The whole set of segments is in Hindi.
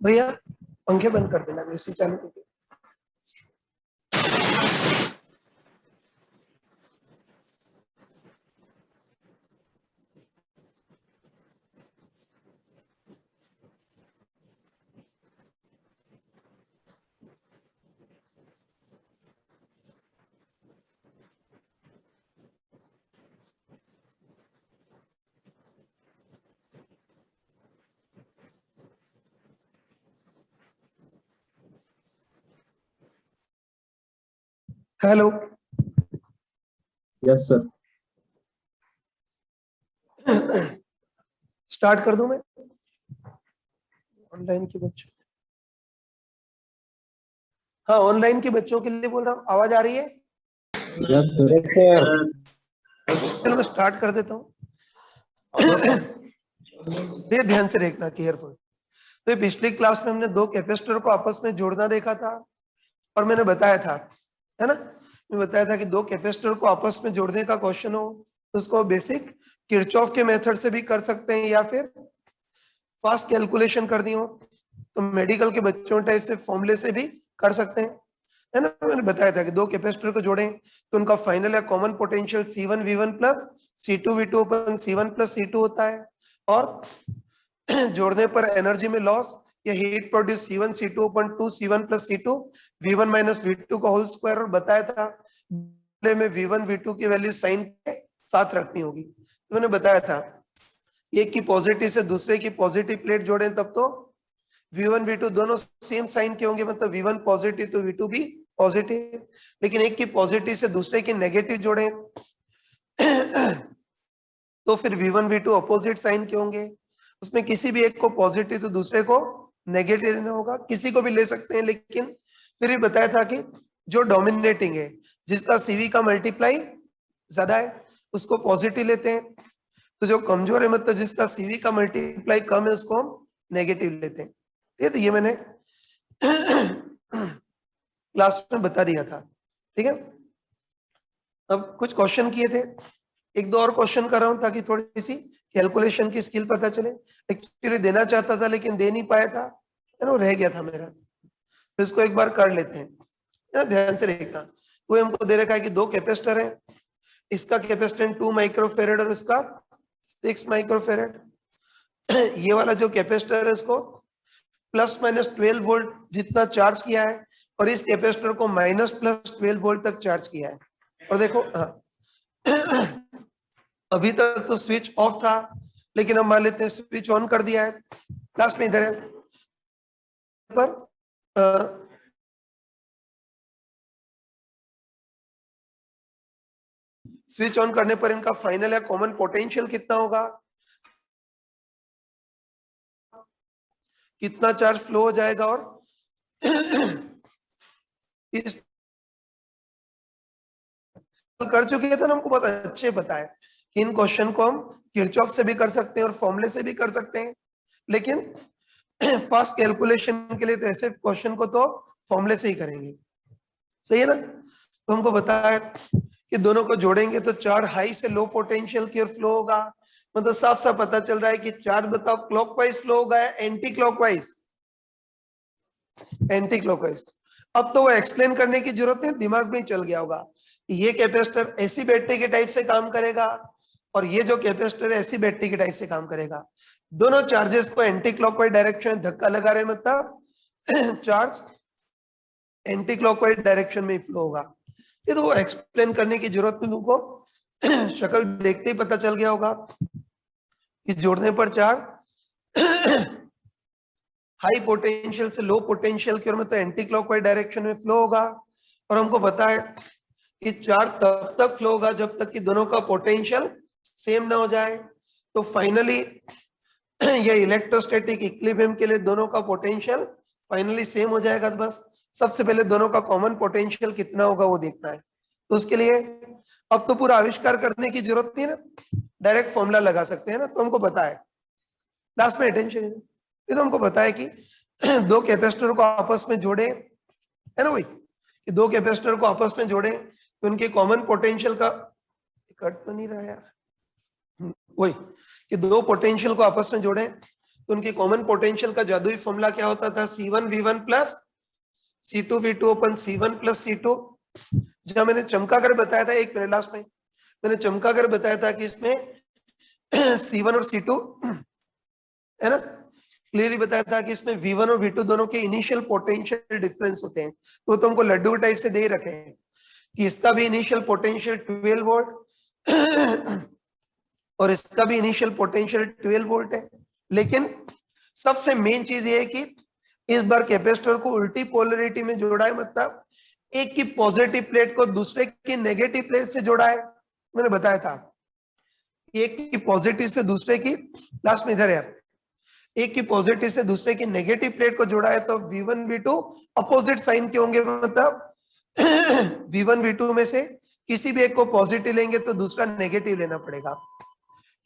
भैया पंखे बंद कर देना, एसी चालू करके। हेलो। Yes sir. स्टार्ट कर दूं मैं? ऑनलाइन के बच्चों, हाँ ऑनलाइन के बच्चों के लिए बोल रहा हूँ। आवाज आ रही है? Yes sir. चलो मैं स्टार्ट कर देता हूँ। ये ध्यान से देखना, केयरफुल। तो ये पिछली क्लास में हमने दो कैपेसिटर को आपस में जोड़ना देखा था, और मैंने बताया था, है ना, मैं बताया था कि दो कैपेसिटर को आपस में जोड़ने का क्वेश्चन हो तो उसको बेसिक किरचॉफ के मेथड से भी कर सकते हैं, या फिर फास्ट कैलकुलेशन करनी हो तो मेडिकल के बच्चों टाइप से फॉर्मूले से भी कर सकते हैं, है ना। मैंने बताया था कि दो कैपेसिटर को जोड़ें तो उनका फाइनल या common potential C1V1 plus C2V2 अपन C1 प्लस C2 होता है, और जोड़ने पर एनर्जी में लॉस या हीट प्रोड्यूस C1 C2 अपन 2 C1 plus C2 V1 minus V2 का होल स्क्वायर, और बताया था में V1 V2 की वैल्यू साइन के साथ रखनी होगी। तो मैंने बताया था एक की पॉजिटिव से दूसरे की पॉजिटिव प्लेट जोड़े तब तो V1 V2 दोनों सेम साइन के होंगे, मतलब V1 पॉजिटिव तो V2 भी पॉजिटिव। लेकिन एक की पॉजिटिव से दूसरे की नेगेटिव जोड़े तो फिर V1 V2 अपोजिट साइन के होंगे। उसमें किसी भी एक को पॉजिटिव तो दूसरे को नेगेटिव लेना होगा, किसी को भी ले सकते हैं, लेकिन फिर भी बताया था कि जो डोमिनेटिंग है, जिसका CV का मल्टीप्लाई ज्यादा है, उसको पॉजिटिव लेते हैं। तो जो कमजोर है, मतलब जिसका CV का मल्टीप्लाई कम है, उसको हम नेगेटिव लेते हैं। ठीक है, तो ये मैंने क्लास में बता दिया था। ठीक है, अब कुछ क्वेश्चन किए थे, एक दो और क्वेश्चन कर रहा हूं ताकि थोड़ी सी कैलकुलेशन की स्किल पता चले। एक्चुअली देना चाहता था लेकिन दे नहीं पाया था, है ना, रह गया था मेरा, तो इसको एक बार कर लेते हैं, है ना। ध्यान से देखना, वो हमको दे रखा है कि दो कैपेसिटर है, इसका कैपेसिटेंस 2 माइक्रोफेरेड और इसका 6 माइक्रोफेरेड। ये वाला जो कैपेसिटर है इसको प्लस माइनस 12 वोल्ट जितना चार्ज किया है, और इस कैपेसिटर को माइनस प्लस 12 वोल्ट तक चार्ज किया है। और देखो अभी तक तो स्विच ऑफ था, लेकिन हम मान लेते हैं स्विच ऑन कर दिया है। क्लास में इधर है पर स्विच ऑन करने पर इनका फाइनल या कॉमन पोटेंशियल कितना होगा, कितना चार्ज फ्लो हो जाएगा, और इस कर चुके थे ना, हमको बहुत अच्छे पता है कि इन क्वेश्चन को हम किरचॉफ से भी कर सकते हैं और फॉर्मूले से भी कर सकते हैं, लेकिन फास्ट कैलकुलेशन के लिए तो ऐसे क्वेश्चन को तो फॉर्मूले से ही करेंगे। सही है ना। तो हमको बताया कि दोनों को जोड़ेंगे तो चार्ज हाई से लो पोटेंशियल की ओर फ्लो होगा, मतलब साफ साफ पता चल रहा है कि चार्ज बताओ क्लॉकवाइज फ्लो होगा या एंटी क्लॉकवाइज? Anti clockwise. अब तो वो एक्सप्लेन करने की जरूरत नहीं, दिमाग में ही चल गया होगा कि ये कैपेसिटर ऐसी बैटरी के टाइप से काम करेगा और ये जो कैपेसिटर है ऐसी बैटरी के टाइप से काम करेगा। दोनों चार्जेस को एंटी क्लॉकवाइज डायरेक्शन में धक्का लगा रहे, मतलब चार्ज एंटी क्लॉकवाइज डायरेक्शन में फ्लो होगा। ये तो वो एक्सप्लेन करने की जरूरत नहीं, तुमको शक्ल देखते ही पता चल गया होगा कि जोड़ने पर चार्ज हाई पोटेंशियल से लो पोटेंशियल की ओर में तो एंटी क्लॉकवाइज डायरेक्शन में फ्लो होगा। और हमको पता है कि चार्ज तब तक फ्लो होगा जब तक कि दोनों का पोटेंशियल सेम ना हो जाए। तो फाइनली ये इलेक्ट्रोस्टैटिक इक्विलिब्रियम के लिए दोनों का पोटेंशियल फाइनली सेम हो जाएगा। तो बस सबसे पहले दोनों का कॉमन पोटेंशियल कितना होगा वो देखना है। तो उसके लिए अब तो पूरा आविष्कार करने की जरूरत नहीं ना, डायरेक्ट फॉर्मूला लगा सकते हैं ना। तो हमको पता है, लास्ट में अटेंशन, ये तो हमको पता है कि दो कैपेसिटर को आपस में जोड़े, है ना वही, कि दो कैपेसिटर को आपस में जोड़े तो उनके कॉमन पोटेंशियल का, कट तो नहीं रहा यार, वही कि दो पोटेंशियल को आपस में जोड़े तो उनकी कॉमन पोटेंशियल का जादुई फॉर्मूला क्या होता था, C1V1 प्लस C2V2 अपन C1 प्लस C2। जहां मैंने चमका कर बताया था एक क्लास में, मैंने चमका कर बताया था कि इसमें C1 और C2 है ना, क्लियरली बताया था कि इसमें V1 और V2 दोनों के इनिशियल पोटेंशियल डिफरेंस होते हैं। तो तुमको लड्डू टाइप से दे रखे हैं कि इसका भी इनिशियल पोटेंशियल 12 वोल्ट और इसका भी इनिशियल पोटेंशियल 12 वोल्ट है। लेकिन सबसे मेन चीज ये है कि इस बार कैपेसिटर को उल्टी पोलरिटी में जोड़ा है, मतलब एक की पॉजिटिव प्लेट को दूसरे की नेगेटिव प्लेट से जोड़ा है। मैंने बताया था एक की पॉजिटिव से दूसरे की, लास्ट में इधर यार, एक की पॉजिटिव से दूसरे की नेगेटिव प्लेट को जोड़ा है, तो V1 V2 अपोजिट साइन के होंगे, मतलब V1 V2 में से किसी भी एक को पॉजिटिव लेंगे तो दूसरा नेगेटिव लेना पड़ेगा।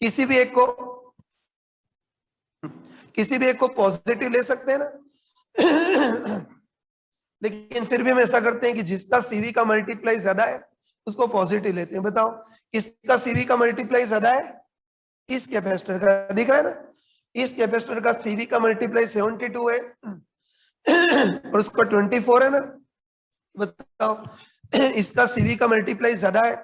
किसी भी एक को पॉजिटिव ले सकते हैं ना लेकिन फिर भी हम ऐसा करते हैं कि जिसका CV का मल्टीप्लाई ज्यादा है उसको पॉजिटिव लेते हैं। बताओ किसका CV का मल्टीप्लाई ज्यादा है, इस कैपेसिटर का, दिख रहा है ना, इस कैपेसिटर का CV का मल्टीप्लाई 72 है और उसका 24 है ना। बताओ इसका CV का मल्टीप्लाई ज्यादा है,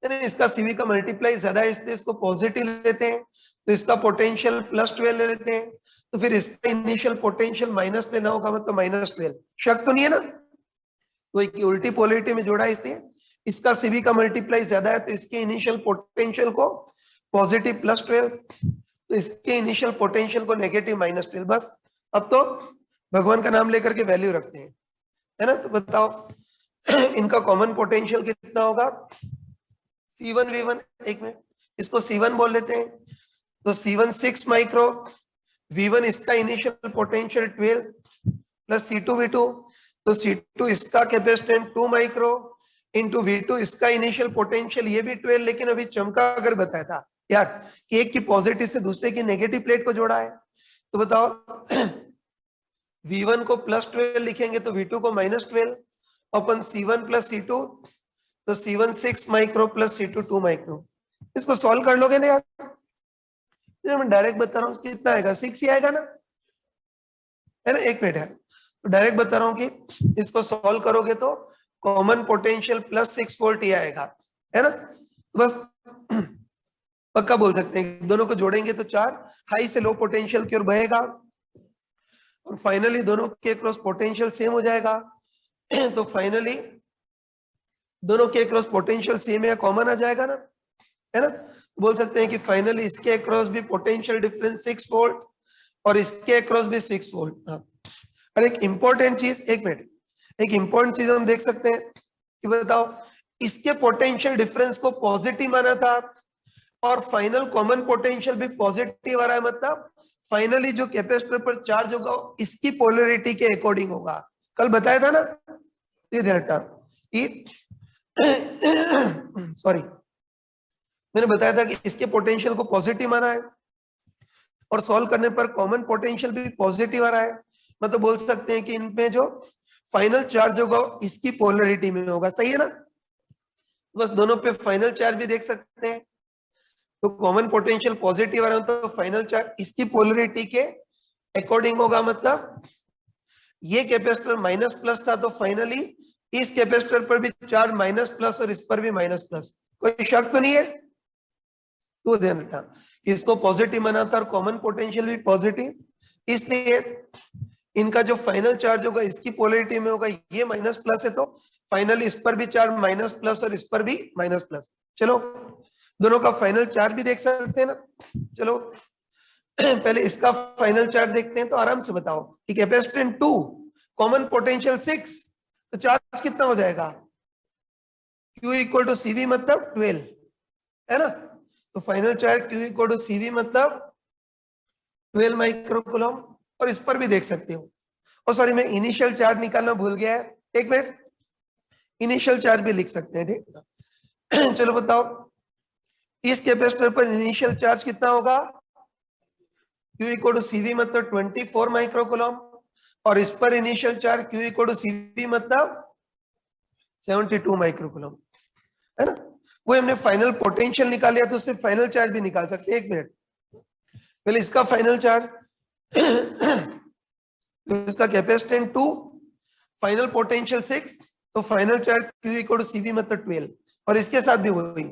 इसका CV का मल्टीप्लाई ज्यादा है, इसलिए इसको पॉजिटिव लेते हैं, तो इसका पोटेंशियल +12 ले लेते हैं, तो फिर इसका इनिशियल पोटेंशियल माइनस लेना होगा, मतलब -12। शक तो नहीं है ना, तो एक उल्टी पोलरिटी में जोड़ा है, इसलिए इसका CV का मल्टीप्लाई ज्यादा है, तो इसके इनिशियल पोटेंशियल को पॉजिटिव +12, तो इसके इनिशियल पोटेंशियल को नेगेटिव -12। बस अब तो भगवान का नाम लेकर के वैल्यू रखते हैं, है ना। तो बताओ इनका कॉमन पोटेंशियल कितना होगा, C1V1, एक मिनट, इसको C1 बोल लेते हैं, तो C1 6 माइक्रो, V1 इसका इनिशियल पोटेंशियल 12 प्लस C2V2, तो C2 इसका कैपेसिटेंस 2 माइक्रो इंटू V2 इसका इनिशियल पोटेंशियल ये भी 12, लेकिन अभी चमका कर बताया था यार कि एक की पॉजिटिव से दूसरे की नेगेटिव प्लेट को जोड़ा है। तो बताओ V1 को +12 लिखेंगे तो V2 को -12, अपन C1 प्लस C2, तो C1 6 micro plus C2 2 micro. इसको सॉल्व कर लोगे ना यार, मैं डायरेक्ट बता रहा हूँ कितना आएगा, 6 ही आएगा ना, है ना। एक मिनट है, तो डायरेक्ट बता रहा हूँ कि इसको सॉल्व करोगे तो कॉमन पोटेंशियल +6 वोल्ट ही आएगा, है ना। बस पक्का बोल सकते हैं, दोनों को जोड़ेंगे तो 4 हाई से लो पोटेंशियल की ओर बहेगा और फाइनली दोनों के क्रॉस पोटेंशियल सेम हो जाएगा तो फाइनली दोनों के क्रॉस पोटेंशियल सेम या कॉमन आ जाएगा ना, है ना। बोल सकते हैं कि फाइनली इसके अक्रॉस भी पोटेंशियल डिफरेंस 6 वोल्ट और इसके अक्रॉस भी 6 वोल्ट। और एक इंपॉर्टेंट चीज, एक मिनट, एक इंपॉर्टेंट चीज हम देख सकते हैं कि बताओ इसके पोटेंशियल डिफरेंस को पॉजिटिव माना था और फाइनल कॉमन पोटेंशियल भी पॉजिटिव आ रहा है, मतलब फाइनली जो कैपेसिटर पर चार्ज होगा इसकी पोलरिटी के अकॉर्डिंग होगा। कल बताया था ना, ये ध्यान रखना कि सॉरी, मैंने बताया था कि इसके पोटेंशियल को पॉजिटिव माना है और सॉल्व करने पर कॉमन पोटेंशियल भी पॉजिटिव आ रहा है, मतलब बोल सकते हैं कि इनमें जो फाइनल चार्ज होगा इसकी पोलरिटी में होगा, सही है ना। बस दोनों पे फाइनल चार्ज भी देख सकते हैं, तो कॉमन पोटेंशियल पॉजिटिव आ रहा है तो फाइनल चार्ज इसकी पोलरिटी के अकॉर्डिंग होगा, मतलब ये कैपेसिटर माइनस प्लस था तो फाइनली इस कैपेसिटर पर भी चार्ज माइनस प्लस और इस पर भी माइनस प्लस। कोई शक तो नहीं है, तो ध्यान रखना कि इसको पॉजिटिव माना था और कॉमन पोटेंशियल भी पॉजिटिव, इसलिए इनका जो फाइनल चार्ज होगा इसकी पोलरिटी में होगा, ये माइनस प्लस है तो फाइनली इस पर भी चार्ज माइनस प्लस और इस पर भी माइनस प्लस। चलो दोनों का फाइनल चार्ज भी देख सकते हैं ना। चलो पहले इसका फाइनल चार्ज देखते हैं, तो आराम से बताओ कि कैपेसिटेंस 2 कॉमन पोटेंशियल 6, तो चार्ज कितना हो जाएगा, Q इक्वल टू CV मतलब 12, है ना। तो final charge Q equal to CV मतलब 12 माइक्रोकूलम, और इस पर भी देख सकते हो। और सॉरी मैं इनिशियल चार्ज निकालना भूल गया है, एक मिनट, इनिशियल चार्ज भी लिख सकते हैं, ठीक। चलो बताओ इस कैपेसिटर पर इनिशियल चार्ज कितना होगा, Q इक्वल टू CV मतलब 24 माइक्रोकूलम, और इस पर initial charge Q equal to CV मतलब 72 माइक्रोकूलम, है ना। वो हमने फाइनल पोटेंशियल निकाल लिया तो उससे फाइनल चार्ज भी निकाल सकते हैं। एक मिनट, पहले इसका फाइनल चार्ज तो इसका कैपेसिटेंस 2, फाइनल पोटेंशियल 6, तो final charge Q equal to CV मतलब 12। और इसके साथ भी वही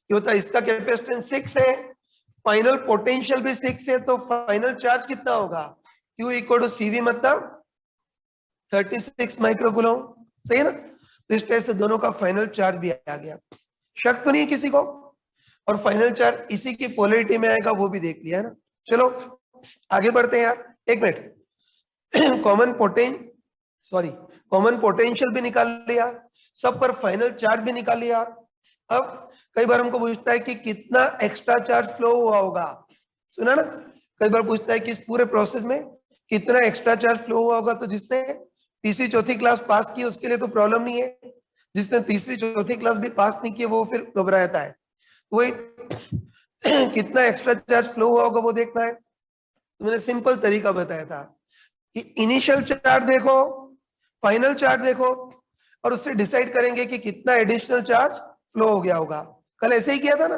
होता है, इसका कैपेसिटेंस 6 है, फाइनल पोटेंशियल भी 6 है, तो फाइनल चार्ज कितना होगा Q इक्वल टू CV मतलब 36 माइक्रोकूलम। सही है ना? तो इस तरह से दोनों का फाइनल चार्ज भी आ गया। शक तो नहीं है किसी को? और फाइनल चार्ज इसी की पोलैरिटी में आएगा, वो भी देख लिया है ना। चलो आगे बढ़ते हैं यार, एक मिनट। कॉमन पोटेंशियल भी निकाल लिया, सब पर फाइनल चार्ज भी निकाल लिया। अब कई बार हमको पूछता है कि कितना एक्स्ट्रा चार्ज फ्लो हुआ होगा, सुना ना? कई बार पूछता है कि इस पूरे प्रोसेस में कितना एक्स्ट्रा चार्ज फ्लो हुआ होगा। तो जिसने तीसरी चौथी क्लास पास की उसके लिए तो प्रॉब्लम नहीं है, जिसने तीसरी चौथी क्लास भी पास नहीं की वो फिर घबराता है। वही कितना एक्स्ट्रा चार्ज फ्लो हुआ होगा वो देखना है। तो मैंने सिंपल तरीका बताया था कि इनिशियल चार्ज देखो, फाइनल चार्ज देखो, और उससे डिसाइड करेंगे कि कितना एडिशनल चार्ज फ्लो हो गया होगा। कल ऐसे ही किया था ना।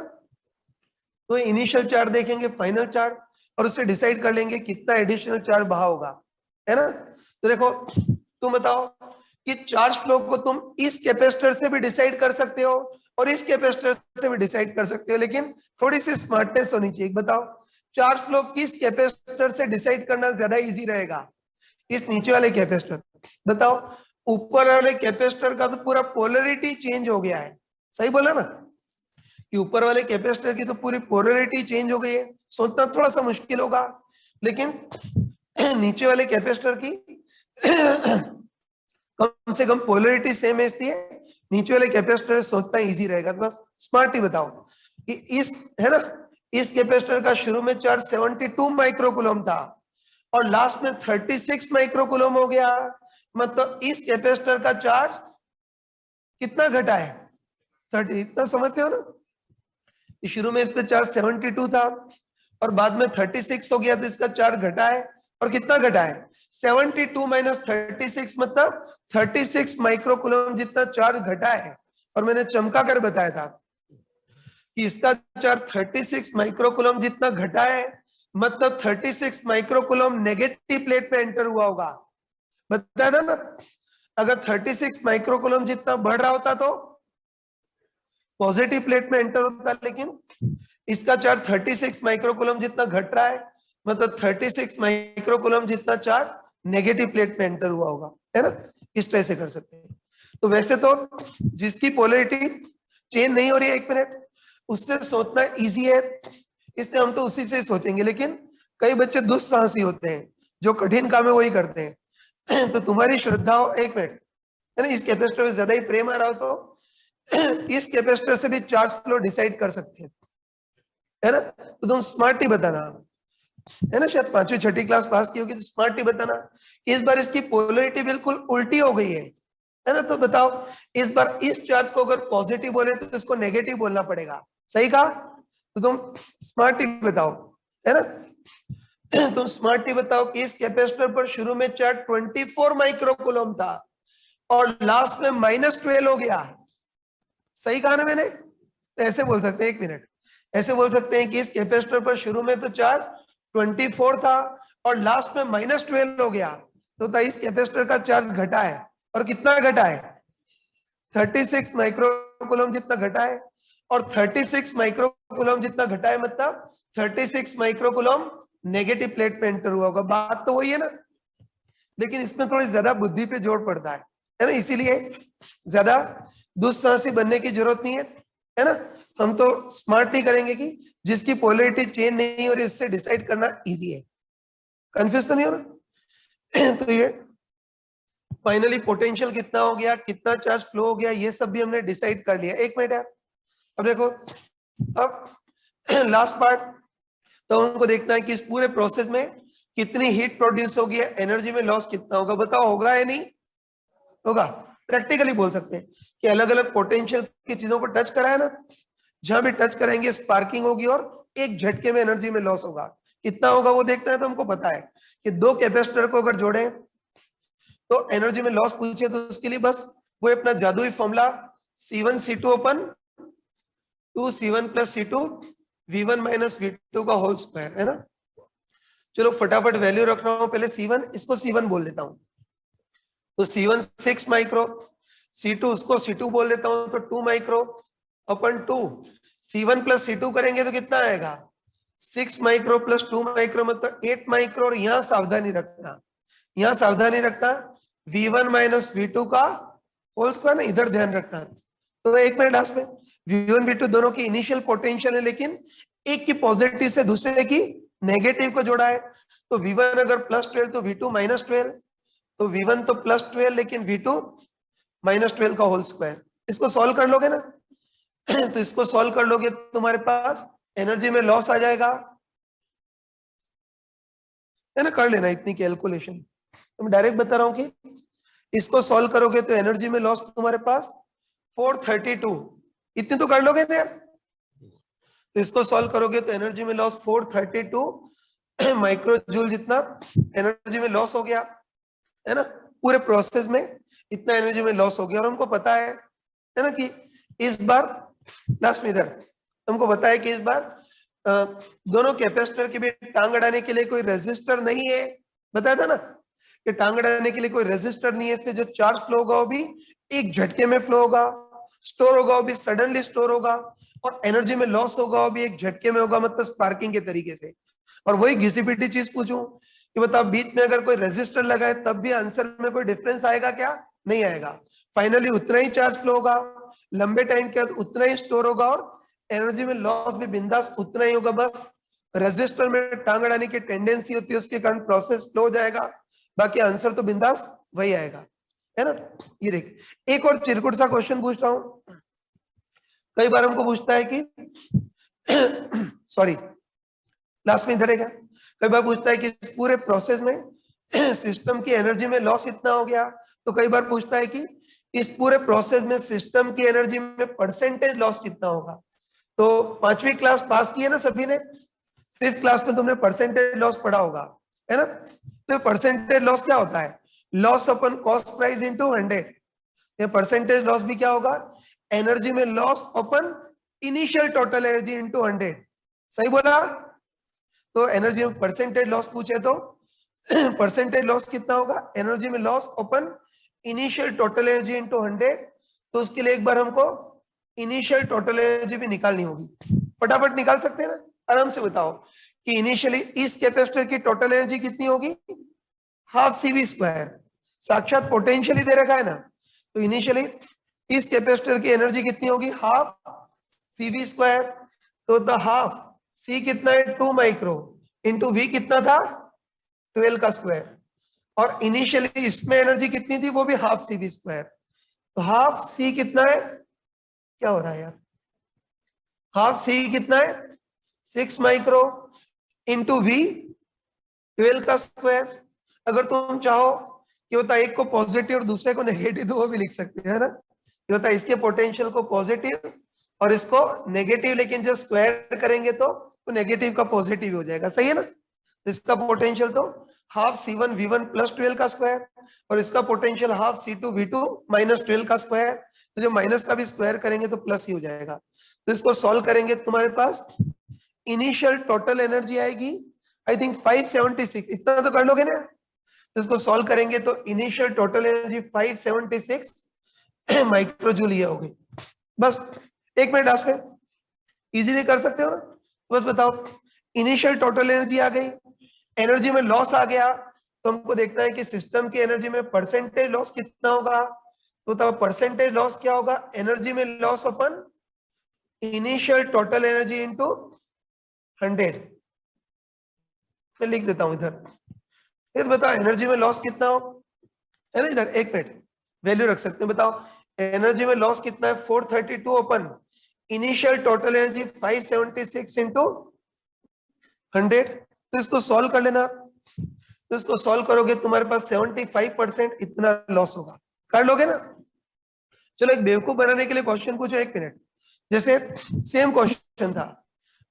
तो इनिशियल चार्ज देखेंगे, फाइनल चार्ज, और उससे डिसाइड कर लेंगे कितना एडिशनल चार्ज बहा होगा, है ना? तो देखो तुम बताओ कि चार्ज फ्लो को तुम इस कैपेसिटर से भी डिसाइड कर सकते हो और इस कैपेसिटर से भी डिसाइड कर सकते हो, लेकिन थोड़ी सी स्मार्टनेस होनी चाहिए। बताओ चार्ज फ्लो किस कैपेसिटर से डिसाइड करना ज्यादा इजी रहेगा? इस नीचे वाले कैपेसिटर। बताओ ऊपर वाले कैपेसिटर का तो पूरा पोलैरिटी चेंज हो गया है, सही बोला ना? कि ऊपर वाले कैपेसिटर की तो पूरी पोलैरिटी चेंज हो गई है, सोचना थोड़ा सा मुश्किल होगा, लेकिन नीचे वाले कैपेसिटर की कम से कम पोलैरिटी सेम है, इसलिए नीचे वाले कैपेसिटर सोचना इजी रहेगा। तो बस स्मार्ट ही बताओ कि इस, है ना, इस कैपेसिटर का शुरू में चार्ज 72 माइक्रोकूलम था और लास्ट में 36 माइक्रोकूलम हो गया। मतलब इस कैपेसिटर का चार्ज कितना घटा है? 30। इतना समझते हो ना? शुरू में इस पे चार्ज 72 था और बाद में 36 हो गया, तो इसका चार्ज घटा है। और कितना घटा है? 72 माइनस 36 मतलब 36 माइक्रोकूलम जितना चार्ज घटा है। और मैंने चमका कर बताया था कि इसका चार्ज 36 माइक्रोकूलम जितना घटा है, मतलब 36 माइक्रोकूलम नेगेटिव प्लेट पे एंटर हुआ होगा। बताया था ना? अगर 36 माइक्रोकूलम जितना बढ़ रहा होता तो पॉजिटिव प्लेट में एंटर होता, लेकिन इसका चार्ज 36 माइक्रोकूलम जितना घट रहा है, मतलब 36 माइक्रोकूलम जितना चार्ज नेगेटिव प्लेट में एंटर हुआ होगा, है ना? इस तरह से कर सकते हैं। तो वैसे तो जिसकी पोलैरिटी चेंज नहीं हो रही है, एक मिनट, उससे सोचना इजी है, इसलिए हम तो उसी से सोचेंगे। लेकिन कई बच्चे दुस्साहसी होते हैं, जो कठिन काम है वही करते हैं। तो तुम्हारी श्रद्धा हो, एक मिनट, है ना, इस कैपेसिटर में ज्यादा ही प्रेम आ रहा हो तो इस कैपेसिटर से भी चार्ज फ्लो डिसाइड कर सकते हैं, है ना? तो तुम स्मार्ट ही बताना, है ना? शायद 5वीं 6ठी क्लास पास की होगी, तो स्मार्ट ही बताना कि इस बार इसकी पोलैरिटी बिल्कुल उल्टी हो गई है ना? तो बताओ इस बार इस चार्ज को अगर पॉजिटिव बोले तो इसको नेगेटिव बोलना पड़ेगा, सही कहा? तो तुम स्मार्ट ही बताओ, है ना? तुम स्मार्ट ही बताओ कि इस कैपेसिटर पर शुरू में चार्ज 24 माइक्रोकूलम था और लास्ट में -12 हो गया। सही कहा ना मैंने? तो ऐसे बोल सकते हैं, एक मिनट, ऐसे बोल सकते हैं कि इस कैपेसिटर पर शुरू में तो चार्ज 24 था और लास्ट में -12 हो गया, तो इस कैपेसिटर का चार्ज घटा है। और कितना घटा है? 36 माइक्रोकूलम जितना घटा है। और 36 माइक्रोकूलम जितना घटा है मतलब 36 माइक्रोकूलम नेगेटिव प्लेट पे एंटर हुआ होगा। बात तो वही है ना, लेकिन इसमें थोड़ी ज्यादा बुद्धि पे जोर पड़ता है ना? इसीलिए ज्यादा दुस्साहसी बनने की जरूरत नहीं है ना? हम तो स्मार्ट नहीं करेंगे कि जिसकी पोलैरिटी चेंज नहीं हो रही उससे डिसाइड करना इजी है। कंफ्यूज तो नहीं हो रहा? तो ये फाइनली पोटेंशियल कितना हो गया, कितना चार्ज फ्लो हो गया, ये सब भी हमने डिसाइड कर लिया। एक मिनट यार, अब देखो, अब लास्ट पार्ट, तो हमको देखना है कि इस पूरे प्रोसेस में कितनी हीट प्रोड्यूस होगी, एनर्जी में लॉस कितना होगा। बताओ होगा या नहीं होगा? प्रैक्टिकली बोल सकते हैं कि अलग अलग पोटेंशियल की चीजों को टच करा है ना, जहां भी टच करेंगे स्पार्किंग होगी और एक झटके में एनर्जी में लॉस होगा। कितना होगा वो देखना है। तो हमको पता है कि दो कैपेसिटर को अगर जोड़े तो एनर्जी में लॉस पूछे तो उसके लिए बस वो अपना जादुई फॉर्मूला C1 C2 अपन 2 C1 + C2 V1 - V2 का होल स्क्वायर, है ना? चलो फटाफट वैल्यू रख रहा हूं, पहले C1 इसको C1 बोल देता हूं, तो C1 6 माइक्रो, C2 उसको C2 बोल देता हूं तो 2 माइक्रो अपन 2, C1 प्लस C2 करेंगे तो कितना आएगा 6 माइक्रो प्लस 2 माइक्रो मतलब 8 माइक्रो। और यहां सावधानी रखना, यहां सावधानी रखना V1 माइनस V2 का होल स्क्वायर ना, इधर ध्यान रखना। तो एक मिनट में V1 V2 दोनों की इनिशियल पोटेंशियल है, लेकिन एक की पॉजिटिव से दूसरे की नेगेटिव को जोड़ा है। तो V1 अगर +12 तो V2 -12, तो V1 तो +12 लेकिन V2 -12 का होल स्क्वायर। इसको सॉल्व कर लोगे ना तो इसको सॉल्व कर लोगे तो तुम्हारे पास एनर्जी में लॉस आ जाएगा, है ना, कर लेना इतनी कैलकुलेशन। तो मैं डायरेक्ट बता रहा हूं कि इसको सॉल्व करोगे तो एनर्जी में लॉस तुम्हारे पास 432, इतनी तो कर लोगे ना यार। तो इसको सॉल्व करोगे तो एनर्जी में लॉस 432 माइक्रो जूल जितना एनर्जी में लॉस हो गया, है ना, पूरे प्रोसेस में इतना एनर्जी में लॉस हो गया। और हमको पता है ना कि इस बार लास्ट में इधर हमको पता है कि इस बार दोनों कैपेसिटर के बीच टांग अड़ाने के लिए कोई रेजिस्टर नहीं है, बताया था ना कि टांग अड़ाने के लिए कोई रेजिस्टर नहीं है, इससे जो चार्ज फ्लो होगा वो भी एक झटके में फ्लो होगा, स्टोर होगा वो भी सडनली स्टोर होगा, और एनर्जी में लॉस होगा वो भी एक झटके में होगा, मतलब स्पार्किंग के तरीके से। और वही घिसी पिटी चीज पूछूं कि बताओ बीच में अगर कोई रेजिस्टर लगाए तब भी आंसर में कोई डिफरेंस आएगा क्या, नहीं आएगा। फाइनली उतना ही चार्ज फ्लो होगा, लंबे टाइम के बाद उतना ही स्टोर होगा, और एनर्जी में लॉस भी बिंदास उतना ही होगा। बस रेजिस्टर में टांग अड़ाने की टेंडेंसी होती है, उसके कारण प्रोसेस स्लो हो जाएगा, बाकी आंसर तो बिंदास वही आएगा, है ना। ये देख, एक और चिरकुट सा क्वेश्चन पूछ रहा हूं। कई बार हमको पूछता है कि सॉरी लास्ट में इधर है क्या, कई बार पूछता है कि इस पूरे प्रोसेस में सिस्टम की एनर्जी में लॉस इतना हो गया। तो कई बार पूछता है कि इस पूरे प्रोसेस में सिस्टम की एनर्जी में परसेंटेज लॉस कितना होगा। तो 5वीं क्लास पास की है ना सभी ने, 5th क्लास में तुमने परसेंटेज लॉस पढ़ा होगा, है ना। तो परसेंटेज लॉस क्या होता है, लॉस अपन कॉस्ट प्राइस इंटू 100। ये परसेंटेज लॉस भी क्या होगा, एनर्जी में लॉस अपन इनिशियल टोटल एनर्जी इंटू 100। सही बोला। तो एनर्जी में परसेंटेज लॉस पूछे तो परसेंटेज लॉस कितना होगा, एनर्जी में लॉस अपन इनिशियल टोटल एनर्जी इंटू 100। तो उसके लिए एक बार हमको इनिशियल टोटल एनर्जी भी निकालनी होगी, फटाफट निकाल सकते हैं ना, आराम से बताओ कि इनिशियली इस कैपेसिटर की टोटल एनर्जी कितनी होगी, हाफ CV²। साक्षात पोटेंशियली दे रखा है ना, तो इनिशियली इस कैपेसिटर की एनर्जी कितनी होगी, हाफ CV²। तो द हाफ C कितना है 2 माइक्रो इंटू V कितना था 12 का स्क्वायर, और इनिशियली इसमें एनर्जी कितनी थी वो भी हाफ CV²। तो हाफ C कितना है, क्या हो रहा है यार, हाफ C कितना है 6 माइक्रो इंटू V 12 का स्क्वायर। अगर तुम चाहो कि होता एक को पॉजिटिव और दूसरे को नेगेटिव, तो वो भी लिख सकते हैं ना, ये होता है इसके पोटेंशियल को पॉजिटिव और इसको नेगेटिव, लेकिन जब स्क्वायर करेंगे तो नेगेटिव का पॉजिटिव हो जाएगा, सही है ना। तो इसका पोटेंशियल तो हाफ C1 V1 प्लस 12 का स्क्वायर, और इसका potential half C2 V2 minus 12 का स्क्वायर। तो जो माइनस का भी स्क्वायर करेंगे तो प्लस ही हो जाएगा। तो इसको सॉल्व करेंगे तुम्हारे पास इनिशियल टोटल एनर्जी आएगी आई थिंक 576, इतना तो कर लोगे ना। तो इसको सॉल्व करेंगे तो initial total energy 576 micro joule ये होगी। बस एक मिनट आस पे इजीली कर सकते हो ना। बस बताओ इनिशियल टोटल एनर्जी आ गई, एनर्जी में लॉस आ गया, तो हमको देखना है कि सिस्टम की एनर्जी में परसेंटेज लॉस कितना होगा। तो तब परसेंटेज लॉस क्या होगा, एनर्जी में लॉस अपन इनिशियल टोटल एनर्जी इंटू 100। मैं लिख देता हूं इधर, फिर बताओ एनर्जी में लॉस कितना हो, है ना, इधर एक मिनट वैल्यू रख सकते हैं। बताओ एनर्जी में लॉस कितना है 432 अपन इनिशियल टोटल एनर्जी 576 इंटू 100। तो इसको सॉल्व कर लेना, तो इसको सॉल्व करोगे तुम्हारे पास 75% इतना लॉस होगा, कर लोगे ना। चलो एक बेवकूफ बनाने के लिए क्वेश्चन पूछो, एक मिनट। जैसे सेम क्वेश्चन था,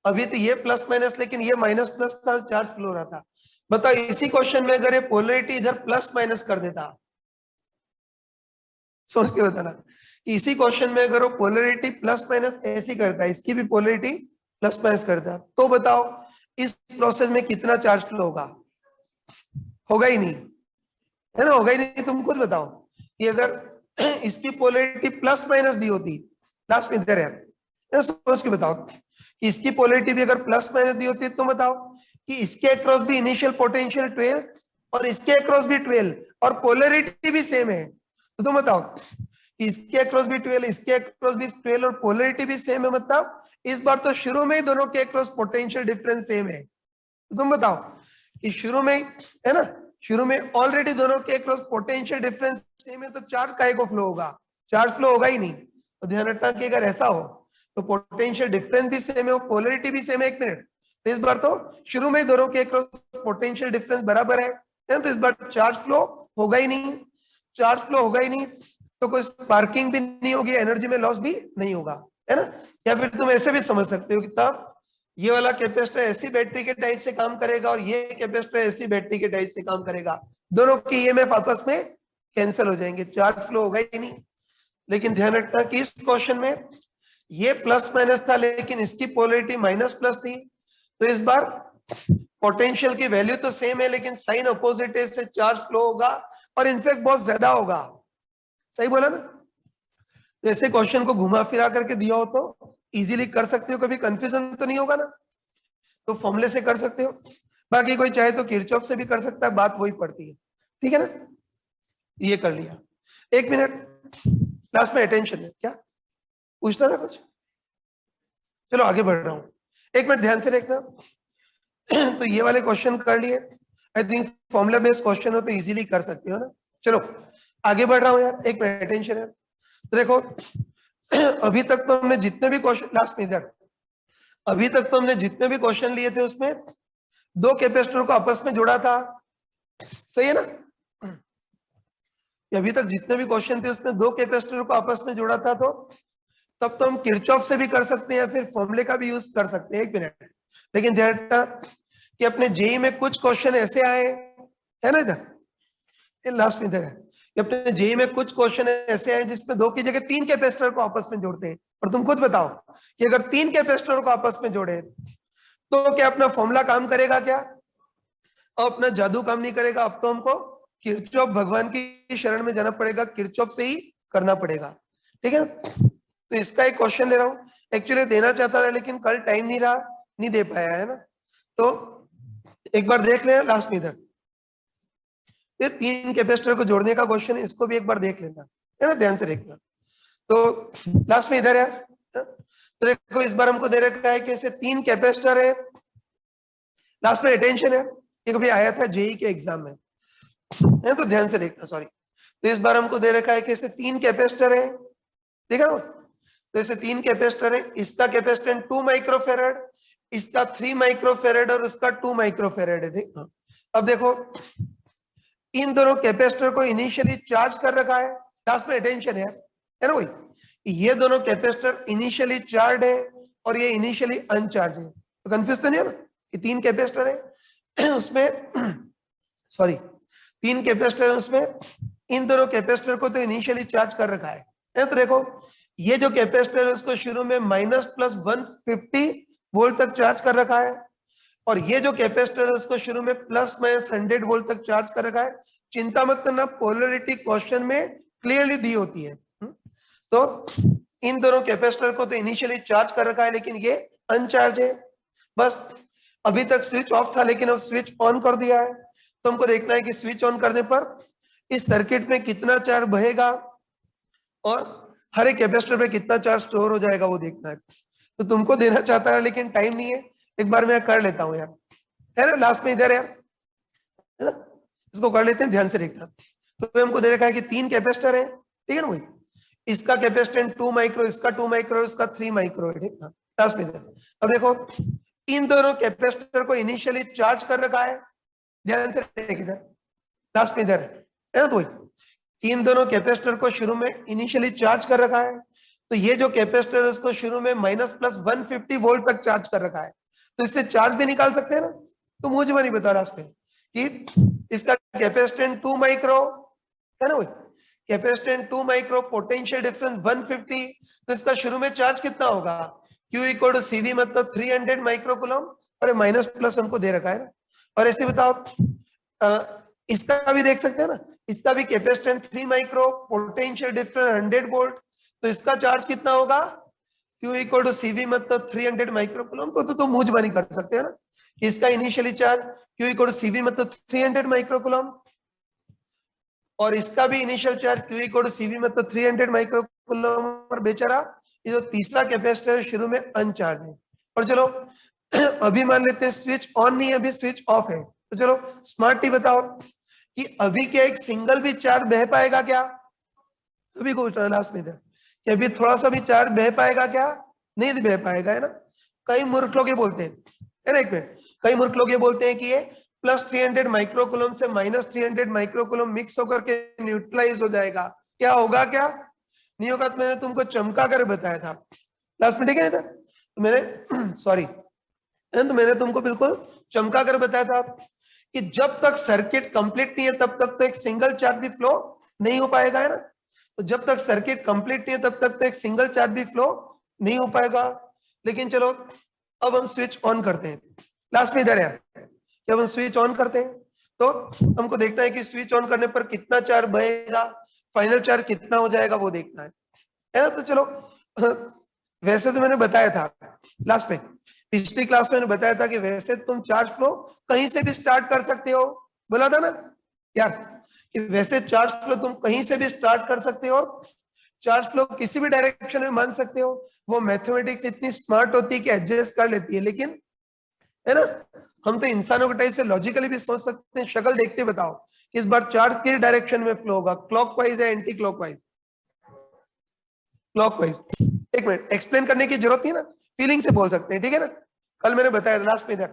अभी तो ये प्लस माइनस लेकिन ये माइनस प्लस था, चार्ज फ्लो रहा था। बताओ इसी क्वेश्चन में अगर ये पोलरिटी इधर प्लस माइनस कर देता, सोच के बताना कि इसी क्वेश्चन में अगर वो पोलरिटी प्लस माइनस ऐसी करता है, इसकी भी पोलरिटी प्लस माइनस करता, तो बताओ इस प्रोसेस में कितना चार्ज फ्लो होगा? होगा ही नहीं, है ना, होगा ही नहीं। तुम खुद बताओ कि अगर इसकी पोलैरिटी प्लस माइनस दी होती, लास्ट में इधर है, सोच के बताओ कि इसकी पोलैरिटी भी अगर प्लस माइनस दी होती, तो बताओ कि इसके अक्रॉस भी इनिशियल पोटेंशियल 12 और इसके अक्रॉस भी 12 और पोलैरिटी भी सेम है, तो तुम बताओ कि इसके अक्रॉस भी 12, इसके अक्रॉस भी 12 और पोलैरिटी भी सेम है, मतलब इस बार तो शुरू में ही दोनों के अक्रॉस पोटेंशियल डिफरेंस सेम है। तो तुम बताओ कि शुरू में, है ना, शुरू में ऑलरेडी दोनों के अक्रॉस पोटेंशियल डिफरेंस सेम है, तो चार्ज काहे को फ्लो होगा? चार्ज फ्लो होगा ही नहीं। तो ध्यान रखना कि अगर ऐसा हो तो पोटेंशियल डिफरेंस भी सेम है, पोलैरिटी भी सेम है। एक मिनट, तो इस बार तो शुरू में दोनों के अक्रॉस पोटेंशियल डिफरेंस बराबर है, तो इस बार चार्ज फ्लो होगा ही नहीं। चार्ज फ्लो होगा ही नहीं तो कोई स्पार्किंग भी नहीं होगी, एनर्जी में लॉस भी नहीं होगा, है ना। या फिर तुम ऐसे भी समझ सकते हो कि तब ये वाला कैपेसिटर ऐसी बैटरी के टाइप से काम करेगा और ये कैपेसिटर ऐसी बैटरी के टाइप से काम करेगा, दोनों की ईएमएफ आपस में कैंसिल हो जाएंगे, चार्ज फ्लो होगा ही नहीं। लेकिन ध्यान रखना कि इस क्वेश्चन में ये प्लस माइनस था, लेकिन इसकी पोलैरिटी माइनस प्लस थी, तो इस बार पोटेंशियल की वैल्यू तो सेम है, लेकिन साइन अपोजिट है, इससे चार्ज फ्लो होगा और इनफैक्ट बहुत ज्यादा होगा। सही बोला ना? जैसे क्वेश्चन को घुमा फिरा करके दिया हो तो इजीली कर सकते हो, कभी कंफ्यूजन तो नहीं होगा ना, तो फॉर्मूले से कर सकते हो। बाकी कोई चाहे तो किरचॉफ से भी कर सकता है, बात वही पड़ती है, ठीक है ना। ये कर लिया। एक मिनट, क्लास में अटेंशन है क्या? पूछता था कुछ? चलो आगे बढ़ रहा हूं, एक मिनट ध्यान से देखना। तो ये वाले क्वेश्चन कर लिए, I think formula based question हो तो इजीली कर सकते हो ना। चलो आगे बढ़ रहा हूं यार, एक मिनट अटेंशन है। तो देखो अभी तक तो हमने जितने भी क्वेश्चन, लास्ट में इधर, अभी तक तो हमने जितने भी क्वेश्चन लिए थे उसमें दो कैपेसिटर को आपस में जोड़ा था, सही है ना। अभी तक जितने भी क्वेश्चन थे उसमें दो कैपेसिटर को आपस में जोड़ा था, तो तब तो हम किरचॉफ से भी कर सकते हैं या फिर फॉर्मूले का भी यूज कर सकते हैं। एक मिनट, लेकिन ध्यान रखना कि अपने जेई में कुछ क्वेश्चन ऐसे आए, है ना, इधर लास्ट में इधर है कि अपने जेई में कुछ क्वेश्चन ऐसे आए जिसमें दो की जगह तीन कैपेसिटर को आपस में जोड़ते हैं। और तुम खुद बताओ कि अगर तीन कैपेसिटर को आपस में जोड़े तो क्या अपना फॉर्मूला काम करेगा क्या? और अपना जादू काम नहीं करेगा। अब तो हमको किरचॉफ भगवान की शरण में जाना पड़ेगा, किरचॉफ से ही करना पड़ेगा, ठीक है ना। तो इसका एक क्वेश्चन ले रहा हूं, एक्चुअली देना चाहता था लेकिन कल टाइम नहीं रहा, नहीं दे पाया, है ना। तो एक बार देख लेना लास्ट में इधर, ये तीन कैपेसिटर को जोड़ने का क्वेश्चन है, इसको भी एक बार देख लेना, है ना, ध्यान से देखना। तो लास्ट में इधर है, तो देखो इस बार हमको दे रखा है कि ऐसे तीन कैपेसिटर है, लास्ट में अटेंशन है, ये कभी आया था जेई के एग्जाम में, है, तो ध्यान से देखना, सॉरी। तो इस बार हमको दे रखा है कि ऐसे तीन कैपेसिटर है, देखा ना। तो ऐसे तीन कैपेसिटर है, इसका कैपेसिटेंस 2 माइक्रोफेरेड, इसका 3 माइक्रोफेरेड और उसका 2 माइक्रोफेरेड है। अब देखो इन दोनों कैपेसिटर को इनिशियली चार्ज कर रखा है, लास्ट में अटेंशन है ना वही, ये दोनों कैपेसिटर इनिशियली चार्ज है और ये इनिशियली अनचार्ज है। तो कंफ्यूज तो नहीं हो ना कि तीन कैपेसिटर है उसमें, सॉरी तीन कैपेसिटर है उसमें, इन दोनों कैपेसिटर को तो इनिशियली चार्ज कर रखा है। तो देखो ये जो कैपेसिटर है उसको शुरू में माइनस प्लस 150 वोल्ट तक चार्ज कर रखा है, और ये जो कैपेसिटर है उसको शुरू में प्लस माइनस 100 वोल्ट तक चार्ज कर रखा है। चिंता मत करना, पोलैरिटी क्वेश्चन में क्लियरली दी होती है। तो इन दोनों कैपेसिटर को तो इनिशियली चार्ज कर रखा है लेकिन ये अनचार्ज है, बस अभी तक स्विच ऑफ था लेकिन अब स्विच ऑन कर दिया है। तो हमको देखना है कि स्विच ऑन करने पर इस सर्किट में कितना चार्ज बहेगा और हर एक कैपेसिटर में कितना चार्ज स्टोर हो जाएगा वो देखना है। तो तुमको देना चाहता है लेकिन टाइम नहीं है, एक बार मैं कर लेता हूं यार, है ना, लास्ट में इधर यार, है ना, इसको कर लेते हैं, ध्यान से देखना। तो हमको दे रखा है कि तीन कैपेसिटर है, ठीक है ना वही, इसका कैपेसिटेंस 2 माइक्रो, इसका 2 माइक्रो, इसका 3 माइक्रो है, ठीक है, लास्ट में इधर। अब देखो इन दोनों कैपेसिटर को इनिशियली चार्ज कर रखा है, ध्यान से देख इधर, लास्ट में इधर है ना, तो वही इन दोनों कैपेसिटर को शुरू में इनिशियली चार्ज कर रखा है। तो ये जो कैपेसिटर है उसको शुरू में माइनस प्लस 150 वोल्ट तक चार्ज कर रखा है, तो इससे चार्ज भी निकाल सकते हैं ना। तो मुझे नहीं बता रहा इसमें कि इसका कैपेसिटेंस 2 माइक्रो है ना, वही कैपेसिटेंस 2 माइक्रो, पोटेंशियल डिफरेंस 150, तो इसका शुरू में चार्ज कितना होगा, Q इक्वल टू CV मतलब 300 माइक्रो कूलम, अरे माइनस प्लस हमको दे रखा है ना। और ऐसे बताओ इसका भी देख सकते हैं ना, इसका भी capacitance 3 micro, potential difference 100 volt, तो इसका चार्ज कितना होगा, Q इक्वल टू CV मतलब 300 माइक्रो कूलम। तो मुंह जुबानी कर सकते हैं ना कि इसका initially charge Q equal to CV मतलब 300 माइक्रो कूलम, और इसका भी initial charge Q equal to CV मतलब 300 माइक्रो कूलम। और बेचारा ये जो तीसरा कैपेसिटर है शुरू में अनचार्ज है। और चलो अभी मान लेते हैं स्विच ऑन नहीं है, अभी स्विच ऑफ है। तो चलो स्मार्टली बताओ कि अभी क्या एक सिंगल भी चार्ज बह पाएगा क्या, सभी को लास्ट में कि अभी थोड़ा सा भी चार्ज बह पाएगा क्या, नहीं बह पाएगा, है ना। कई मूर्ख लोग ये बोलते हैं, है ना, एक मिनट, कई मूर्ख लोग ये बोलते हैं कि ये प्लस 300 माइक्रोकूलम से माइनस 300 माइक्रोकूलम मिक्स होकर के न्यूट्रलाइज हो जाएगा, क्या होगा क्या नहीं होगा। तो मैंने तुमको चमका कर बताया था लास्ट में, ठीक है, तो मैंने सॉरी, तो मैंने तुमको बिल्कुल चमका कर बताया था कि जब तक सर्किट कंप्लीट नहीं है तब तक तो एक सिंगल चार्ज भी फ्लो नहीं हो पाएगा, है ना। तो जब तक सर्किट कंप्लीट नहीं है तब तक तो एक सिंगल चार्ज भी फ्लो नहीं हो पाएगा। लेकिन चलो अब हम स्विच ऑन करते हैं, लास्ट में इधर है, जब हम स्विच ऑन करते हैं तो हमको देखना है कि स्विच ऑन करने पर कितना चार्ज बहेगा, फाइनल चार्ज कितना हो जाएगा वो देखना है ना। तो चलो वैसे तो मैंने बताया था लास्ट में, पिछली क्लास में मैंने बताया था कि वैसे तुम चार्ज फ्लो कहीं से भी स्टार्ट कर सकते हो, बोला था ना यार कि वैसे चार्ज फ्लो तुम कहीं से भी स्टार्ट कर सकते हो, चार्ज फ्लो किसी भी डायरेक्शन में मान सकते हो। वो मैथमेटिक्स इतनी स्मार्ट होती है कि एडजस्ट कर लेती है, लेकिन है ना हम तो इंसानों के टाइप से लॉजिकली भी सोच सकते हैं, शक्ल देखते बताओ कि इस बार चार्ज किस डायरेक्शन में फ्लो होगा, क्लॉकवाइज या एंटी क्लॉकवाइज, क्लॉकवाइज। एक मिनट एक्सप्लेन करने की जरूरत नहीं ना, फीलिंग से बोल सकते हैं, ठीक है ना। कल मैंने बताया लास्ट में इधर,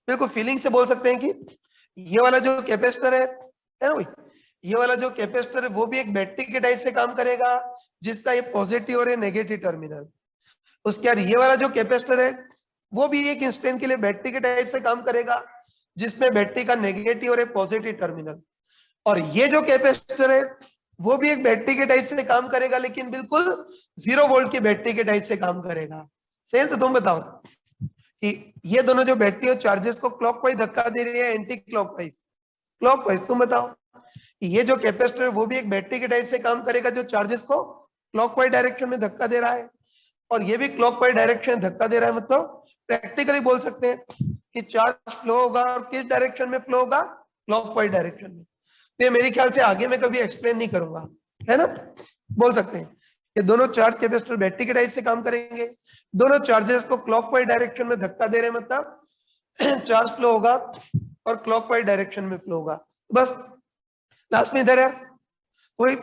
बिल्कुल फीलिंग से बोल सकते हैं कि ये वाला जो कैपेसिटर है ना भाई, ये वाला जो कैपेसिटर है वो भी एक बैटरी के टाइप से काम करेगा जिसका ये पॉजिटिव और ये नेगेटिव टर्मिनल। उसके बाद ये वाला जो कैपेसिटर है वो भी एक इंस्टेंट के लिए बैटरी के टाइप से काम करेगा जिसमें बैटरी का नेगेटिव और एक पॉजिटिव टर्मिनल। और ये जो कैपेसिटर है वो भी एक बैटरी के टाइप से काम करेगा, लेकिन बिल्कुल 0 वोल्ट की बैटरी के टाइप से काम करेगा। सही, तो तुम बताओ कि ये दोनों जो बैटरी और चार्जेस को क्लॉकवाइज धक्का दे रही है एंटी क्लॉकवाइज, क्लॉकवाइज। तुम बताओ ये जो कैपेसिटर वो भी एक बैटरी के टाइप से काम करेगा जो चार्जेस को क्लॉकवाइज डायरेक्शन में धक्का दे रहा है, और ये भी क्लॉकवाइज डायरेक्शन धक्का दे रहा है। मतलब प्रैक्टिकली बोल सकते हैं कि चार्ज फ्लो होगा और किस डायरेक्शन में फ्लो होगा, क्लॉकवाइज डायरेक्शन में। तो ये मेरे ख्याल से आगे मैं कभी एक्सप्लेन नहीं करूंगा, है ना। बोल सकते हैं ये दोनों चार्ज कैपेसिटर बैटरी के टाइप से काम करेंगे, दोनों चार्जेस को क्लॉकवाइज डायरेक्शन में धक्का दे रहे हैं, मतलब चार्ज फ्लो होगा और क्लॉकवाइज डायरेक्शन में फ्लो होगा। बस लास्ट में इधर है कोई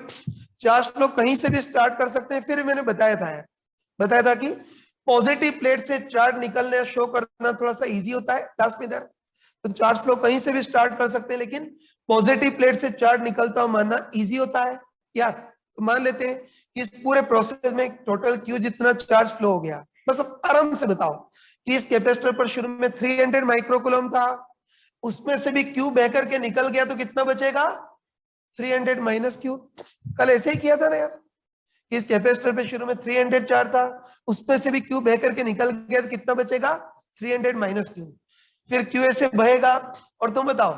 चार्ज फ्लो कहीं से भी स्टार्ट कर सकते हैं। फिर मैंने बताया था कि पॉजिटिव प्लेट से चार्ज निकलने शो करना थोड़ा सा इजी होता है लास्ट में इधर। तो चार्ज फ्लो कहीं से भी स्टार्ट कर सकते हैं, लेकिन पॉजिटिव प्लेट से चार्ज निकलता हुआ मानना इजी होता है यार। तो मान लेते हैं कि इस पूरे प्रोसेस में टोटल क्यू जितना चार्ज फ्लो हो गया। बस अब आराम से बताओ कि इस कैपेसिटर पर शुरू में 300 माइक्रोकूलम था, उसमें से भी क्यू बह करके निकल गया तो कितना बचेगा, 300 माइनस क्यू। कल ऐसे ही किया था ना यार, इस कैपेसिटर पे शुरू में 300 चार्ज था, उसमें से भी क्यू बह करके निकल गया तो कितना बचेगा, 300 माइनस क्यू। फिर क्यू ऐसे बहेगा, और तुम बताओ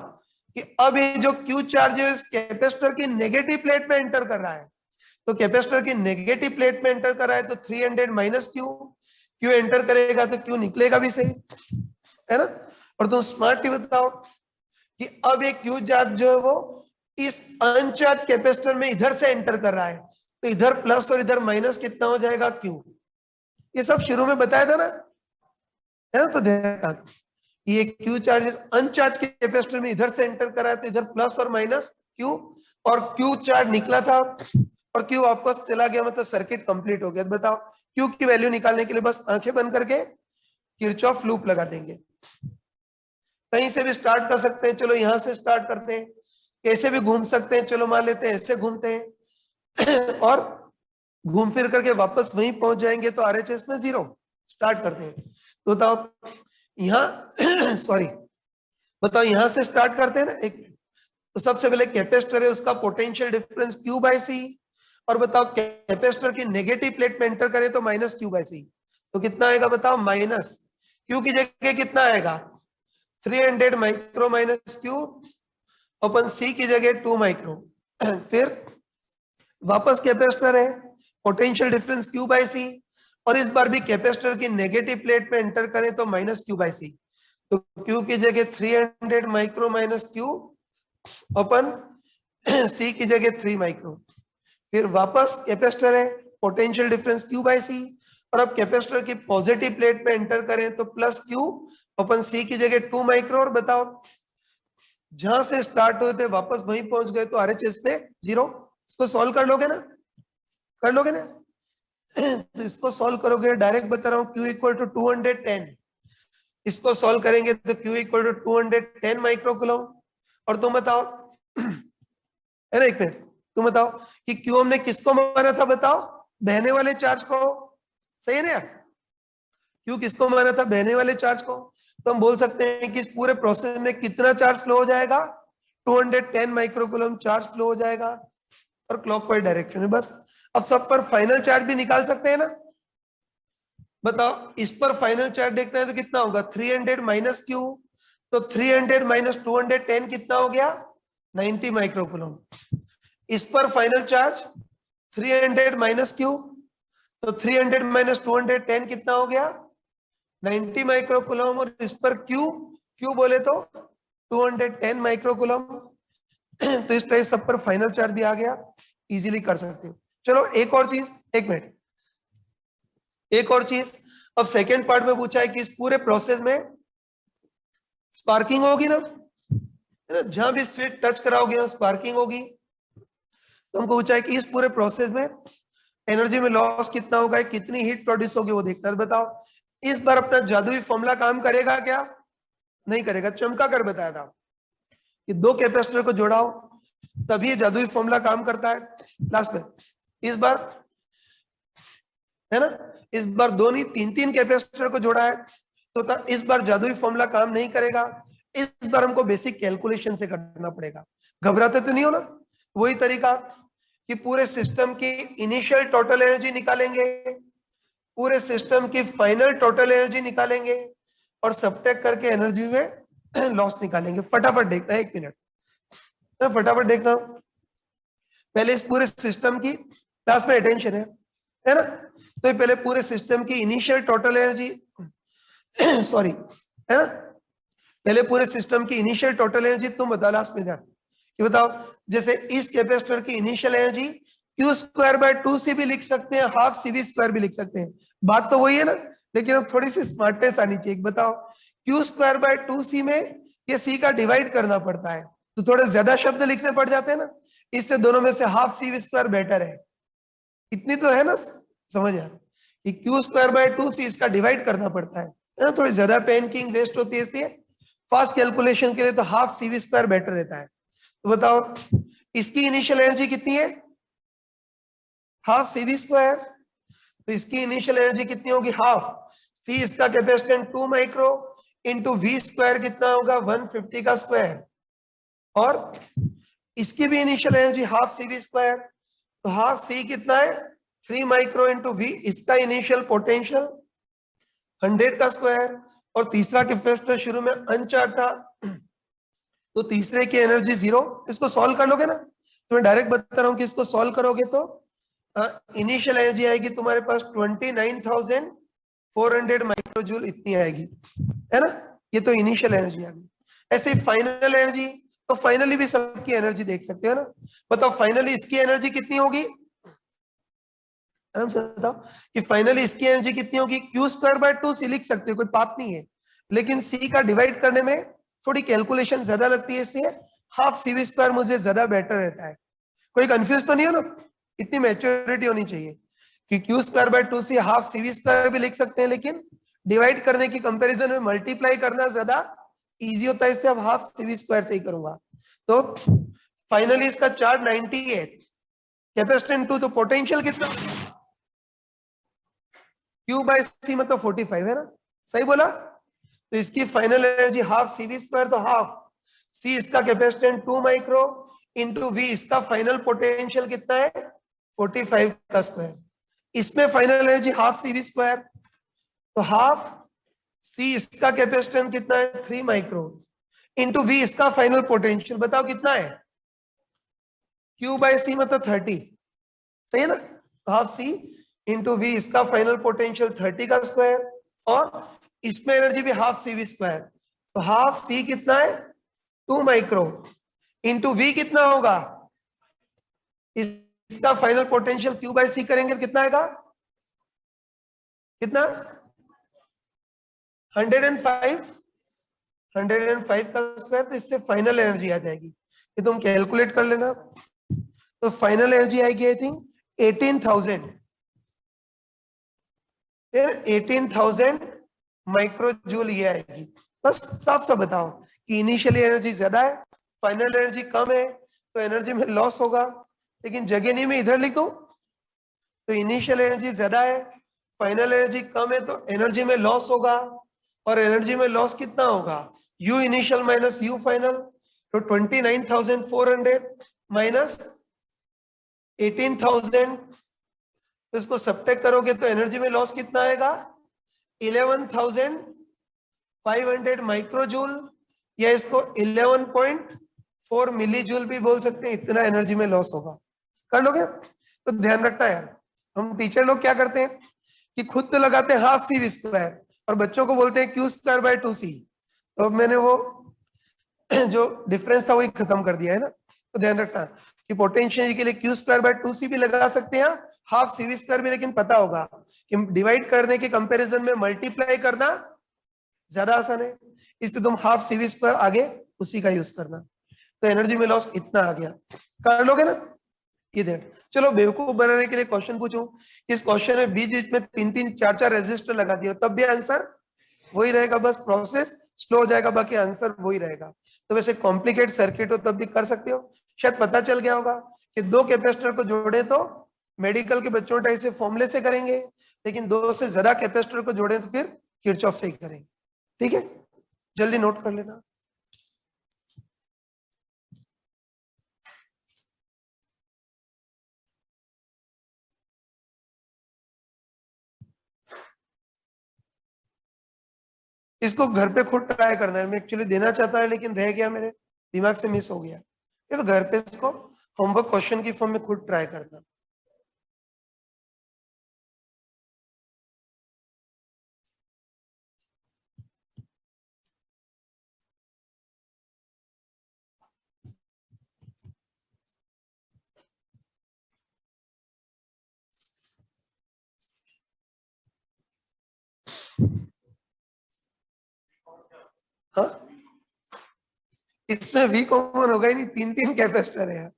कि अब ये जो क्यू चार्ज है इस कैपेसिटर की नेगेटिव प्लेट में एंटर कर रहा है, तो कैपेसिटर की नेगेटिव प्लेट में एंटर कर रहा है तो 300 माइनस क्यू, क्यू एंटर करेगा तो क्यू निकलेगा भी सही, है ना। और तुम स्मार्टली बताओ कि अब ये क्यू चार्ज जो है वो इस अनचार्ज कैपेसिटर में इधर से एंटर कर रहा है, तो इधर प्लस और इधर माइनस कितना हो जाएगा, क्यू। ये सब शुरू में बताया था ना, है ना। तो देखा ये क्यू चार्ज अनचार्ज कैपेसिटर में इधर से एंटर कर रहा है तो इधर प्लस और माइनस क्यू, और क्यू चार्ज निकला था और क्यू वापस चला गया, मतलब सर्किट कंप्लीट हो गया। तो बताओ क्यू की वैल्यू निकालने के लिए बस आंखें बंद करके किरचॉफ लूप लगा देंगे। कहीं से भी स्टार्ट कर सकते हैं, चलो यहां से स्टार्ट करते हैं, कैसे भी घूम सकते हैं, चलो मान लेते हैं ऐसे घूमते हैं और घूम फिर करके वापस वहीं पहुंच जाएंगे तो आरएचएस में 0 स्टार्ट करते हैं। तो बताओ यहाँ सॉरी बताओ यहां से स्टार्ट करते हैं ना एक, तो सबसे पहले कैपेसिटर है उसका potential difference Q by C, और बताओ कैपेसिटर की नेगेटिव प्लेट में एंटर करें तो माइनस Q बाय C, तो कितना आएगा बताओ, माइनस Q की जगह कितना आएगा, 300 माइक्रो माइनस क्यू अपन सी की जगह 2 माइक्रो। फिर वापस कैपेसिटर है, पोटेंशियल डिफरेंस क्यू बाई सी, और इस बार भी कैपेसिटर की नेगेटिव प्लेट पे एंटर करें तो माइनस क्यू बाई सी। तो क्यू की जगह 300 माइक्रो माइनस क्यू अपन सी की जगह 3 माइक्रो। फिर वापस कैपेसिटर है, पोटेंशियल डिफरेंस क्यू बाई सी, और अब कैपेसिटर की पॉजिटिव प्लेट पे एंटर करें तो प्लस क्यू अपन सी की जगह 2 माइक्रो। और बताओ जहां से स्टार्ट हुए थे वापस वहीं पहुंच गए तो आरएचएस पे 0। इसको सॉल्व कर लोगे ना, कर लोगे ना? तो इसको सॉल्व करोगे, डायरेक्ट बता रहा हूं, Q इक्वल टू 210। इसको सॉल्व करेंगे तो Q equal to 210 micro coulomb. और तुम बताओ, है ना, एक मिनट, तुम बताओ कि Q हमने किसको माना था, बताओ, बहने वाले चार्ज को, सही है ना यार? Q किसको माना था, बहने वाले चार्ज को। तो हम बोल सकते हैं कि इस पूरे प्रोसेस में कितना चार्ज फ्लो हो जाएगा, 210 माइक्रो कूलम चार्ज फ्लो हो जाएगा, और क्लॉकवाइज डायरेक्शन में। बस अब सब पर फाइनल चार्ज भी निकाल सकते हैं ना। बताओ इस पर फाइनल चार्ज देखना है तो कितना होगा, 300 माइनस क्यू, तो 300 माइनस 210 कितना हो गया, 90 माइक्रो कूलम। इस पर फाइनल चार्ज 300 माइनस क्यू, तो 300 माइनस 210 कितना हो गया, 90 माइक्रो कूलम। और इस पर क्यू, क्यू बोले तो 210 माइक्रो कूलम। तो इस तरह सब पर फाइनल चार्ज भी आ गया, इजीली कर सकते हो। चलो एक और चीज, एक मिनट, एक और चीज। अब सेकेंड पार्ट में पूछा है कि इस पूरे प्रोसेस में स्पार्किंग होगी ना, है ना, जहां भी स्विच टच कराओगे स्पार्किंग होगी। तो हमको पूछा है कि इस पूरे प्रोसेस में एनर्जी में लॉस कितना होगा, कितनी हीट प्रोड्यूस होगी वो देखना है। बताओ इस बार अपना जादुई फॉर्मूला काम करेगा क्या, नहीं करेगा? चमका कर बताया था कि दो कैपेसिटर को जोड़ाओ तभी जादुई फॉर्मूला काम करता है लास्ट में। इस बार, है ना, इस बार दो नहीं तीन तीन कैपेसिटर को जोड़ा है, तो इस बार जादुई फॉर्मूला काम नहीं करेगा। इस बार हमको बेसिक कैलकुलेशन से करना पड़ेगा। घबराते तो नहीं हो ना? वही तरीका कि पूरे सिस्टम की इनिशियल टोटल एनर्जी निकालेंगे, पूरे सिस्टम की फाइनल टोटल एनर्जी निकालेंगे, और सबट्रैक्ट करके एनर्जी में लॉस निकालेंगे। फटाफट देखना है, 1 मिनट, फटाफट देखना। पहले इस पूरे सिस्टम की, क्लास में अटेंशन है ना, तो ये पहले पूरे सिस्टम की इनिशियल टोटल एनर्जी सॉरी, है ना, पहले पूरे सिस्टम की इनिशियल टोटल एनर्जी तुम बताओ लास्ट में ध्यान कि बताओ। जैसे इस कैपेसिटर की initial energy Q square by 2c भी लिख सकते हैं, हाफ सीवी स्क्वायर भी लिख सकते हैं, बात तो वही है ना, लेकिन अब थोड़ी सी स्मार्टनेस आनी चाहिए। बताओ क्यू स्क्वायर बाय 2c में ये c का डिवाइड करना पड़ता है, तो थोड़े ज्यादा शब्द लिखने पड़ जाते हैं ना, इससे दोनों में से हाफ सीवी स्क्वायर बेटर है। इतनी तो है ना समझ यार, कि क्यू स्क्वायर बाय 2c इसका डिवाइड करना पड़ता है ना, थोड़ी ज्यादा पेन किंग वेस्ट होती है, इसलिए फास्ट कैलकुलेशन के लिए तो हाफ सीवी स्क्वायर बेटर रहता है। तो बताओ इसकी इनिशियल एनर्जी कितनी है, हाफ सीवी स्क्वायर, तो इसकी इनिशियल एनर्जी कितनी होगी, हाफ सी, इसका capacitance 2 micro into V square कितना होगा, 150 का स्क्वायर, और इसकी भी initial energy half CV square, तो हाफ सी कितना है, 3 माइक्रो इंटू वी, इसका इनिशियल पोटेंशियल 100 का स्क्वायर, और तीसरा कैपेसिटर शुरू में अनचार्ज था तो तीसरे की एनर्जी 0। इसको सॉल्व कर लोगे ना, तो मैं डायरेक्ट बता रहा हूं कि इसको सॉल्व करोगे तो इनिशियल एनर्जी आएगी तुम्हारे पास 29,400 माइक्रोजूल, इतनी आएगी, है ना, ये तो इनिशियल एनर्जी आ गई। ऐसे फाइनल एनर्जी, तो फाइनली भी सबकी एनर्जी देख सकते हो ना। बताओ फाइनली इसकी एनर्जी कितनी होगी, आराम से बताओ कि फाइनली इसकी एनर्जी कितनी होगी। क्यू स्क्वायर बाय 2c लिख सकते हो, कोई पाप नहीं है, लेकिन सी का डिवाइड करने में थोड़ी कैलकुलेशन ज्यादा लगती है, इसलिए हाफ सीवी स्क्वायर मुझे ज्यादा बेटर रहता है। कोई कंफ्यूज तो नहीं हो ना, इतनी मैच्योरिटी होनी चाहिए कि Q square by 2c half CV square भी लिख सकते हैं, लेकिन डिवाइड करने की कंपैरिजन में मल्टीप्लाई करना ज्यादा इजी होता है, इसलिए अब हाफ सीवी स्क्वायर से ही करूंगा। तो फाइनली इसका चार्ज 90 है, कैपेसिटेंस 2, तो पोटेंशियल कितना, क्यू बाय सी मतलब 45, है ना, सही बोला। तो इसकी final energy half CV square, तो हाफ सी, इसका कैपेसिटेंस 2 माइक्रो इंटू वी, इसका फाइनल पोटेंशियल कितना है, 45 का स्क्वायर, इसमें final energy half CV square, तो हाफ सी इसका कैपेसिटेंस कितना है 3 माइक्रो इंटू वी इसका फाइनल पोटेंशियल बताओ कितना है Q बाय सी मतलब 30 सही है ना हाफ सी इंटू वी इसका फाइनल पोटेंशियल 30 का स्क्वायर और इसमें एनर्जी भी हाफ सी वी स्क्वायर तो हाफ सी कितना है 2 माइक्रो इंटू वी कितना होगा इसका फाइनल पोटेंशियल Q बाय सी करेंगे तो कितना आएगा कितना 105 105 का स्क्वायर तो इससे फाइनल एनर्जी आ जाएगी ये तुम कैलकुलेट कर लेना तो फाइनल एनर्जी आएगी आई थिंक 18,000 फिर 18,000 माइक्रो जूल ये आएगी बस साफ साफ बताओ कि इनिशियली एनर्जी ज्यादा है फाइनल एनर्जी कम है तो एनर्जी में लॉस होगा लेकिन जगह नहीं मैं इधर लिख दूं तो इनिशियल एनर्जी ज्यादा है फाइनल एनर्जी कम है तो एनर्जी में लॉस होगा और एनर्जी में लॉस कितना होगा you initial minus you final तो 29,400 माइनस 18,000 तो इसको सब्ट्रैक्ट करोगे तो एनर्जी में लॉस कितना आएगा 11,500 माइक्रोजूल या इसको 11.4 मिली जूल भी बोल सकते हैं इतना एनर्जी में लॉस होगा कर लोगे तो ध्यान रखना यार हम टीचर लोग क्या करते हैं कि खुद तो लगाते हैं हाफ सी वी स्क्वायर और बच्चों को बोलते हैं क्यू स्क्वायर बाय 2c तो अब मैंने वो जो डिफरेंस था वही खत्म कर दिया है ना तो ध्यान रखना कि पोटेंशियल के लिए क्यू स्क्वायर बाय 2c भी लगा सकते हैं हाफ सी वी स्क्वायर भी लेकिन पता होगा कि डिवाइड करने के कंपैरिजन में मल्टीप्लाई करना ज्यादा आसान है इससे तुम हाफ सी वी स्क्वायर आगे उसी का यूज करना तो एनर्जी में लॉस इतना आ गया कर लोगे ना इधर चलो बेवकूफ बनाने के लिए क्वेश्चन पूछूं इस क्वेश्चन में बीच बीच में 3-3 4-4 रेजिस्टर लगा दिया तब भी आंसर वही रहेगा बस प्रोसेस स्लो हो जाएगा बाकी आंसर वही रहेगा तो वैसे कॉम्प्लिकेट सर्किट हो तब भी कर सकते हो शायद पता चल गया होगा कि दो कैपेसिटर को जोड़े तो मेडिकल के बच्चों टाइप से फॉर्मूले से करेंगे लेकिन दो से ज्यादा कैपेसिटर को जोड़े तो फिर किरचॉफ से ही करेंगे ठीक है जल्दी नोट कर लेना इसको घर पे खुद ट्राई करना है मैं एक्चुअली देना चाहता है लेकिन रह गया मेरे दिमाग से मिस हो गया ये तो घर पे इसको होमवर्क क्वेश्चन की फॉर्म में खुद ट्राई करना हाँ इसमें वी कॉमन होगा ही नहीं 3-3 कैपेसिटर है यार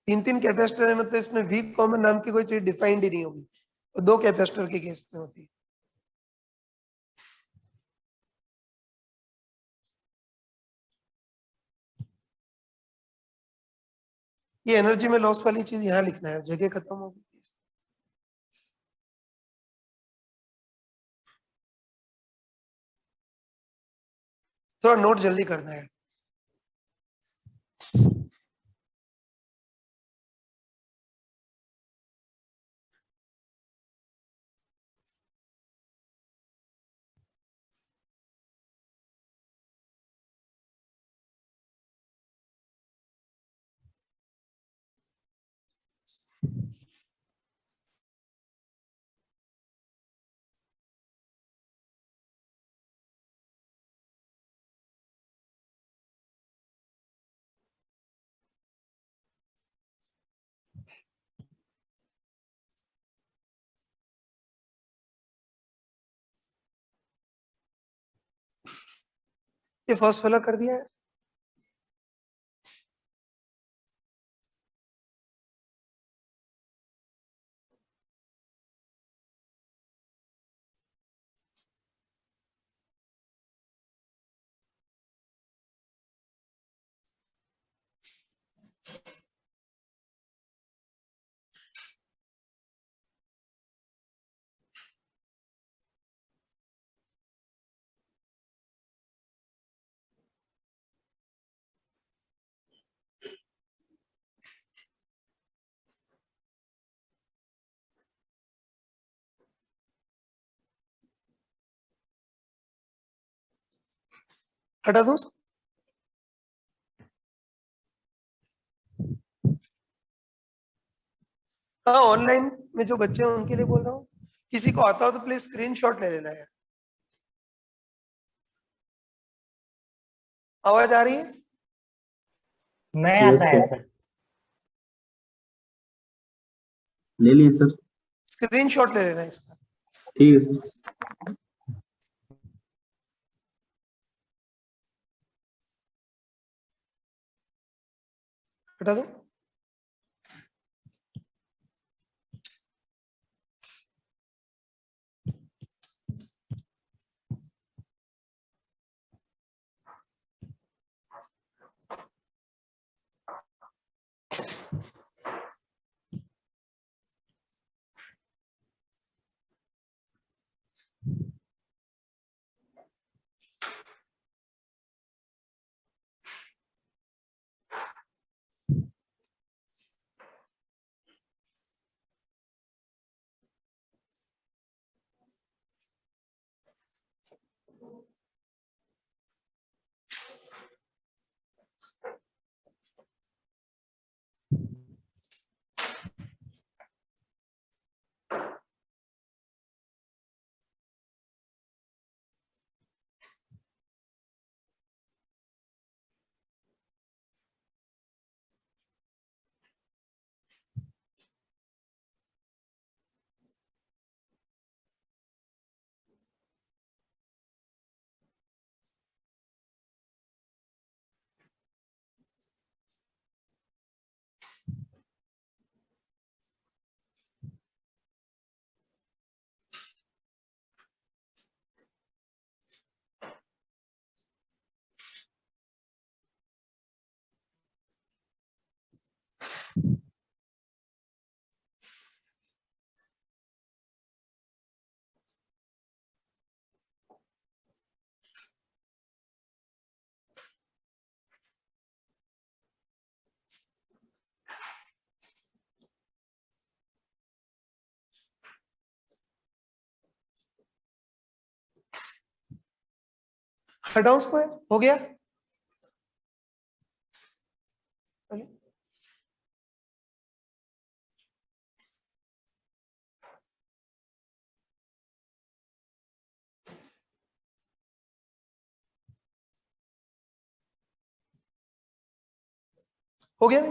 3-3 कैपेसिटर है मतलब इसमें वी कॉमन नाम की कोई चीज डिफाइंड ही नहीं होगी तो दो कैपेसिटर के केस में होती है ये एनर्जी में लॉस वाली चीज यहाँ लिखना है जगह खत्म होगी थोड़ा नोट जल्दी करना है ये फर्स्ट वाला कर दिया है हटा दो उसको। हाँ, ऑनलाइन में जो बच्चे हैं उनके लिए बोल रहा हूँ, किसी को आता हो तो प्लीज स्क्रीनशॉट ले लेना है। आवाज आ रही है? नहीं यस आता है सर, सर। ले लिए सर। स्क्रीनशॉट ले लेना है इसका। ठीक है सर। हटा दो। हटाओ उसको, हो गया। हो गया।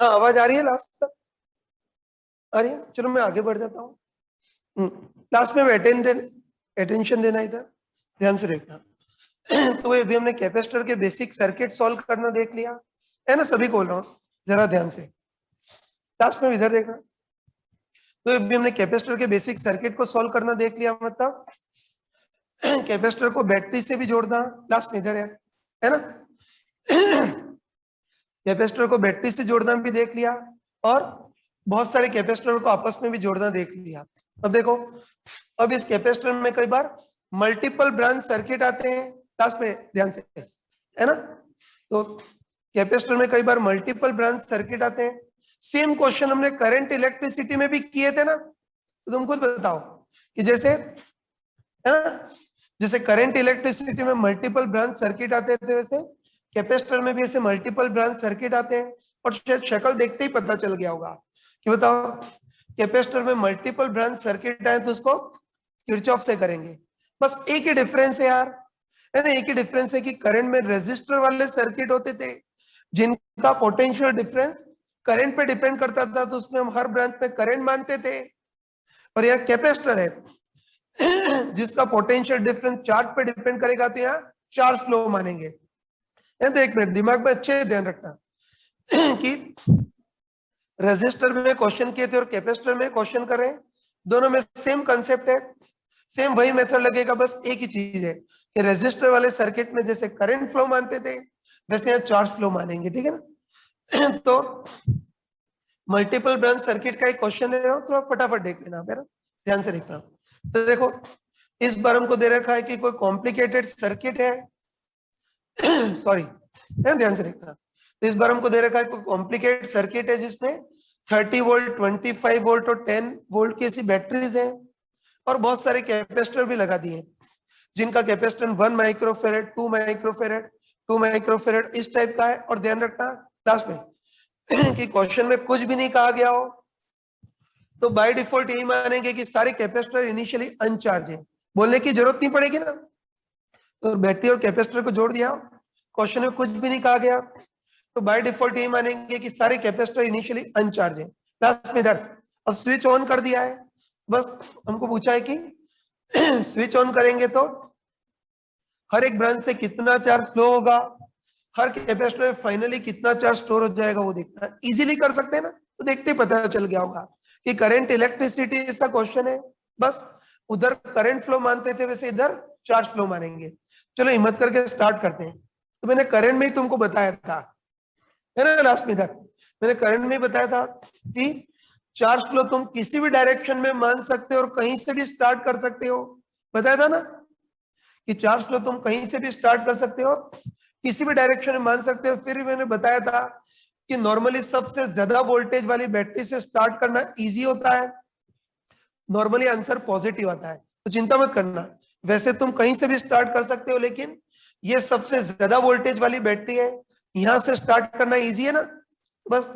हाँ आवाज आ रही है लास्ट तक? आ रही है? चलो मैं आगे बढ़ जाता हूँ। लास्ट में अटेंशन देना इधर, ध्यान से देखना। तो अभी हमने कैपेसिटर के बेसिक सर्किट सॉल्व करना देख लिया है ना, सभी बोल रहा हूँ जरा ध्यान से, लास्ट में इधर देखना। तो अभी हमने कैपेसिटर के बेसिक सर्किट को सॉल्व करना देख लिया, मतलब कैपेसिटर को बैटरी से भी जोड़ना, लास्ट में इधर है ना। कैपेसिटर को बैटरी से जोड़ना भी देख लिया और बहुत सारे कैपेसिटर को आपस में भी जोड़ना देख लिया। अब देखो, अब इस कैपेसिटर में कई बार मल्टीपल ब्रांच सर्किट आते हैं, लास्ट में ध्यान से, है ना। तो कैपेसिटर में कई बार मल्टीपल ब्रांच सर्किट आते हैं। सेम क्वेश्चन हमने करंट इलेक्ट्रिसिटी में भी किए थे ना, तो तुम खुद बताओ कि जैसे, है ना, जैसे करंट इलेक्ट्रिसिटी में मल्टीपल ब्रांच सर्किट आते थे, वैसे कैपेसिटर में भी ऐसे मल्टीपल ब्रांच सर्किट आते हैं। और शायद शक्ल देखते ही पता चल गया होगा कि बताओ, कैपेसिटर में मल्टीपल ब्रांच सर्किट आए तो उसको किरचॉफ से करेंगे। बस एक ही डिफरेंस है यार, है ना, एक ही डिफरेंस है कि करंट में रेजिस्टर वाले सर्किट होते थे जिनका पोटेंशियल डिफरेंस करंट पे डिपेंड करता था, तो उसमें हम हर ब्रांच में करंट मानते थे। और यह कैपेसिटर है जिसका पोटेंशियल डिफरेंस चार्ज पे डिपेंड करेगा, तो यहाँ चार्ज फ्लो मानेंगे। तो एक मिनट दिमाग में अच्छे ध्यान रखना कि रेजिस्टर में क्वेश्चन किए थे और कैपेसिटर में क्वेश्चन कर रहे हैं, दोनों में सेम कंसेप्ट है, सेम वही मेथड लगेगा। बस एक ही चीज है कि रेजिस्टर वाले सर्किट में जैसे करंट फ्लो मानते थे, वैसे यहाँ चार्ज फ्लो मानेंगे, ठीक है ना। तो मल्टीपल ब्रांच सर्किट का एक क्वेश्चन ले रहा हूँ, थोड़ा फटाफट देख लेना, मेरा ध्यान से देखना। तो देखो, इस बार हमको दे रखा है कि कोई कॉम्प्लिकेटेड सर्किट है सॉरी, ध्यान से देखना। तो इस बार हमको दे रखा है कोई कॉम्प्लिकेटेड सर्किट है जिसमें 30 वोल्ट, 25 वोल्ट और 10 वोल्ट की ऐसी बैटरीज हैं और बहुत सारे कैपेसिटर भी लगा दिए जिनका कैपेसिटेंस 1 माइक्रोफेरेड, 2 माइक्रोफेरेड, 2 माइक्रोफेरेड इस टाइप का है। और ध्यान रखना लास्ट में कि क्वेश्चन में कुछ भी नहीं कहा गया हो तो बाय डिफॉल्ट यही मानेंगे कि सारे कैपेसिटर इनिशियली अनचार्ज है, बोलने की जरूरत नहीं पड़ेगी ना। तो बैटरी और कैपेसिटर को जोड़ दिया, क्वेश्चन में कुछ भी नहीं कहा गया, तो बाय डिफॉल्ट यही मानेंगे कि सारे कैपेसिटर इनिशियली अनचार्ज है। लास्ट में इधर अब स्विच ऑन कर दिया है, बस हमको पूछा है कि स्विच ऑन करेंगे तो हर एक ब्रांच से कितना चार्ज फ्लो होगा, हर कैपेसिटर में फाइनली कितना चार्ज स्टोर हो जाएगा, वो देखना इजीली कर सकते हैं ना। तो देखते ही पता चल गया होगा कि करंट इलेक्ट्रिसिटी इसका क्वेश्चन है, बस उधर करंट फ्लो मानते थे वैसे इधर चार्ज फ्लो मानेंगे। चलो हिम्मत करके स्टार्ट करते हैं। तो मैंने करंट में ही तुमको बताया था, है ना, लास्ट में इधर मैंने करंट में ही बताया था कि चार्ज फ्लो तुम किसी भी डायरेक्शन में मान सकते हो और कहीं से भी स्टार्ट कर सकते हो, बताया था ना कि चार्ज फ्लो तुम कहीं से भी स्टार्ट कर सकते हो, किसी भी डायरेक्शन में मान सकते हो। फिर मैंने बताया था कि नॉर्मली सबसे ज्यादा वोल्टेज वाली बैटरी से स्टार्ट करना इजी होता है, नॉर्मली आंसर पॉजिटिव आता है, तो चिंता मत करना। वैसे तुम कहीं से भी स्टार्ट कर सकते हो, लेकिन ये सबसे ज्यादा वोल्टेज वाली बैटरी है, यहां से स्टार्ट करना इजी है ना, बस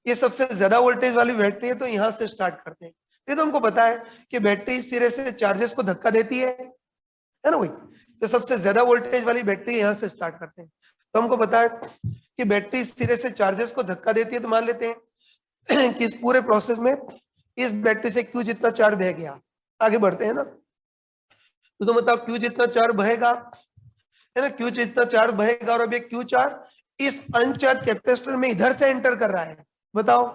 ये सबसे ज्यादा वोल्टेज वाली बैटरी है तो यहां से स्टार्ट करते हैं। ये तो हमको पता है कि बैटरी इस सिरे से चार्जेस को धक्का देती है ना वही, तो सबसे ज्यादा वोल्टेज वाली बैटरी यहां से स्टार्ट करते हैं। तो हमको पता है कि बैटरी इस सिरे से चार्जेस को धक्का देती है, तो मान लेते हैं कि इस पूरे प्रोसेस में इस बैटरी से क्यू जितना चार्ज बह गया, आगे बढ़ते हैं ना। तो तुम बताओ क्यू जितना चार्ज बहेगा, है ना, क्यू जितना चार्ज बहेगा और अब ये क्यू चार्ज इस अनचार्ज कैपेसिटर में इधर से एंटर कर रहा है। बताओ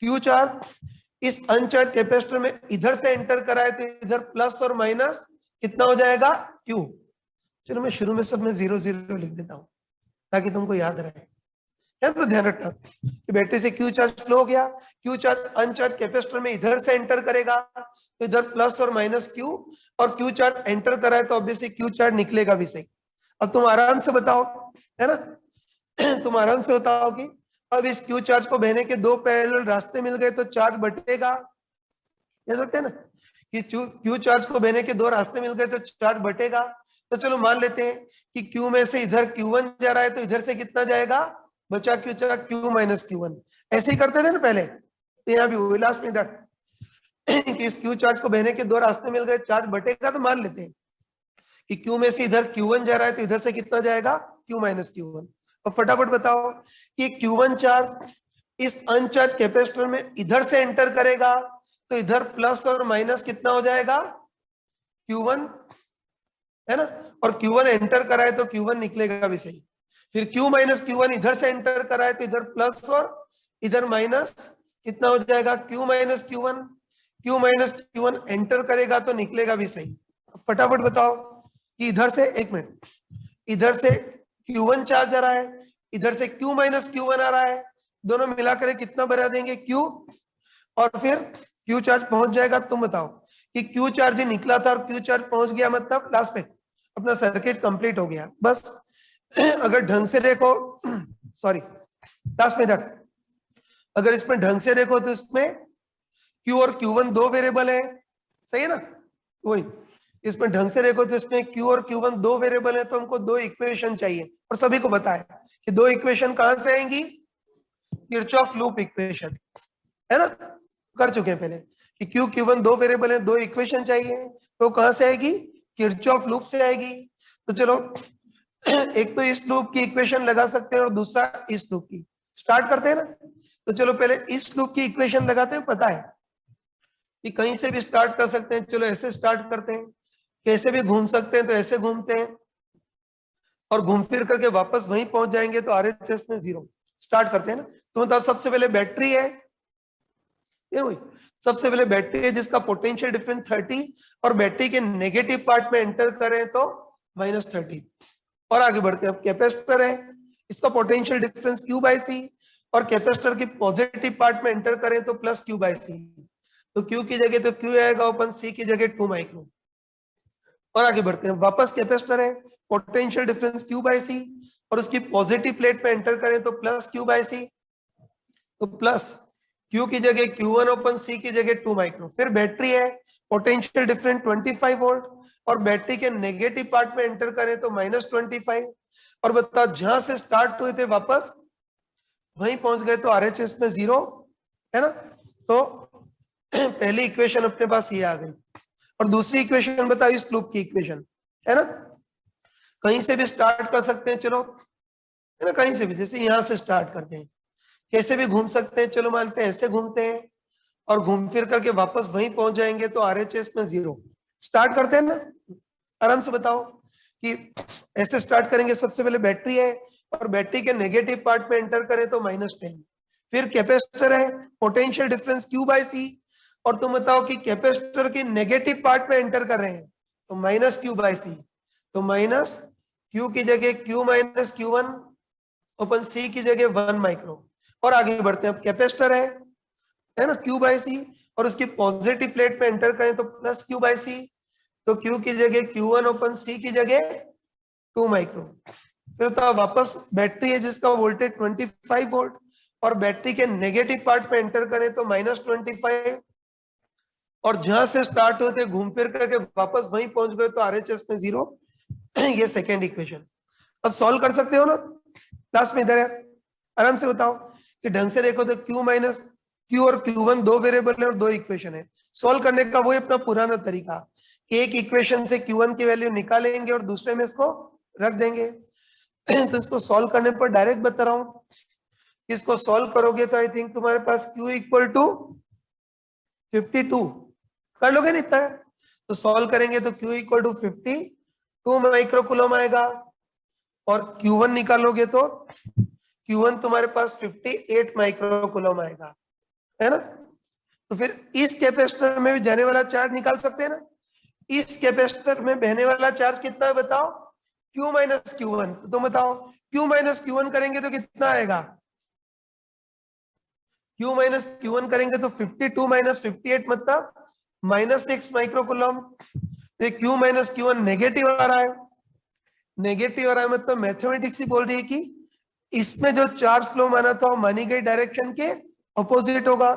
क्यू चार्ज इस अनचार्ज कैपेसिटर में इधर से एंटर कर रहा है, तो इधर प्लस और माइनस कितना हो जाएगा क्यू। चलो मैं शुरू में सब में 0 0 लिख देता हूं ताकि तुमको याद रहे, है तो ध्यान रखना कि बैटरी से क्यू चार्ज फ्लो हो गया, क्यू चार्ज अनचार्ज कैपेसिटर में इधर से एंटर करेगा तो इधर प्लस और माइनस क्यू, और क्यू चार्ज एंटर करा है तो ऑब्वियसली क्यू चार्ज निकलेगा भी सही। अब तुम आराम से बताओ, है ना, तुम आराम से बताओ कि अब इस क्यू चार्ज को बहने के दो पैरेलल रास्ते मिल गए तो चार्ज बटेगा, कह सकते हैं ना कि क्यू चार्ज को बहने के दो रास्ते मिल गए तो चार्ज बटेगा। तो चलो मान लेते हैं कि क्यू में से इधर Q1 जा रहा है तो इधर से कितना जाएगा, बचा Q charge Q minus Q1। ऐसे ही करते थे ना पहले, तो यहाँ भी हुई लास्ट में इधर कि इस क्यू चार्ज को बहने के दो रास्ते मिल गए, चार्ज बटेगा। तो मान लेते हैं कि क्यू में से इधर Q1 जा रहा है तो इधर से कितना जाएगा Q माइनस Q1। और फटाफट बताओ कि Q1 चार्ज इस अनचार्ज कैपेसिटर में इधर से एंटर करेगा तो इधर प्लस और माइनस कितना हो जाएगा, Q1 है ना, और Q1 एंटर कराए तो Q1 निकलेगा भी सही। फिर Q माइनस Q1 इधर से एंटर कराए तो इधर प्लस और इधर माइनस कितना हो जाएगा, Q minus Q1। Q minus Q1 enter करेगा तो निकलेगा भी सही। फटाफट बताओ कि इधर से, एक मिनट, इधर से Q1 चार्ज आ रहा है, इधर से Q माइनस Q1 आ रहा है, दोनों मिलाकर कितना बना देंगे Q, और फिर Q चार्ज पहुंच जाएगा। तुम बताओ कि Q चार्ज ही निकला था और Q चार्ज पहुंच गया, मतलब लास्ट में अपना सर्किट कंप्लीट हो गया बस। अगर ढंग से देखो, सॉरी लास्ट में इधर, अगर इसमें ढंग से देखो तो इसमें Q और Q1 दो वेरिएबल है, सही है ना, वही इसमें ढंग से देखो तो इसमें Q और Q1 दो वेरिएबल है, तो हमको दो इक्वेशन चाहिए, और सभी को बताया कि दो इक्वेशन कहां से आएंगी, किरचॉफ लूप इक्वेशन, है ना, कर चुके हैं पहले कि Q Q1 दो वेरिएबल है, दो इक्वेशन चाहिए, तो कहां से आएगी, किरचॉफ लूप से आएगी। तो चलो एक तो इस लूप की इक्वेशन लगा सकते हैं और दूसरा इस लूप की, स्टार्ट करते हैं ना। तो चलो पहले इस लूप की इक्वेशन लगाते हैं, पता है कि कहीं से भी स्टार्ट कर सकते हैं, चलो ऐसे स्टार्ट करते हैं, कैसे भी घूम सकते हैं तो ऐसे घूमते हैं, और घूम फिर करके वापस वहीं पहुंच जाएंगे तो आरएचएस में 0। स्टार्ट करते हैं ना। तो मतलब सबसे पहले बैटरी है, ये वही सबसे पहले बैटरी है जिसका पोटेंशियल डिफरेंस 30, और बैटरी के नेगेटिव पार्ट में एंटर करें तो -30। और आगे बढ़ते हैं, अब कैपेसिटर है, इसका पोटेंशियल डिफरेंस Q/C, और कैपेसिटर की पॉजिटिव पार्ट में एंटर करें तो +Q/C, तो Q की जगह तो Q आएगा ओपन, C की जगह 2 माइक्रो। और आगे बढ़ते हैं, वापस कैपेसिटर है, पोटेंशियल डिफरेंस Q/C, और उसकी पॉजिटिव प्लेट पे एंटर करें तो +Q/C, तो प्लस Q की जगह Q1 ओपन, C की जगह 2 माइक्रो। फिर बैटरी है, पोटेंशियल डिफरेंस 25 वोल्ट, और बैटरी के नेगेटिव पार्ट में एंटर करें तो -25। और बताओ जहां से स्टार्ट हुए थे वापस वहीं पहुंच गए तो आरएचएस में 0, है ना। तो पहली इक्वेशन अपने पास ये आ गई, और दूसरी इक्वेशन बताओ इस लूप की इक्वेशन, है ना, कहीं से भी स्टार्ट कर सकते हैं, चलो, है ना, कहीं से भी, जैसे यहां से स्टार्ट करते हैं, कैसे भी घूम सकते हैं, चलो मानते हैं ऐसे घूमते हैं, और घूम फिर करके वापस वहीं पहुंच जाएंगे तो आरएचएस में 0। स्टार्ट करते हैं ना, आराम से बताओ कि ऐसे स्टार्ट करेंगे, सबसे पहले बैटरी है, और बैटरी के नेगेटिव पार्ट में एंटर करें तो -10। फिर कैपेसिटर है, पोटेंशियल डिफरेंस Q/C, और तुम बताओ कि कैपेसिटर के नेगेटिव पार्ट में एंटर कर रहे हैं तो -Q/C, तो माइनस Q की जगह Q minus Q1 open, C की जगह 1 माइक्रो। और आगे बढ़ते हैं, अब कैपेसिटर है ना, Q/C, और उसकी पॉजिटिव प्लेट पे एंटर करें तो +Q/C, तो Q की जगह Q1 ओपन, C की जगह 2 माइक्रो। फिर तो वापस बैटरी है जिसका वोल्टेज 25 वोल्ट, और बैटरी के नेगेटिव पार्ट पे एंटर करें तो -25, और जहां से स्टार्ट होते घूम फिर करके वापस वहीं पहुंच गए तो आरएचएस में 0। ये सेकेंड इक्वेशन। अब सॉल्व कर सकते हो ना, लास्ट में इधर है, आराम से बताओ कि ढंग से देखो तो Q और Q1 दो वेरिएबल है और दो इक्वेशन है। सॉल्व करने का वो अपना पुराना तरीका, एक इक्वेशन से Q1 की वैल्यू निकालेंगे और दूसरे में इसको रख देंगे। तो इसको सॉल्व करने पर डायरेक्ट बता रहा हूं, इसको सॉल्व करोगे तो आई थिंक तुम्हारे पास Q इक्वल टू 52 कर लोगे ना इतना, तो सॉल्व करेंगे तो Q equal to 52 micro coulomb आएगा, और Q1 निकालोगे तो Q1 तुम्हारे पास 58 माइक्रो कूलम आएगा, है ना। तो फिर इस कैपेसिटर में भी जाने वाला चार्ज निकाल सकते हैं ना, इस कैपेसिटर में बहने वाला चार्ज कितना है बताओ, Q माइनस Q1, तो तुम बताओ Q माइनस Q1 करेंगे तो कितना आएगा, Q माइनस Q1 करेंगे तो 52 माइनस 58 मतलब -6 माइक्रो कूलम। तो Q माइनस Q1 नेगेटिव आ रहा है, नेगेटिव आ रहा है मतलब मैथमेटिक्स ही बोल रही है कि इसमें जो चार्ज फ्लो माना था वो मानी गई डायरेक्शन के अपोजिट होगा।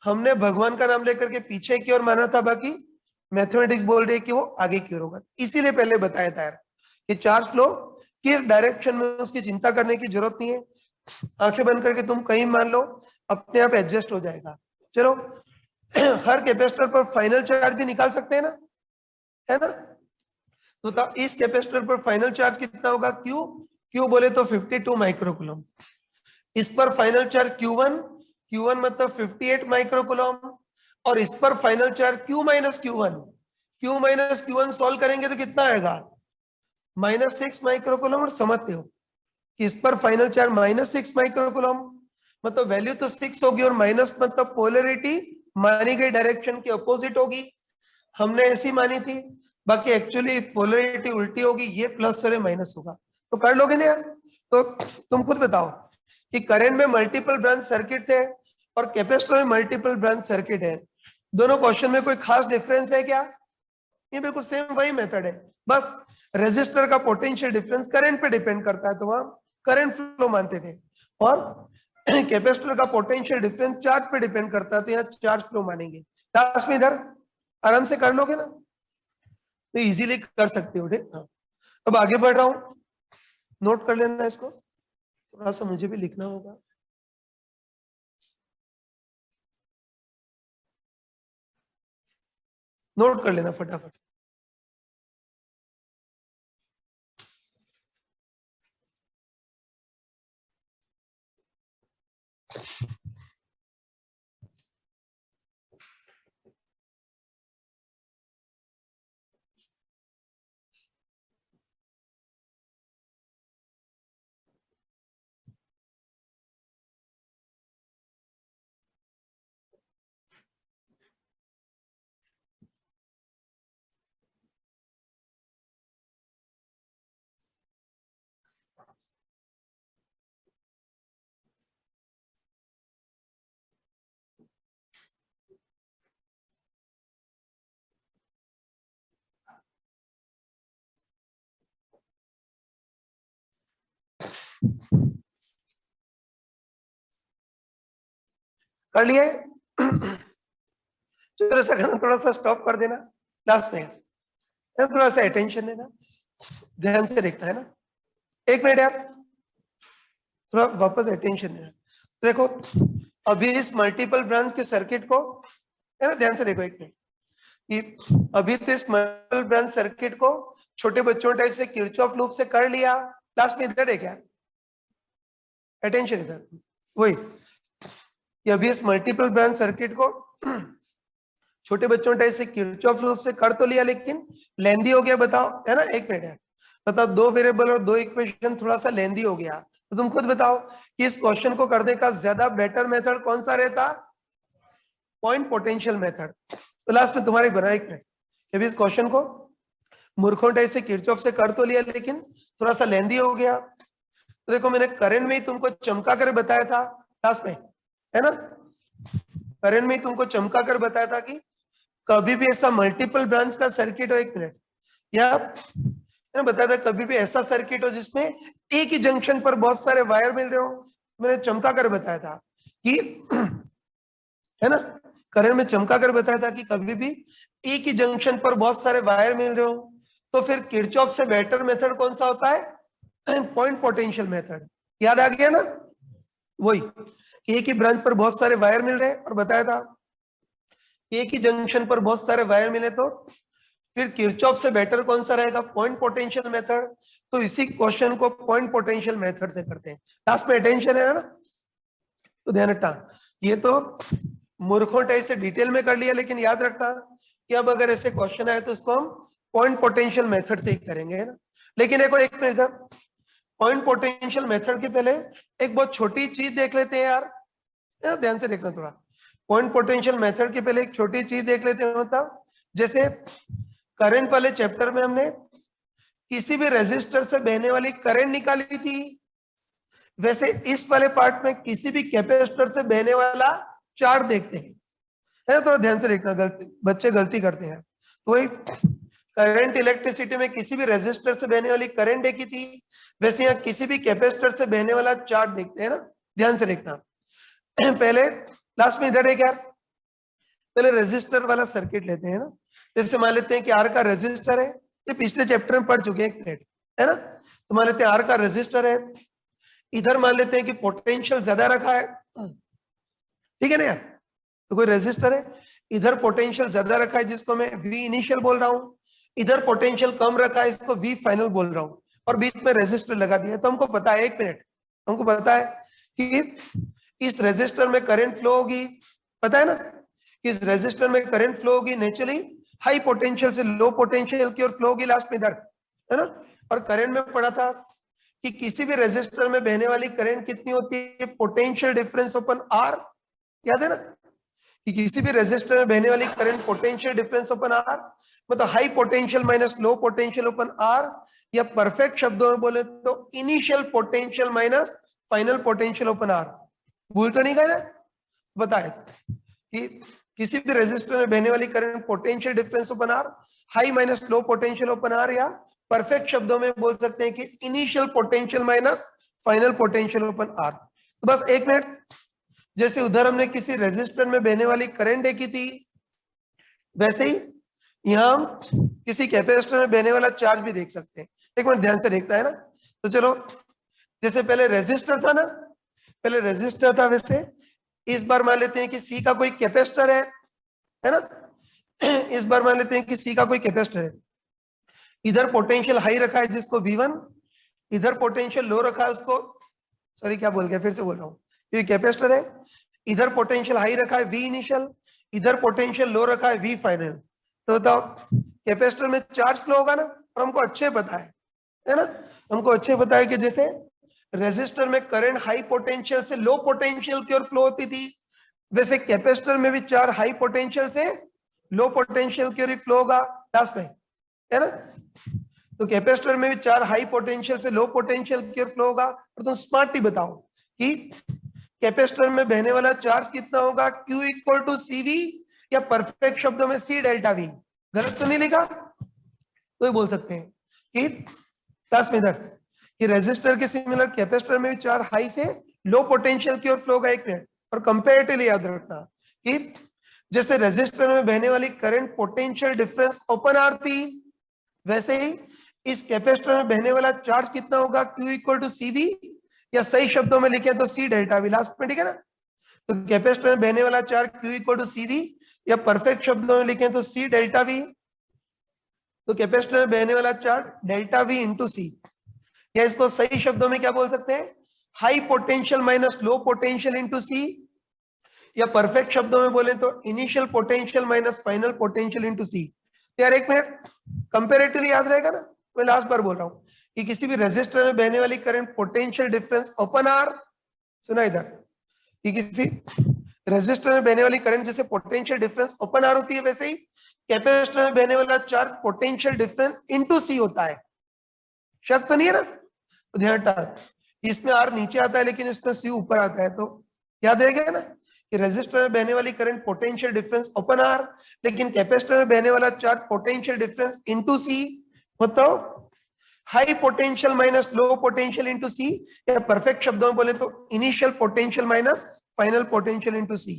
हमने भगवान का नाम लेकर के पीछे की ओर माना था, बाकी मैथमेटिक्स बोल रही है कि वो आगे की ओर होगा। इसीलिए पहले बताया था यार कि चार्ज फ्लो किस डायरेक्शन में उसकी चिंता करने की जरूरत नहीं है, आंखें बंद करके तुम कहीं मान लो अपने आप एडजस्ट हो जाएगा। चलो हर कैपेसिटर पर फाइनल चार्ज भी निकाल सकते हैं ना, है ना। तो इस कैपेसिटर पर फाइनल चार्ज कितना होगा, Q बोले तो 52 माइक्रो कूलम। इस पर फाइनल चार्ज Q1 मतलब 58 माइक्रोकूलम, और इस पर final charge Q minus Q1 solve करेंगे तो कितना आएगा -6 माइक्रोकूलम। और समझते हो कि इस पर फाइनल चार्ज -6 माइक्रोकूलम मतलब वैल्यू तो 6 होगी, और माइनस मतलब पोलरिटी मानी गई डायरेक्शन की अपोजिट होगी, हमने ऐसी मानी थी, बाकी एक्चुअली पोलरिटी उल्टी होगी, ये प्लस और माइनस होगा। तो कर लोगे ना यार? तो तुम खुद बताओ कि करंट में मल्टीपल ब्रांच सर्किट है और कैपेसिटर में मल्टीपल ब्रांच सर्किट है, दोनों क्वेश्चन में कोई खास डिफरेंस है क्या? ये बिल्कुल सेम वही मेथड है, बस रेजिस्टर का पोटेंशियल डिफरेंस करंट पे डिपेंड करता है तो वहां करंट फ्लो मानते थे, और कैपेसिटर का पोटेंशियल डिफरेंस चार्ज पे डिपेंड करता है तो यहाँ चार्ज फ्लो मानेंगे। लास्ट में इधर आराम से कर लोगे ना, तो इजीली कर सकते हो। ठीक, हाँ। अब आगे बढ़ रहा हूं, नोट कर लेना इसको, थोड़ा सा मुझे भी लिखना होगा। नोट कर लेना फटाफट। कर लिए? चलो सा थोड़ा सा स्टॉप कर देना लास्ट में, थोड़ा सा अटेंशन देना, ध्यान से देखना है ना। एक मिनट यार, थोड़ा वापस अटेंशन देना। देखो अभी इस मल्टीपल ब्रांच के सर्किट को, है ना, ध्यान से देखो एक मिनट, कि अभी तो इस मल्टीपल ब्रांच सर्किट को छोटे बच्चों टाइप से किरचॉफ लूप से कर लिया। लास्ट में इधर है क्या, अटेंशन इधर, वही कि अभी इस मल्टीपल ब्रांच सर्किट को छोटे बच्चों टाइप से किरचॉफ लूप से कर तो लिया, लेकिन लेंदी हो गया। बताओ, है ना, एक मिनट है, बताओ दो वेरिएबल और दो इक्वेशन थोड़ा सा लेंदी हो गया, तो तुम खुद बताओ कि इस क्वेश्चन को करने का ज्यादा बेटर मेथड कौन सा रहता? Point potential method. तो लास्ट में तुम्हारी बना, एक मिनट, अभी इस क्वेश्चन को मूर्खों टाइप से किरचॉफ से कर तो लिया, लेकिन थोड़ा सा लेंदी हो गया। तो देखो मैंने करंट में ही तुमको चमका कर बताया था लास्ट में, है ना, करंट में ही तुमको चमका कर बताया था कि कभी भी ऐसा मल्टीपल ब्रांच का सर्किट हो, एक मिनट, या मैंने बताया था कभी भी ऐसा सर्किट हो जिसमें एक ही जंक्शन पर बहुत सारे वायर मिल रहे हो, मैंने चमका कर बताया था कि है ना, करंट में चमका कर बताया था कि कभी भी एक ही जंक्शन पर बहुत सारे वायर मिल रहे हो तो फिर किरचॉफ से बेटर मेथड कौन सा होता है? Point potential method. याद आ गया ना, वही एक ही ब्रांच पर बहुत सारे वायर मिल रहे हैं, और बताया था एक ही जंक्शन पर बहुत सारे वायर मिले तो फिर किरचॉफ से बेटर कौन सा रहेगा? Point potential method. तो इसी क्वेश्चन को पॉइंट पोटेंशियल मेथड से करते हैं। लास्ट में अटेंशन है ना, तो ध्यान रखना, ये तो मूर्खों टाइप से डिटेल में कर लिया, लेकिन याद रखना कि अब अगर ऐसे क्वेश्चन आए तो इसको हम पॉइंट पोटेंशियल मेथड से ही करेंगे, है ना। लेकिन एक मिनट इधर, पॉइंट पोटेंशियल मेथड के पहले एक बहुत छोटी चीज देख लेते हैं यार, है ना, ध्यान से देखना थोड़ा। पॉइंट पोटेंशियल मेथड के पहले एक छोटी चीज देख लेते हैं, मतलब जैसे करंट वाले चैप्टर में हमने किसी भी रेजिस्टर से बहने वाली करंट निकाली थी, वैसे इस वाले पार्ट में किसी भी कैपेसिटर से बहने वाला चार्ज देखते हैं, है, थोड़ा ध्यान से देखना, बच्चे गलती करते हैं। तो वही करंट इलेक्ट्रिसिटी में किसी भी रेजिस्टर से बहने वाली करंट देखी थी, वैसे यहाँ किसी भी कैपेसिटर से बहने वाला चार्ज देखते हैं ना, ध्यान से देखना। पहले लास्ट में इधर है क्या, पहले रेजिस्टर वाला सर्किट लेते हैं ना, जैसे मान लेते हैं कि आर का रेजिस्टर है, ये पिछले चैप्टर में पढ़ चुके हैं, एक मिनट, है ना, तो मान लेते हैं आर का रेजिस्टर है, इधर मान लेते हैं कि पोटेंशियल ज्यादा रखा है, ठीक है ना यार, तो कोई रेजिस्टर है, इधर पोटेंशियल ज्यादा रखा है जिसको मैं वी इनिशियल बोल रहा हूं, इधर पोटेंशियल कम रखा है इसको वी फाइनल बोल रहा हूं, और बीच में रेजिस्टर लगा दिया। तो हमको पता है, एक मिनट, हमको पता है कि इस रेजिस्टर में करंट फ्लो होगी, पता है ना कि इस रेजिस्टर में करंट फ्लो होगी नेचुरली हाई पोटेंशियल से लो पोटेंशियल की ओर फ्लो होगी लास्ट में इधर, है ना। और करंट में पढ़ा था कि किसी भी रेजिस्टर में बहने वाली करंट कितनी होती है, पोटेंशियल डिफरेंस अपन आर, याद है ना कि किसी भी रेजिस्टर में बहने वाली current potential difference upon R, मतलब high potential minus low potential upon R, या परफेक्ट शब्दों में बोले तो initial potential minus final potential upon R. भूल तो नहीं गए ना, बताए कि किसी भी रेजिस्टर में बहने वाली current potential difference upon R, high minus low potential upon R, या परफेक्ट शब्दों में बोल सकते हैं कि initial potential minus final potential upon R. तो बस एक मिनट, जैसे उधर हमने किसी रेजिस्टर में बहने वाली करंट देखी थी, वैसे ही यहां हम किसी कैपेसिटर में बहने वाला चार्ज भी देख सकते हैं। एक मिनट ध्यान से देखना है ना। तो चलो, जैसे पहले रेजिस्टर था ना, पहले रेजिस्टर था, वैसे इस बार मान लेते हैं कि सी का कोई कैपेसिटर है ना। इस बार मान लेते हैं कि सी का कोई कैपेसिटर है, इधर पोटेंशियल हाई रखा है जिसको V1, इधर पोटेंशियल लो रखा है उसको, सॉरी क्या बोल गया, फिर से बोल रहा हूँ, ये कैपेसिटर है, इधर पोटेंशियल हाई रखा है V इनिशियल, इधर पोटेंशियल लो रखा है V फाइनल। तो बताओ कैपेसिटर में चार्ज फ्लो होगा ना, और हमको अच्छे पता है ना, हमको अच्छे पता है कि जैसे रेजिस्टर में करंट हाई पोटेंशियल से लो पोटेंशियल की ओर फ्लो होती थी, वैसे कैपेसिटर में भी चार्ज हाई पोटेंशियल से लो पोटेंशियल की ओर फ्लो होगा लास्ट में, है ना। तो कैपेसिटर में भी चार्ज हाई पोटेंशियल से लो पोटेंशियल की ओर फ्लो होगा। और तुम स्मार्टली बताओ कि कैपेसिटर में बहने वाला चार्ज कितना होगा, Q इक्वल टू CV, या परफेक्ट शब्दों में C डेल्टा V। गलत तो नहीं लिखा, तो ये बोल सकते हैं कि क्लास में इधर कि रेजिस्टर के सिमिलर कैपेसिटर में भी चार्ज हाई से लो पोटेंशियल की ओर फ्लो होगा। एक मिनट, और कंपैरेटिवली याद रखना कि जैसे रेजिस्टर में बहने वाली current potential difference upon R थी, वैसे ही इस कैपेसिटर में बहने वाला चार्ज कितना होगा, Q इक्वल टू CV, या सही शब्दों में लिखे तो C डेल्टा V लास्ट में, ठीक है ना। तो कैपेसिटर में बहने वाला charge Q equal to CV, या परफेक्ट शब्दों में लिखे तो C डेल्टा V। तो कैपेसिटर में बहने वाला charge delta V into C, या इसको सही शब्दों में क्या बोल सकते हैं, high potential minus low potential into C, या परफेक्ट शब्दों में बोले तो initial potential minus final potential into C। यार एक मिनट, कंपैरेटिवली याद रहेगा ना। मैं लास्ट बार बोल रहा हूं कि किसी भी रेजिस्टर में बहने वाली current potential difference upon R, सुना इधर कि किसी रेजिस्टर में बहने वाली करंट जैसे पोटेंशियल डिफरेंस ओपन आर होती है, वैसे ही कैपेसिटर में बहने वाला charge potential difference into C होता है। शक तो नहीं है ना, तो ध्यान रखना, इसमें आर नीचे आता है लेकिन इसमें C ऊपर आता है, तो याद रहेगा ना कि रेजिस्टर में बहने वाली current potential difference upon R, लेकिन कैपेसिटर में बहने वाला charge potential difference into C, मतलब high potential minus low potential into C, या परफेक्ट शब्दों में बोले तो initial potential minus final potential into C।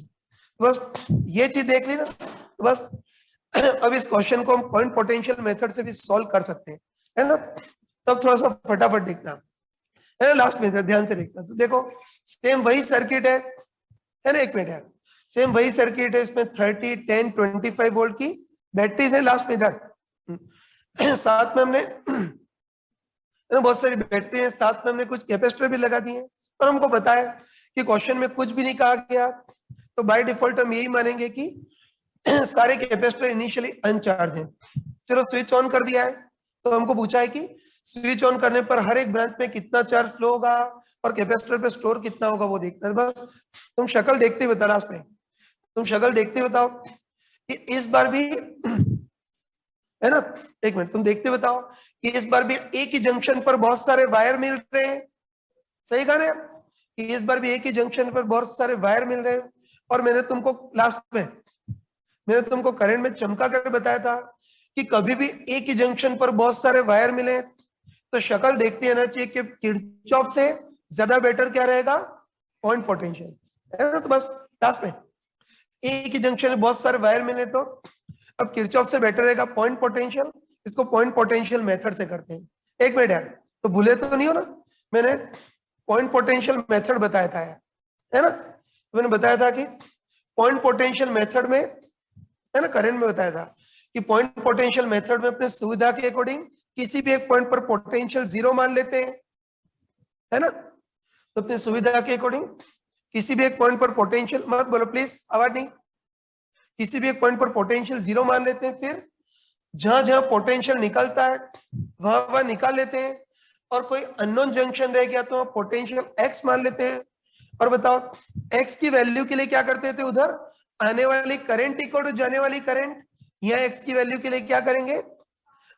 बस ये चीज देख ली ना, बस अब इस क्वेश्चन को हम पॉइंट पोटेंशियल मेथड से भी सॉल्व कर सकते हैं, है ना। तब थोड़ा सा फटाफट देखना है ना, लास्ट मेथड ध्यान से देखना। तो देखो सेम वही सर्किट है ना, एक मिनट है, सेम वही सर्किट है, इसमें 30, 10, 25 वोल्ट की बैटरीज है लास्ट में इधर। साथ में हमने बहुत सारी बैटरी है, साथ में हमने कुछ कैपेसिटर भी लगा दिए हैं, और हमको पता है कि क्वेश्चन में कुछ भी नहीं कहा गया, तो बाय डिफॉल्ट हम यही मानेंगे कि सारे कैपेसिटर इनिशियली अनचार्ज हैं। चलो स्विच ऑन कर दिया है, तो हमको पूछा है कि स्विच ऑन करने पर हर एक ब्रांच में कितना चार्ज फ्लो होगा और कैपेसिटर पे स्टोर कितना होगा वो देखना है। बस तुम शक्ल देखते हुए बताओ, लास्ट में तुम शक्ल देखते बताओ कि इस बार भी, है ना, एक मिनट तुम देखते बताओ कि इस बार भी एक ही जंक्शन पर बहुत सारे वायर मिल रहे हैं। सही कहा ना कि इस बार भी एक ही जंक्शन पर बहुत सारे वायर मिल रहे हैं, और मैंने तुमको लास्ट में मैंने तुमको करंट में चमका कर बताया था कि कभी भी एक ही जंक्शन पर बहुत सारे वायर मिले तो शक्ल देखते रहना चाहिए कि किरचॉफ से ज्यादा बेटर क्या रहेगा, पॉइंट पोटेंशियल, है ना। तो बस लास्ट में एक ही जंक्शन में बहुत सारे वायर मिले तो अब किरचॉफ से बेटर रहेगा पॉइंट पोटेंशियल। इसको पॉइंट पोटेंशियल मेथड से करते हैं। एक मिनट यार, तो भूले तो नहीं हो ना, मैंने पॉइंट पोटेंशियल मेथड बताया था यार, है ना। मैंने बताया था कि पॉइंट पोटेंशियल मेथड में, है ना, करंट में बताया था कि पॉइंट पोटेंशियल मेथड में अपने सुविधा के अकॉर्डिंग किसी भी एक पॉइंट पर पोटेंशियल 0 मान लेते हैं, है ना। तो अपनी सुविधा के अकॉर्डिंग किसी भी एक पॉइंट पर पोटेंशियल, मत बोलो प्लीज, आवाज नहीं, किसी भी एक पॉइंट पर पोटेंशियल 0 मान लेते हैं, फिर जहां जहां पोटेंशियल निकलता है वहां वहां निकाल लेते हैं, और कोई अननोन जंक्शन रह गया तो पोटेंशियल x मान लेते हैं। और बताओ x की वैल्यू के लिए क्या करते थे, उधर आने वाली करंट इक्वल टू जाने वाली करंट, या x की वैल्यू के लिए क्या करेंगे,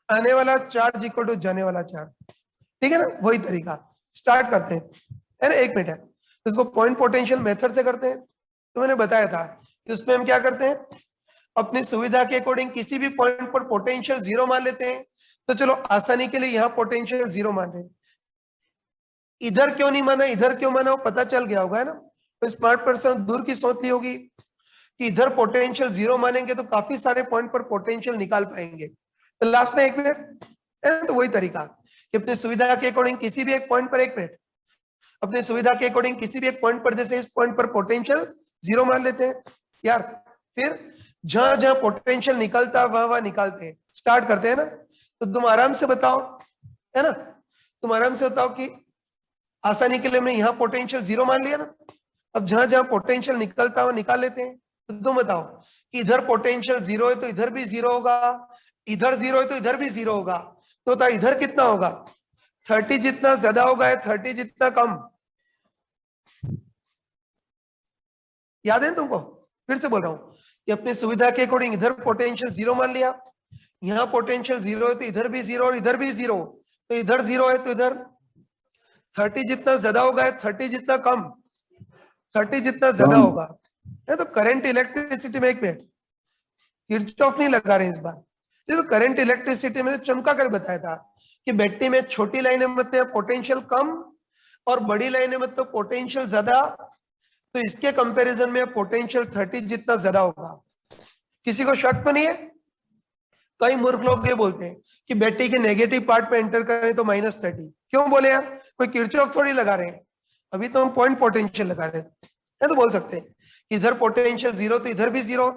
आने वाला चार्ज इक्वल टू जाने वाला चार्ज। ठीक है ना, वही तरीका स्टार्ट करते हैं, है ना। 1 मिनट है, तो इसको पॉइंट पोटेंशियल मेथड से करते हैं। तो मैंने बताया था कि उसमें हम क्या करते हैं, अपनी सुविधा के अकॉर्डिंग किसी भी पॉइंट पर पोटेंशियल 0 मान लेते हैं। तो चलो आसानी के लिए यहाँ पोटेंशियल 0 मान रहे हैं, इधर क्यों नहीं माना, इधर क्यों माना, वो पता चल गया होगा, है ना। तो स्मार्ट पर्सन दूर की सोच ली होगी कि इधर पोटेंशियल 0 मानेंगे तो काफी सारे पॉइंट पर पोटेंशियल निकाल पाएंगे। तो लास्ट में 1 मिनट है, तो वही तरीका कि अपनी सुविधा के अकॉर्डिंग किसी भी एक पॉइंट पर, 1 मिनट, अपनी सुविधा के अकॉर्डिंग किसी भी एक पॉइंट पर, जैसे इस पॉइंट पर पोटेंशियल 0 मान लेते हैं यार, फिर जहां जहां पोटेंशियल निकलता है वहां वहां निकालते हैं, स्टार्ट करते हैं ना। तो तुम आराम से बताओ, है ना, तुम आराम से बताओ कि आसानी के लिए हमने यहाँ पोटेंशियल 0 मान लिया ना, अब जहां जहां पोटेंशियल निकलता है निकाल लेते हैं। तो तुम बताओ कि इधर पोटेंशियल 0 है तो इधर भी 0 होगा, इधर 0 है तो इधर भी 0 होगा, तो बताओ इधर कितना होगा, 30 जितना ज्यादा होगा या 30 जितना कम, याद है तुमको? फिर से बोल रहा हूं कि अपनी सुविधा के अकॉर्डिंग इधर पोटेंशियल 0 मान लिया, यहाँ पोटेंशियल 0 है तो इधर भी 0 और इधर भी 0, तो इधर 0 है तो इधर 30 जितना ज्यादा होगा या 30 जितना कम, 30 जितना ज्यादा कम। होगा, है। तो करंट इलेक्ट्रिसिटी में, 1 मिनट, किरचॉफ नहीं लगा रहे इस बार, ये तो करंट इलेक्ट्रिसिटी मैंने चमका कर बताया था कि बैटरी में छोटी लाइनें मतलब पोटेंशियल कम और बड़ी लाइनें मतलब पोटेंशियल ज्यादा, तो इसके कंपैरिजन में पोटेंशियल 30 जितना ज्यादा होगा। किसी को शक तो नहीं है? कई मूर्ख लोग ये बोलते हैं कि बैटरी के नेगेटिव पार्ट पे एंटर करें तो -30, क्यों बोले यार, कोई किरचॉफ थोड़ी लगा रहे हैं, अभी तो हम पॉइंट पोटेंशियल लगा रहे हैं। तो बोल सकते हैं कि इधर पोटेंशियल 0 तो इधर भी 0,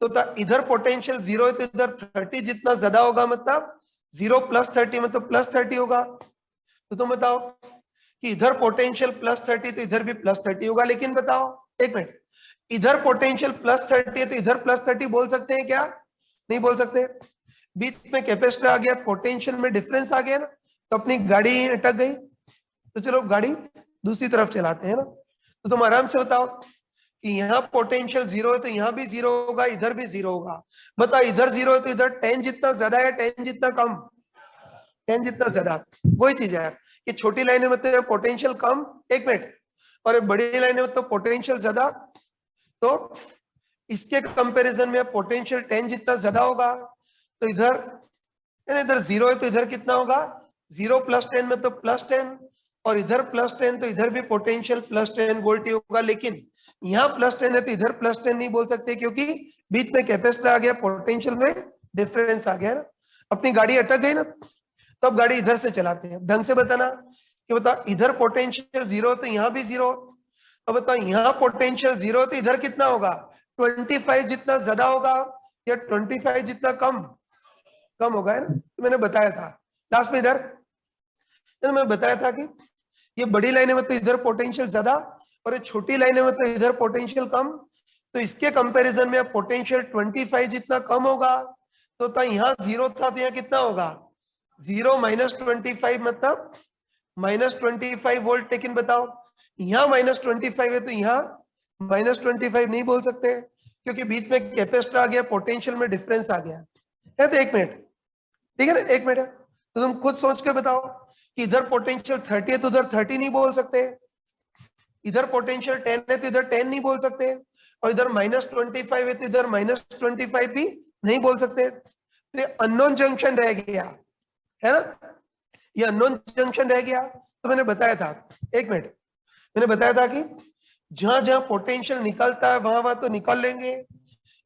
तो इधर पोटेंशियल 0 है तो इधर 30 जितना ज्यादा होगा, मतलब 0 + 30 मतलब +30 होगा। तो तुम बताओ कि इधर पोटेंशियल +30 तो इधर भी +30 होगा, लेकिन बताओ 1 मिनट, इधर पोटेंशियल +30 है तो इधर +30 बोल सकते हैं क्या? नहीं बोल सकते। बीच में कैपेसिटर आ गया, पोटेंशियल में डिफरेंस आ गया ना, तो अपनी गाड़ी अटक गई। तो चलो गाड़ी दूसरी तरफ चलाते हैं ना। तो तुम आराम से बताओ कि यहाँ पोटेंशियल 0 है तो यहाँ भी 0 होगा, इधर भी 0 होगा। बताओ इधर 0 है तो इधर 10 जितना ज्यादा है, 10 जितना कम, 10 जितना ज्यादा। वही चीज है कि छोटी लाइनें मतलब पोटेंशियल कम, 1 मिनट, और बड़ी लाइनें मतलब पोटेंशियल ज्यादा, तो इसके कंपैरिजन में पोटेंशियल 10 जितना ज्यादा होगा। तो इधर 0 है तो इधर कितना होगा, 0 + 10 मतलब +10, और इधर +10 तो इधर भी पोटेंशियल +10 वोल्ट होगा, लेकिन यहाँ +10 है तो इधर +10 नहीं बोल सकते, क्योंकि बीच में कैपेसिटर आ गया, पोटेंशियल में डिफरेंस आ गया ना। अपनी गाड़ी अटक गई ना, तब गाड़ी इधर से चलाते हैं, ढंग से बताना कि बताओ इधर पोटेंशियल 0 तो यहाँ भी 0, तो बताओ यहाँ पोटेंशियल 0 तो इधर कितना होगा, 25 जितना ज्यादा होगा या 25 जितना कम, कम होगा, है ना। तो मैंने बताया था लास्ट में, इधर मैं बताया था कि ये बड़ी लाइनें मतलब इधर पोटेंशियल ज्यादा और ये छोटी लाइनें मतलब इधर पोटेंशियल कम, तो इसके कंपैरिजन में पोटेंशियल 25 जितना कम होगा। तो यहाँ 0 था तो यहाँ कितना होगा, 0 - 25 मतलब -25 वोल्ट, लेकिन बताओ यहाँ -25 है तो यहाँ -25 नहीं बोल सकते, क्योंकि बीच में कैपेसिटर आ गया, पोटेंशियल में डिफरेंस आ गया है। तो 1 मिनट, ठीक है ना, 1 मिनट है, तो तुम खुद सोच के बताओ कि इधर पोटेंशियल 30 है तो उधर 30 नहीं बोल सकते, इधर पोटेंशियल 10 है तो इधर 10 नहीं बोल सकते, और इधर -25 है तो इधर -25 भी नहीं बोल सकते। तो ये अननोन जंक्शन रह गया, है ना, ये अननोन जंक्शन रह गया। तो मैंने बताया था, 1 मिनट, मैंने बताया था कि जहां जहां पोटेंशियल निकलता है वहां वहां तो निकाल लेंगे,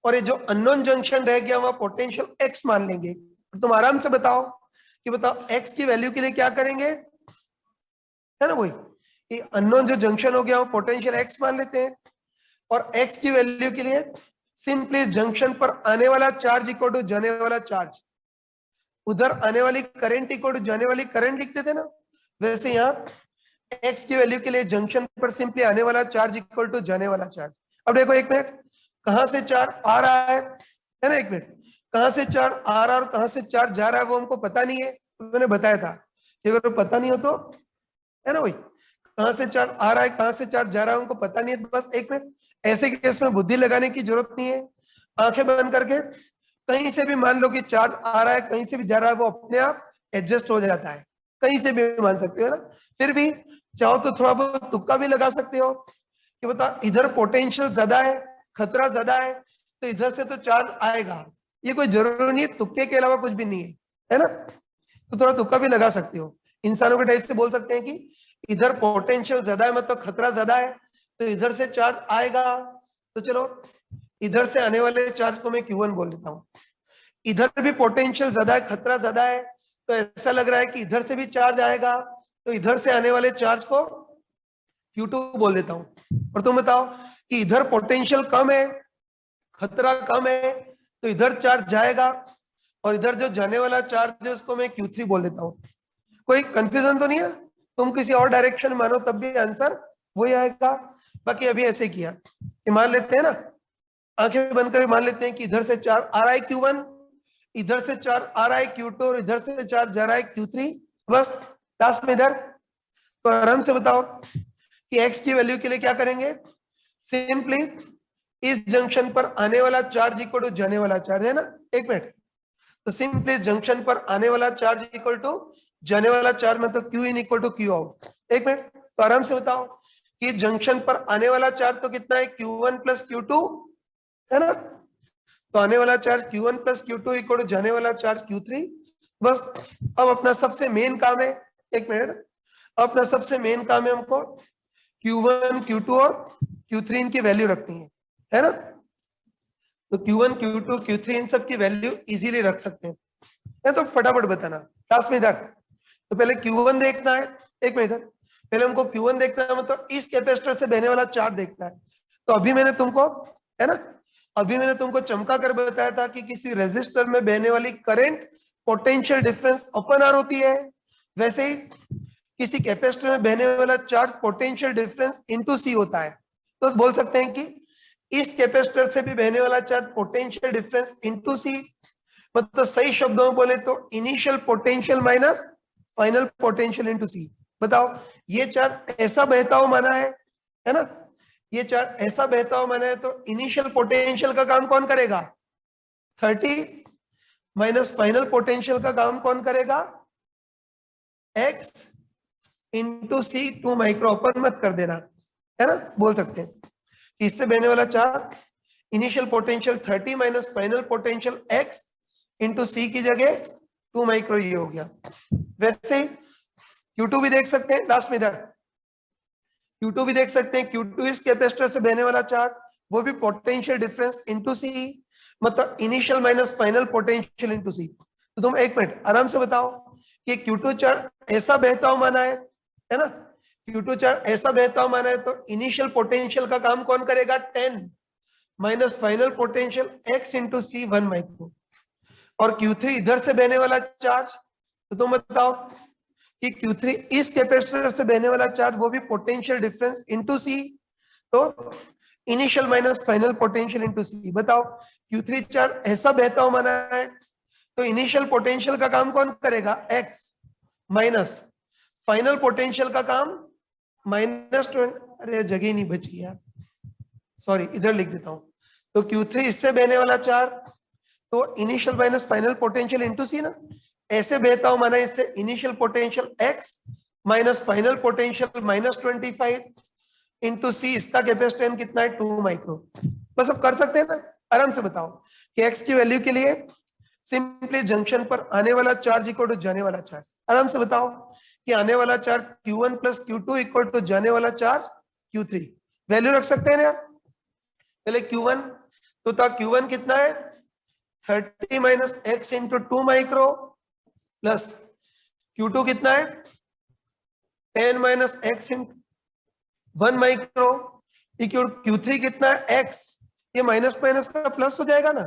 और ये जो अननोन जंक्शन रह गया वहां पोटेंशियल x मान लेंगे। तुम आराम से बताओ कि बताओ x की वैल्यू के लिए क्या करेंगे, है ना, वही कि अननोन जो जंक्शन हो गया वो पोटेंशियल x मान लेते हैं, और x की वैल्यू के लिए सिंपली जंक्शन पर आने वाला चार्ज इक्वल टू जाने वाला चार्ज, उधर आने वाली करंट इक्वल टू जाने वाली करंट लिखते थे ना, वैसे यहाँ x की वैल्यू के लिए जंक्शन पर सिंपली आने वाला चार्ज इक्वल टू जाने वाला चार्ज। अब देखो एक मिनट, कहां से चार्ज आ रहा है ना, एक मिनट, कहां से चार्ज आ रहा है और कहां से चार्ज जा रहा है वो हमको पता नहीं है, तो मैंने बताया था कि अगर पता नहीं हो तो, है ना वही, कहां से चार्ज आ रहा है कहां से चार्ज जा रहा है हमको पता नहीं है, तो बस एक मिनट, ऐसे केस में बुद्धि लगाने की जरूरत नहीं है, आंखें बंद करके कहीं से भी मान लो कि चार्ज आ रहा है कहीं से भी जा रहा है, वो अपने आप एडजस्ट हो जाता है, कहीं से भी मान सकते हो ना। फिर भी चाहो तो थोड़ा बहुत तुक्का भी लगा सकते हो कि बता इधर पोटेंशियल ज्यादा है, खतरा ज्यादा है, तो इधर से तो चार्ज आएगा, ये कोई जरूरी नहीं है, तुक्के के अलावा कुछ भी नहीं है ना, तो थोड़ा तुक्का भी लगा सकते हो। इंसानों के टाइप से बोल सकते हैं कि इधर पोटेंशियल ज्यादा है मतलब खतरा ज्यादा है, तो इधर से चार्ज आएगा, तो चलो इधर से आने वाले चार्ज को मैं Q1 बोल देता हूँ। इधर भी पोटेंशियल ज्यादा है, खतरा ज्यादा है, तो ऐसा लग रहा है कि इधर से भी चार्ज आएगा, तो इधर से आने वाले चार्ज को Q2 बोल देता हूँ। और तुम बताओ कि इधर पोटेंशियल कम है, खतरा कम है, तो इधर चार्ज जाएगा, और इधर जो जाने वाला चार्ज है उसको मैं Q3 बोल देता हूँ। कोई कंफ्यूजन तो नहीं है? तुम किसी और डायरेक्शन मानो तब भी आंसर वही आएगा। बाकी अभी ऐसे किया कि मान लेते हैं ना, आंखें बंद करके मान लेते हैं कि इधर से चार्ज आ रहा है Q1, इधर से चार्ज आ रहा है Q2 और इधर से चार्ज जा रहा है Q3, बस लास्ट में इधर। तो आराम से बताओ कि x की वैल्यू के लिए क्या करेंगे, सिंपली इस जंक्शन पर आने वाला चार्ज इक्वल टू जाने वाला चार्ज, है ना, एक मिनट, तो सिंपली जंक्शन पर आने वाला चार्ज इक्वल टू जाने वाला चार्ज मतलब Q in equal to Q out. एक मिनट, तो आराम से बताओ कि जंक्शन पर आने वाला चार्ज तो कितना है, Q1 प्लस Q2, है ना, तो आने वाला charge Q1 plus Q2 equal to जाने वाला चार्ज Q3। बस अब अपना सबसे मेन काम है, एक मिनट, अपना सबसे मेन काम है हमको Q1 Q2 और Q3 इनकी वैल्यू रखनी है ना, तो Q1 Q2 Q3 इन सब की वैल्यू इजीली रख सकते हैं, है तो फटाफट बताना क्लास में इधर। तो पहले Q1 देखना है, एक मिनट, इधर पहले हमको Q1 देखना है, मतलब इस कैपेसिटर से बहने वाला चार्ज देखना है। तो अभी मैंने तुमको, है ना, अभी मैंने तुमको चमका कर बताया था कि किसी रेजिस्टर में बहने वाली current potential difference upon R होती है, वैसे ही किसी कैपेसिटर में बहने वाला charge potential difference into C होता है। तो बोल सकते हैं कि इस कैपेसिटर से भी बहने वाला charge potential difference into C, मतलब सही शब्दों में बोले तो initial potential minus final potential into C. बताओ ये चार्ज ऐसा बहता हुआ माना है ना, ये चार्ज ऐसा बहता हुआ माना है, तो इनिशियल पोटेंशियल का काम कौन करेगा, 30 माइनस फाइनल पोटेंशियल का काम कौन करेगा, x इंटू सी 2 माइक्रो, अपन मत कर देना, है ना, बोल सकते हैं कि इससे बहने वाला charge initial potential 30 minus final potential x into C की जगह 2 माइक्रो ये हो गया। वैसे ही Q2 भी देख सकते हैं, लास्ट में इधर Q2 भी देख सकते हैं, Q2 इस कैपेसिटर से बहने वाला चार्ज, वो भी पोटेंशियल डिफरेंस इनटू सी, मतलब initial minus final potential into C. तो तुम एक मिनट आराम से बताओ कि Q2 चार्ज ऐसा बहता हुआ माना है ना, Q2 चार्ज ऐसा बहता हुआ माना है, तो इनिशियल पोटेंशियल का काम कौन करेगा, 10 minus final potential x into C 1 micro, और Q3 इधर से बहने वाला चार्ज, तो तुम बताओ कि Q3 इस कैपेसिटर से बहने वाला चार्ज, वो भी पोटेंशियल डिफरेंस इनटू सी, तो initial minus final potential into C. बताओ Q3 चार्ज ऐसा बहता हुआ माना है, तो इनिशियल पोटेंशियल का काम कौन करेगा, x माइनस फाइनल पोटेंशियल का काम माइनस 20, अरे जगह नहीं बची यार, सॉरी इधर लिख देता हूं। तो Q3 इससे बहने वाला चार्ज, तो initial minus final potential into C ना, ऐसे बहता हूं माना इससे initial potential x minus final potential minus 25 into C, इसका कैपेसिटेंस कितना है, 2 माइक्रो। बस अब कर सकते हैं ना, आराम से बताओ कि x की वैल्यू के लिए सिंपली जंक्शन पर आने वाला चार्ज इक्वल टू जाने वाला चार्ज, आराम से बताओ कि आने वाला charge Q1 plus Q2 equal to जाने वाला चार्ज Q3, वैल्यू रख सकते हैं ना यार। पहले Q1, तो था Q1 कितना है, 30 minus x into 2 micro, plus Q2 कितना है, 10 minus x into 1 micro, Q3 कितना है x, ये माइनस माइनस का प्लस हो जाएगा ना,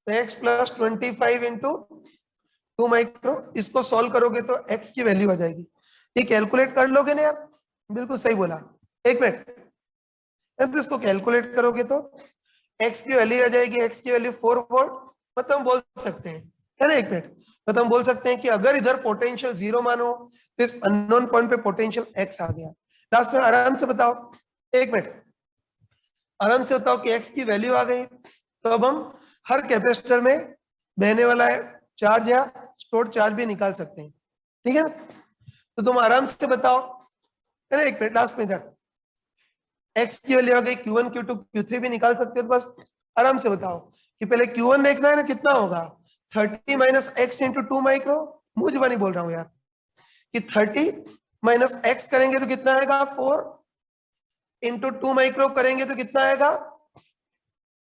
तो x प्लस 25 इंटू 2 माइक्रो, इसको सॉल्व करोगे तो x की वैल्यू आ जाएगी। ये कैलकुलेट कर लोगे ना यार, बिल्कुल सही बोला। एक मिनट, तो इसको कैलकुलेट करोगे तो x की वैल्यू आ जाएगी, x की वैल्यू 4 वोल्ट। मतलब हम बोल सकते हैं, है ना, एक मिनट, मतलब हम बोल सकते हैं कि अगर इधर पोटेंशियल 0 मानो तो इस अननोन पॉइंट पे पोटेंशियल x आ गया। लास्ट में आराम से बताओ, एक मिनट, आराम से बताओ कि x की वैल्यू आ गई, तो अब हम हर कैपेसिटर में बहने वाला चार्ज या स्टोर्ड चार्ज भी निकाल सकते हैं, ठीक है ना। तो तुम आराम से बताओ, है ना, एक मिनट, लास्ट में इधर x की वैल्यू आ गई, Q1 Q2 Q3 भी निकाल सकते हो। बस आराम से बताओ कि पहले Q1 देखना है ना, कितना होगा 30 माइनस एक्स इंटू 2 माइक्रो। मुंह जुबानी बोल रहा हूं यार, कि 30 माइनस एक्स करेंगे तो कितना आएगा 4 इंटू 2 माइक्रो करेंगे तो कितना आएगा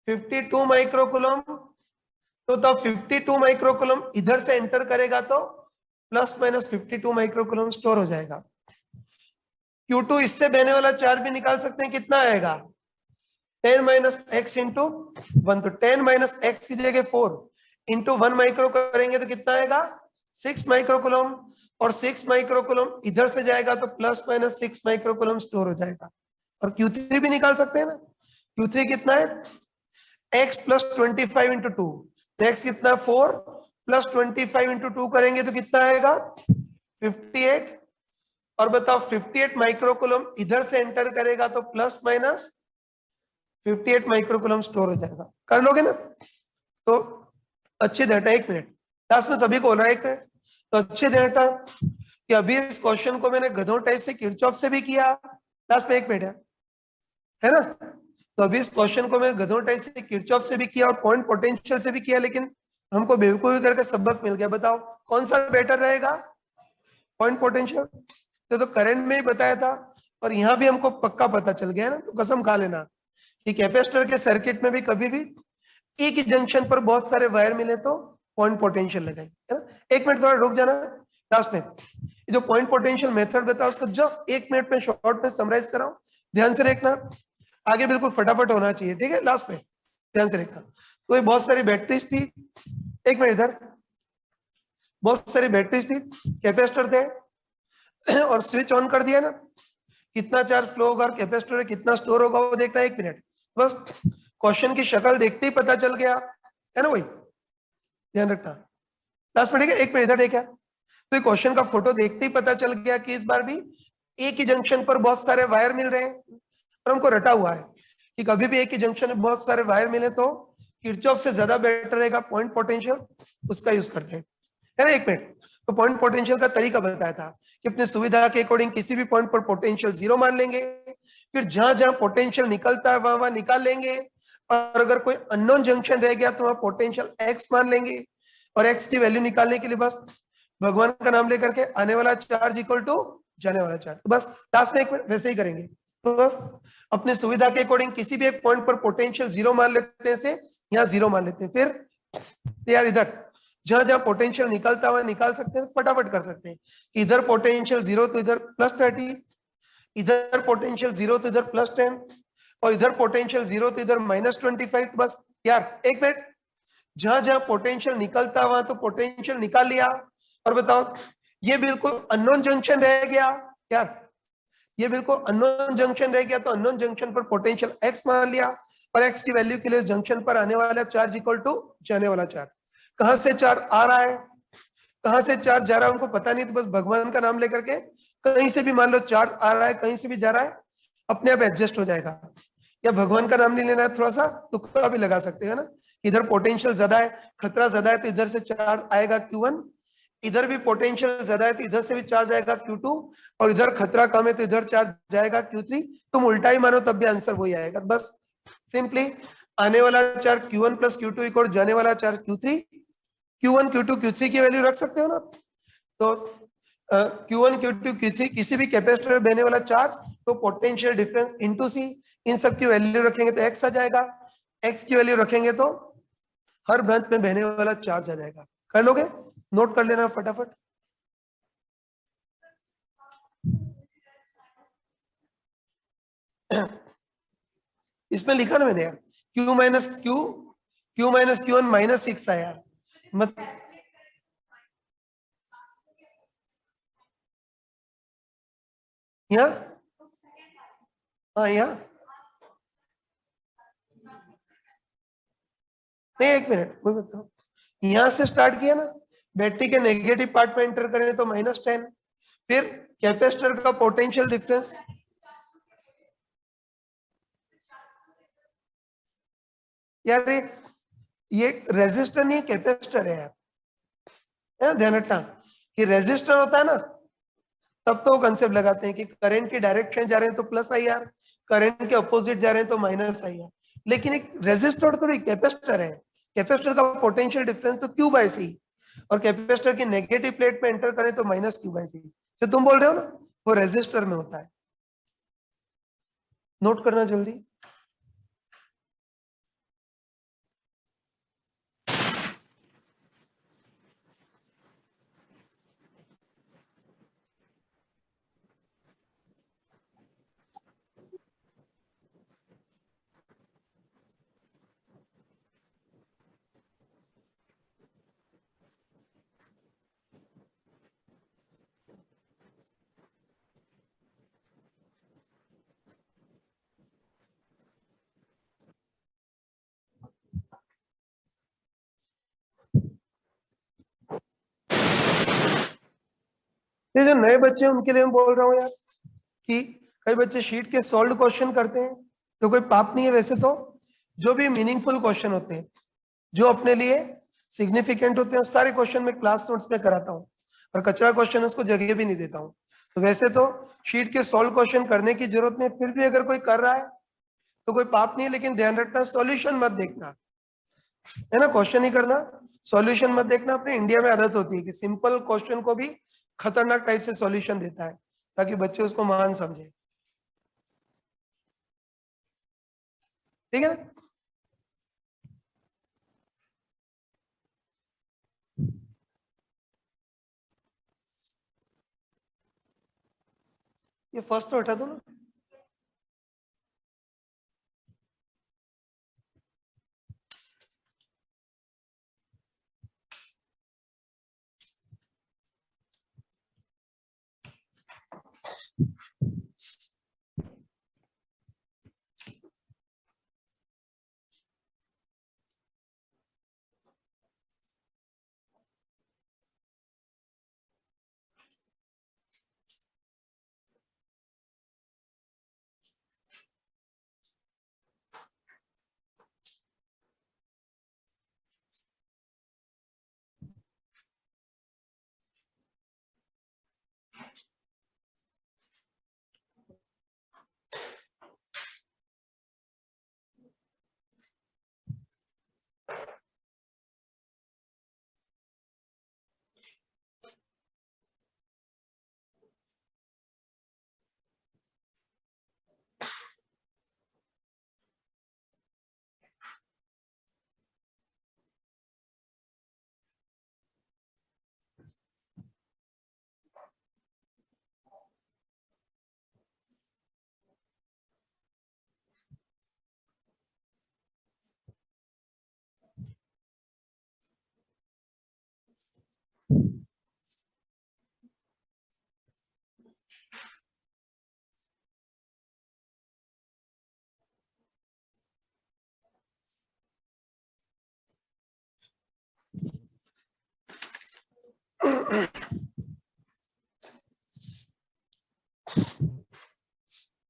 52 माइक्रो कूलम। तो तब 52 माइक्रो कूलम इधर से एंटर करेगा तो plus minus 52 micro coulomb store हो जाएगा। Q2 इससे बहने वाला चार्ज भी निकाल सकते हैं, कितना आएगा 10 माइनस एक्स इंटू 1। तो 10 माइनस एक्स की जगह 4 इंटू 1 माइक्रो करेंगे तो कितना आएगा 6 माइक्रो कूलम, और 6 माइक्रो कूलम इधर से जाएगा तो plus minus 6 micro coulomb store हो जाएगा। और Q3 भी निकाल सकते हैं ना, Q3 कितना है x प्लस 25 इंटू 2, तो x कितना 4 प्लस 25 इंटू 2 करेंगे तो कितना आएगा 58। और बताओ 58 माइक्रो कूलम इधर से एंटर करेगा तो plus minus 58 micro coulomb store हो जाएगा। कर लोगे ना, तो अच्छे डेटा, एक मिनट, लास्ट में सभी को हो रहा है, एक मिनट, तो अच्छे डेटा कि अभी इस क्वेश्चन को मैंने गधों टाइप से किरचॉफ से भी किया, लास्ट में एक मिनट है ना। तो अभी इस क्वेश्चन को मैं गधों टाइप से किरचॉफ से भी किया और पॉइंट पोटेंशियल से भी किया, लेकिन हमको बेवकूफी करके सबक मिल गया। बताओ कौन सा बेटर रहेगा, पॉइंट पोटेंशियल। तो करंट में ही बताया था, और यहाँ भी हमको पक्का पता चल गया है ना, तो कसम खा लेना कि कैपेसिटर के सर्किट में भी कभी भी एक ही जंक्शन पर बहुत सारे वायर मिले तो पॉइंट पोटेंशियल लगाए, है ना। एक मिनट थोड़ा रुक जाना, लास्ट में जो पॉइंट पोटेंशियल मेथड बताया उसको जस्ट एक मिनट में शॉर्ट में समराइज कराओ, ध्यान से देखना, आगे बिल्कुल फटाफट होना चाहिए, ठीक है, लास्ट में ध्यान से देखना। तो ये बहुत सारी बैटरीज थी, एक मिनट इधर, बहुत सारी बैटरीज थी, कैपेसिटर थे और स्विच ऑन कर दिया ना, कितना चार्ज फ्लो होगा और कैपेसिटर में कितना स्टोर होगा वो देखना है। एक मिनट, बस क्वेश्चन की शक्ल देखते ही पता चल गया, है ना, वही ध्यान रखना, लास्ट में, ठीक है। एक मिनट इधर देखा, तो ये क्वेश्चन का फोटो देखते ही पता चल गया कि इस बार भी एक ही जंक्शन पर बहुत सारे वायर मिल रहे हैं, और हमको रटा हुआ है कि कभी भी एक ही जंक्शन में बहुत सारे वायर मिले तो किरचॉफ से ज्यादा बेटर रहेगा पॉइंट पोटेंशियल, उसका यूज करते हैं, है ना। एक मिनट, तो पॉइंट पोटेंशियल का तरीका बताया था कि अपनी सुविधा के अकॉर्डिंग किसी भी पॉइंट पर पोटेंशियल 0 मान लेंगे, फिर जहां जहां पोटेंशियल निकलता है वहां वहां निकाल लेंगे, और अगर कोई अननोन जंक्शन रह गया तो वहां पोटेंशियल x मान लेंगे, और x की वैल्यू निकालने के लिए बस भगवान का नाम लेकर के आने वाला चार्ज इक्वल टू जाने वाला चार्ज, तो बस लास्ट में एक मिनट वैसे ही करेंगे। तो बस अपने सुविधा के अकॉर्डिंग किसी भी एक पॉइंट पर पोटेंशियल 0 मान लेते हैं, से यहाँ 0 मान लेते हैं, फिर यार इधर जहां जहां पोटेंशियल निकलता हुआ निकाल सकते हैं, फटाफट कर सकते हैं कि इधर पोटेंशियल 0 तो इधर प्लस 30, इधर पोटेंशियल 0 तो इधर प्लस 10, और इधर पोटेंशियल 0 तो इधर माइनस 25। बस यार एक मिनट, जहां जहां पोटेंशियल निकलता वहां तो पोटेंशियल निकाल लिया। और बताओ ये बिल्कुल अननोन जंक्शन रह गया यार, ये बिल्कुल अननोन जंक्शन रह गया तो अननोन जंक्शन पर पोटेंशियल x मान लिया, और x की वैल्यू के लिए जंक्शन पर आने वाला चार्ज इक्वल टू जाने वाला चार्ज। कहां से चार्ज आ रहा है, कहां से चार्ज जा रहा है हमको पता नहीं, तो बस भगवान का नाम लेकर के कहीं से भी मान लो चार्ज आ रहा है, कहीं से भी जा रहा है, अपने आप एडजस्ट हो जाएगा। या भगवान का नाम नहीं लेना है, थोड़ा सा तुक्का भी लगा सकते हैं ना, इधर पोटेंशियल ज्यादा है, खतरा ज्यादा है तो इधर से चार्ज आएगा Q1, इधर भी पोटेंशियल ज्यादा है तो इधर से भी चार्ज आएगा Q2, और इधर खतरा कम है तो इधर चार्ज जाएगा Q3। तुम उल्टा ही मानो तब भी आंसर वही आएगा। बस सिंपली आने वाला charge Q1 plus Q2 equal जाने वाला charge Q3, Q1 Q2 Q3 की वैल्यू रख सकते हो ना। तो Q1 Q2 Q3 किसी भी कैपेसिटर में बहने वाला चार्ज, तो पोटेंशियल डिफरेंस इनटू C, इन सब की वैल्यू रखेंगे तो x आ जाएगा, x की वैल्यू रखेंगे तो हर ब्रांच में बहने वाला चार्ज आ जाएगा। कर लोगे, नोट कर लेना फटाफट। इसमें लिखा ना मैंने यार, Q माइनस Q1 माइनस 6 था यार, मत यहाँ, हाँ यहाँ नहीं, एक मिनट कोई बताओ, यहां से स्टार्ट किया ना, बैटरी के नेगेटिव पार्ट में एंटर करें तो -10, फिर कैपेसिटर का पोटेंशियल डिफरेंस, यार ये रेजिस्टर नहीं कैपेसिटर है यार, है ना, ध्यान रखना कि रेजिस्टर होता है ना, तब तो कंसेप्ट लगाते हैं कि करंट की डायरेक्शन जा रहे हैं तो प्लस आई आर, करंट के अपोजिट जा रहे हैं तो माइनस आई आर, लेकिन एक रेजिस्टर थोड़ी कैपेसिटर है, कैपेसिटर का पोटेंशियल डिफरेंस तो क्यू बाय सी, और कैपेसिटर की नेगेटिव प्लेट में एंटर करें तो -Q बाय सी, जो तुम बोल रहे हो ना वो रेजिस्टर में होता है, नोट करना जल्दी। ये जो नए बच्चे हैं उनके लिए मैं बोल रहा हूँ यार, कि कई बच्चे शीट के सॉल्व क्वेश्चन करते हैं, तो कोई पाप नहीं है वैसे तो, जो भी मीनिंगफुल क्वेश्चन होते हैं, जो अपने लिए सिग्निफिकेंट होते हैं, उस सारे क्वेश्चन में क्लास नोट्स में कराता हूँ, और कचरा क्वेश्चन उसको जगह भी नहीं देता हूँ। तो वैसे तो शीट के सॉल्व क्वेश्चन करने की जरूरत नहीं, फिर भी अगर कोई कर रहा है तो कोई पाप नहीं है, लेकिन ध्यान रखना सॉल्यूशन मत देखना, है ना, क्वेश्चन ही करना, सॉल्यूशन मत देखना। अपने इंडिया में आदत होती है कि सिंपल क्वेश्चन को भी खतरनाक टाइप से सॉल्यूशन देता है, ताकि बच्चे उसको महान समझे, ठीक है ना। ये फर्स्ट तो हटा दो ना।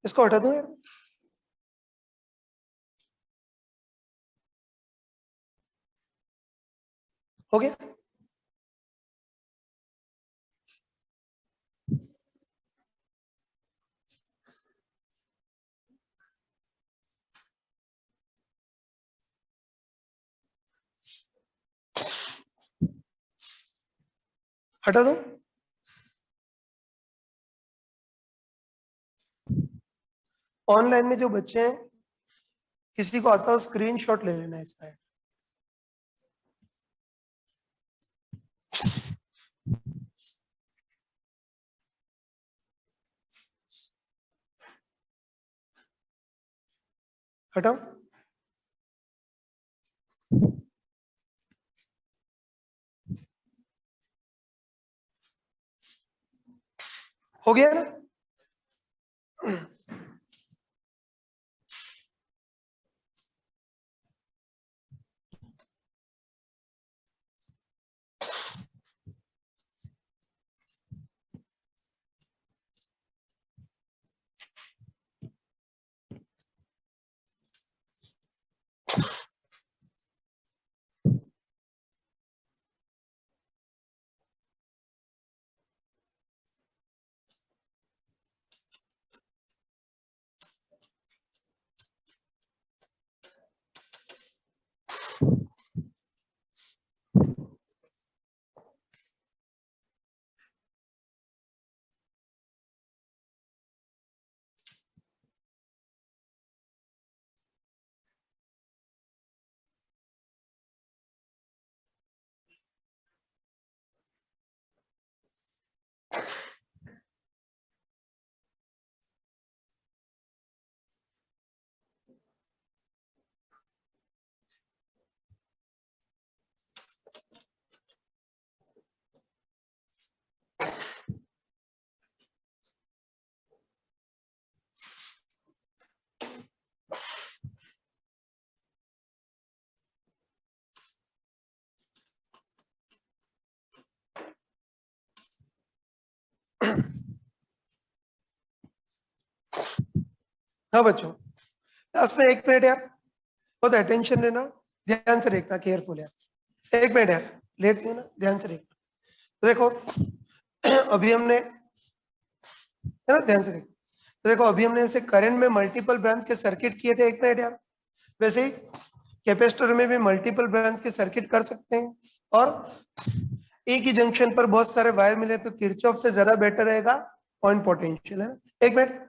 इसको हटा दो यार। हो गया। हटा दो। ऑनलाइन में जो बच्चे हैं, किसी को आता हो स्क्रीनशॉट ले लेना है इसका। हटाओ। हो गया ना। हाँ बच्चों, क्लास में 1 मिनट यार, बहुत अटेंशन देना, ध्यान से देखना, केयरफुल यार। 1 मिनट यार, लेट नहीं होना, ध्यान से देखना। तो देखो अभी हमने, है ना, ध्यान से देखो। तो देखो अभी हमने ऐसे करंट में मल्टीपल ब्रांच के सर्किट किए थे। 1 मिनट यार, वैसे ही कैपेसिटर में भी मल्टीपल ब्रांच के सर्किट कर सकते हैं, और एक ही जंक्शन पर बहुत सारे वायर मिले तो किरचॉफ से ज्यादा बेटर रहेगा पॉइंट पोटेंशियल, है ना। 1 मिनट,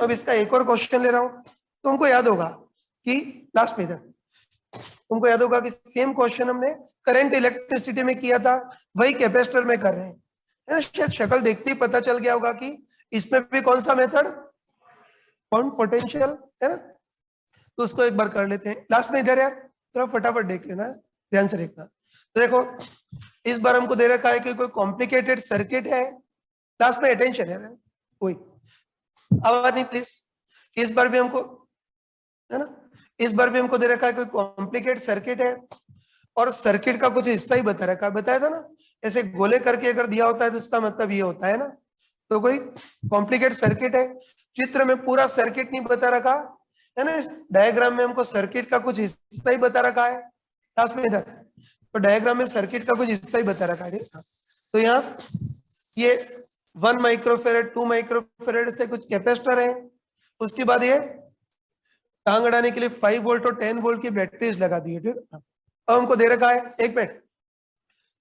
अब इसका एक और क्वेश्चन ले रहा हूं। तुमको याद होगा कि लास्ट में इधर तुमको याद होगा कि सेम क्वेश्चन हमने करंट इलेक्ट्रिसिटी में किया था, वही कैपेसिटर में कर रहे हैं, है ना। शायद शक्ल देखते ही पता चल गया होगा कि इसमें भी कौन सा मेथड, पॉइंट पोटेंशियल, है ना। तो उसको एक बार कर लेते हैं। लास्ट में इधर यार थोड़ा फटाफट देख लेना, ध्यान से देखना। तो देखो इस बार हमको दे रखा है कि कोई कॉम्प्लिकेटेड सर्किट है। लास्ट में अटेंशन है, कोई आवाज नहीं प्लीज। इस बार भी हमको, है ना, इस बार भी हमको दे रखा है कोई कॉम्प्लिकेटेड सर्किट है, और सर्किट का कुछ हिस्सा ही बता रखा है। बताया था ना, ऐसे गोले करके अगर दिया होता है तो इसका मतलब ये होता है ना। तो कोई कॉम्प्लिकेटेड सर्किट है, चित्र में पूरा सर्किट नहीं बता रखा है ना, इस डायग्राम में हमको सर्किट का कुछ हिस्सा ही बता रखा है। लास्ट में इधर तो डायग्राम में सर्किट का कुछ हिस्सा ही बता रखा है। तो यहाँ ये 1 माइक्रोफेरेड 2 माइक्रोफेरेड से कुछ कैपेसिटर है, उसके बाद ये टांग अड़ाने के लिए 5 वोल्ट और 10 वोल्ट की बैटरीज लगा दी है। ठीक, अब हमको दे रखा है, 1 मिनट,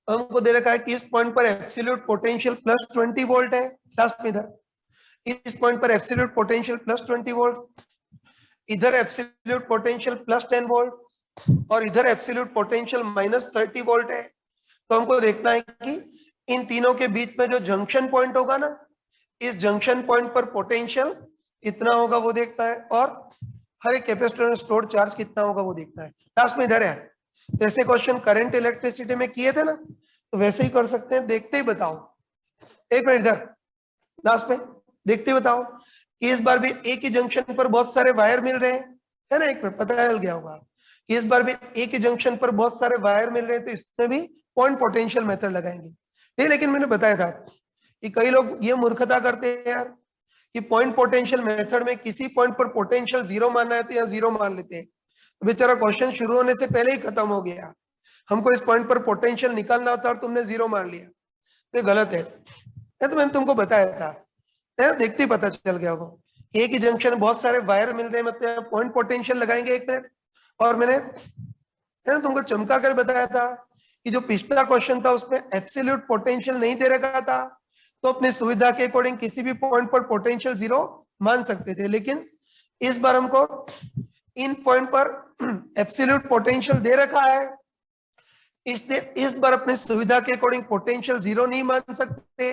हमको दे रखा है कि इस पॉइंट पर एब्सोल्यूट पोटेंशियल प्लस 20 वोल्ट है। लास्ट में इधर इस पॉइंट पर एब्सोल्यूट पोटेंशियल प्लस 20 वोल्ट, इधर एब्सोल्यूट पोटेंशियल प्लस 10 वोल्ट, और इधर एब्सोल्यूट पोटेंशियल माइनस 30 वोल्ट है। तो हमको देखना है कि इन तीनों के बीच में जो जंक्शन पॉइंट होगा ना, इस जंक्शन पॉइंट पर पोटेंशियल कितना होगा वो देखना है, और हर एक कैपेसिटर में स्टोर्ड चार्ज कितना होगा वो देखना है। लास्ट में इधर है, जैसे क्वेश्चन करंट इलेक्ट्रिसिटी में किए थे ना, तो वैसे ही कर सकते हैं, देखते ही बताओ। 1 मिनट इधर, लास्ट में देखते ही बताओ कि इस बार भी एक ही जंक्शन पर बहुत सारे वायर मिल रहे हैं, है ना। 1 मिनट, पता चल गया होगा कि इस बार भी एक ही जंक्शन पर बहुत सारे वायर मिल रहे हैं, तो इसमें भी पॉइंट पोटेंशियल मेथड लगाएंगे। नहीं, लेकिन मैंने बताया था कि कई लोग ये मूर्खता करते हैं यार कि पॉइंट पोटेंशियल मेथड में किसी पॉइंट पर पोटेंशियल 0 मानना है तो यहाँ 0 मान लेते हैं, बेचारा क्वेश्चन शुरू होने से पहले ही खत्म हो गया। हमको इस पॉइंट पर पोटेंशियल निकालना होता और तुमने 0 मान लिया, तो गलत है। तो मैंने तुमको बताया था, देखते ही पता चल गया होगा। एक ही जंक्शन में बहुत सारे वायर मिल रहे हैं, मतलब पॉइंट पोटेंशियल लगाएंगे। 1 मिनट, और मैंने तुमको चमका कर बताया था कि जो पिछला क्वेश्चन था उसमें एब्सोल्यूट पोटेंशियल नहीं दे रखा था, तो अपनी सुविधा के अकॉर्डिंग किसी भी पॉइंट पर पोटेंशियल 0 मान सकते थे। लेकिन इस बार हमको इन पॉइंट पर एब्सोल्यूट पोटेंशियल दे रखा है, इसलिए इस बार अपनी सुविधा के अकॉर्डिंग पोटेंशियल 0 नहीं मान सकते।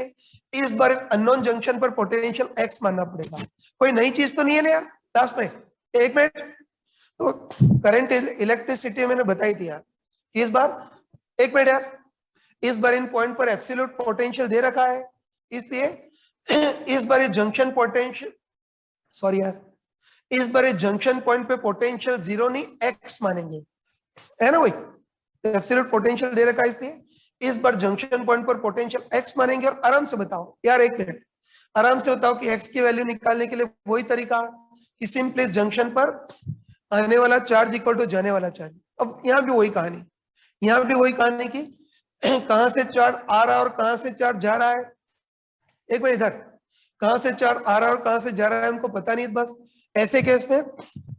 इस बार इस अननोन जंक्शन पर पोटेंशियल x मानना पड़ेगा। कोई नई चीज तो नहीं है ना यार। लास्ट में 1 मिनट, तो करंट इलेक्ट्रिसिटी मैंने बताई थी यार, इस बार 1 मिनट यार, इस बार इन पॉइंट पर एब्सोल्यूट पोटेंशियल दे रखा है, इसलिए इस बार इस जंक्शन पोटेंशियल सॉरी यार, इस बार जंक्शन पॉइंट पे पोटेंशियल 0 नहीं x मानेंगे, है ना भाई, एब्सोल्यूट पोटेंशियल दे रखा है इसलिए इस बार जंक्शन पॉइंट पर पोटेंशियल x मानेंगे। और आराम से बताओ यार, एक मिनट, आराम से बताओ कि x की वैल्यू निकालने के लिए वही तरीका कि सिंपली जंक्शन पर आने वाला चार्ज इक्वल टू जाने वाला चार्ज। अब यहाँ भी वही कहानी, यहाँ भी वही कहानी की कहां से चार्ज आ रहा है और कहां से चार्ज जा रहा है। एक मिनट, इधर कहां से चार्ज आ रहा है और कहां से जा रहा है हमको पता नहीं, बस ऐसे केस में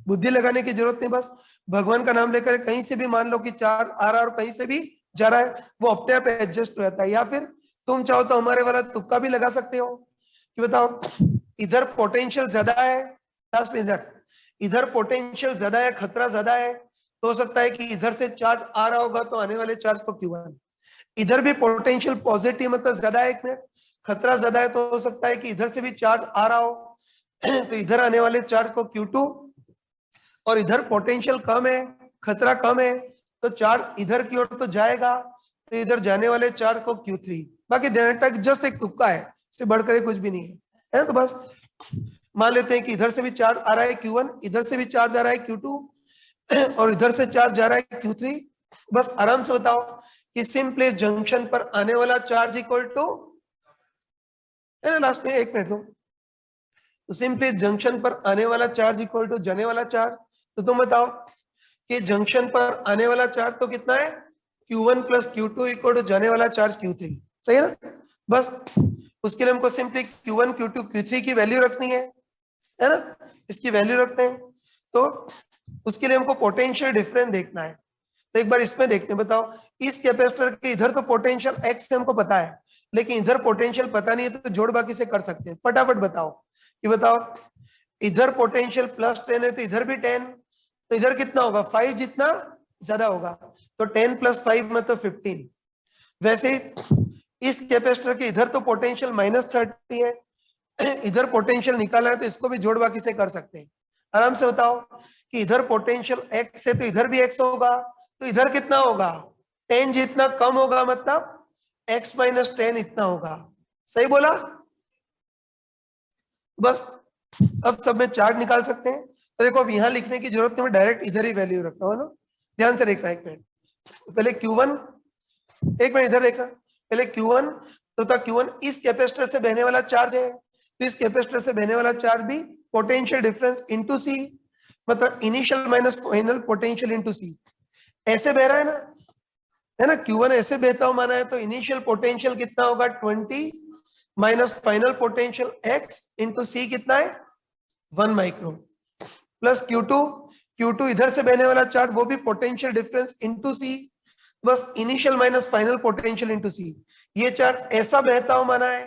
बुद्धि लगाने की जरूरत नहीं, बस भगवान का नाम लेकर कहीं से भी मान लो कि चार्ज आ रहा है और कहीं से भी जा रहा है, वो अपने आप एडजस्ट हो जाता है। या फिर तुम चाहो तो हमारे वाला तुक्का भी लगा सकते हो कि बताओ इधर पोटेंशियल ज्यादा है, लास्ट में इधर पोटेंशियल ज्यादा है, खतरा ज्यादा है, तो हो सकता है कि इधर से चार्ज आ रहा होगा तो आने वाले चार्ज को Q1, इधर भी पोटेंशियल पॉजिटिव मतलब ज्यादा है, एक मिनट, खतरा ज्यादा है, तो हो सकता है कि इधर से भी चार्ज आ रहा हो तो इधर आने वाले चार्ज को Q2, और इधर पोटेंशियल कम है, खतरा कम है, तो चार्ज इधर की ओर तो जाएगा, तो इधर जाने वाले चार्ज को Q3। बाकी तक जस्ट एक तुक्का है, इससे बढ़कर कुछ भी नहीं है। तो बस मान लेते हैं कि इधर से भी चार्ज आ रहा है Q1, इधर से भी चार्ज आ रहा है Q2 और इधर से चार्ज जा रहा है Q3। बस आराम से बताओ कि सिंपली जंक्शन पर आने वाला चार्ज इक्वल टू, है ना, लास्ट में एक मिनट दो, तो सिंपली जंक्शन पर आने वाला चार्ज इक्वल टू जाने वाला चार्ज। तो तुम बताओ कि जंक्शन पर आने वाला चार्ज तो कितना है, Q1 plus Q2 equal to जाने वाला चार्ज Q3, सही है ना। बस उसके लिए हमको सिंपली Q1 Q2 Q3 की वैल्यू रखनी है ना, इसकी वैल्यू रखते हैं, तो उसके लिए हमको पोटेंशियल डिफरेंस देखना है। तो एक बार इसमें देखते हैं, बताओ इस कैपेसिटर के इधर तो पोटेंशियल x से हमको पता है, लेकिन इधर पोटेंशियल पता नहीं है, तो जोड़ बाकी से कर सकते हैं। फटाफट बताओ कि बताओ इधर पोटेंशियल +10 है तो इधर भी 10, तो इधर कितना होगा, 5 जितना ज्यादा होगा, तो 10 + 5 मतलब 15। वैसे ही इस कैपेसिटर के इधर तो पोटेंशियल -30 है, इधर पोटेंशियल निकालना है, तो इसको भी जोड़ बाकी से कर सकते हैं। आराम से बताओ कि इधर पोटेंशियल x है तो इधर भी x होगा, तो इधर कितना होगा, 10 जितना कम होगा, मतलब x - 10 इतना होगा, सही बोला। बस अब सब में चार्ट निकाल सकते हैं। तो देखो अब यहाँ लिखने की जरूरत नहीं, मैं डायरेक्ट इधर ही वैल्यू रखता हूँ ना, ध्यान से देखना, एक मिनट पहले Q1, एक मिनट इधर देखना, पहले Q1 तो था Q1 इस कैपेसिटर से बहने वाला चार्ज है, तो इस कैपेसिटर से बहने वाला चार्ज भी पोटेंशियल डिफरेंस इनटू C, मतलब initial minus final potential into C, ऐसे बह रहा है ना, Q1 ऐसे बहता हुआ माना है, तो इनिशियल पोटेंशियल कितना होगा 20 minus final potential x into C कितना है 1 माइक्रो, प्लस Q2 इधर से बहने वाला चार्ज वो भी पोटेंशियल डिफरेंस इंटू C, बस initial minus final potential into C, ये चार्ज ऐसा बहता हुआ माना है,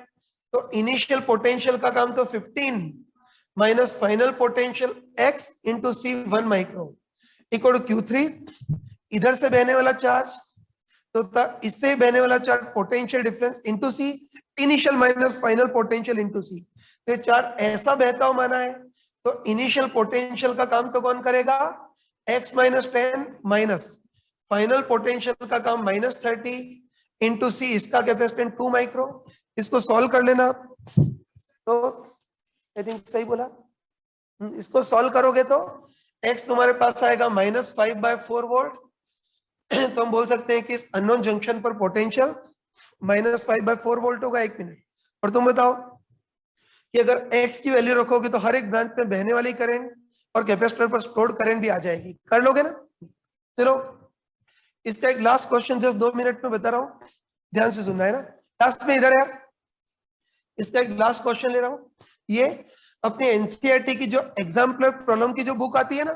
तो इनिशियल पोटेंशियल का काम तो 15 minus final potential x into C 1 micro equal to Q3, इधर से बहने वाला चार्ज तो इससे बहने वाला charge potential difference into C initial minus final potential into C, तो ये चार्ज ऐसा बहता हुआ माना है, तो इनिशियल पोटेंशियल का काम तो कौन करेगा, x - 10 माइनस फाइनल पोटेंशियल का काम -30 इंटू C, इसका कैपेसिटेंस 2 माइक्रो, इसको सॉल्व कर लेना, तो आई थिंक सही बोला, इसको सॉल्व करोगे तो x तुम्हारे पास आएगा -5/4 वोल्ट, तो हम बोल सकते हैं कि इस अननोन जंक्शन पर पोटेंशियल -5/4 वोल्ट होगा। एक मिनट, और तुम बताओ कि अगर x की वैल्यू रखोगे तो हर एक ब्रांच में बहने वाली करंट और कैपेसिटर पर स्टोर्ड करंट भी आ जाएगी, कर लोगे ना। चलो इसका एक लास्ट क्वेश्चन जस्ट 2 मिनट में बता रहा हूं, ध्यान से सुनना है ना, लास्ट में इधर है, इसका एक लास्ट क्वेश्चन ले रहा हूं, ये अपनी एनसीईआरटी की जो एग्जाम्पलर प्रॉब्लम की जो बुक आती है ना,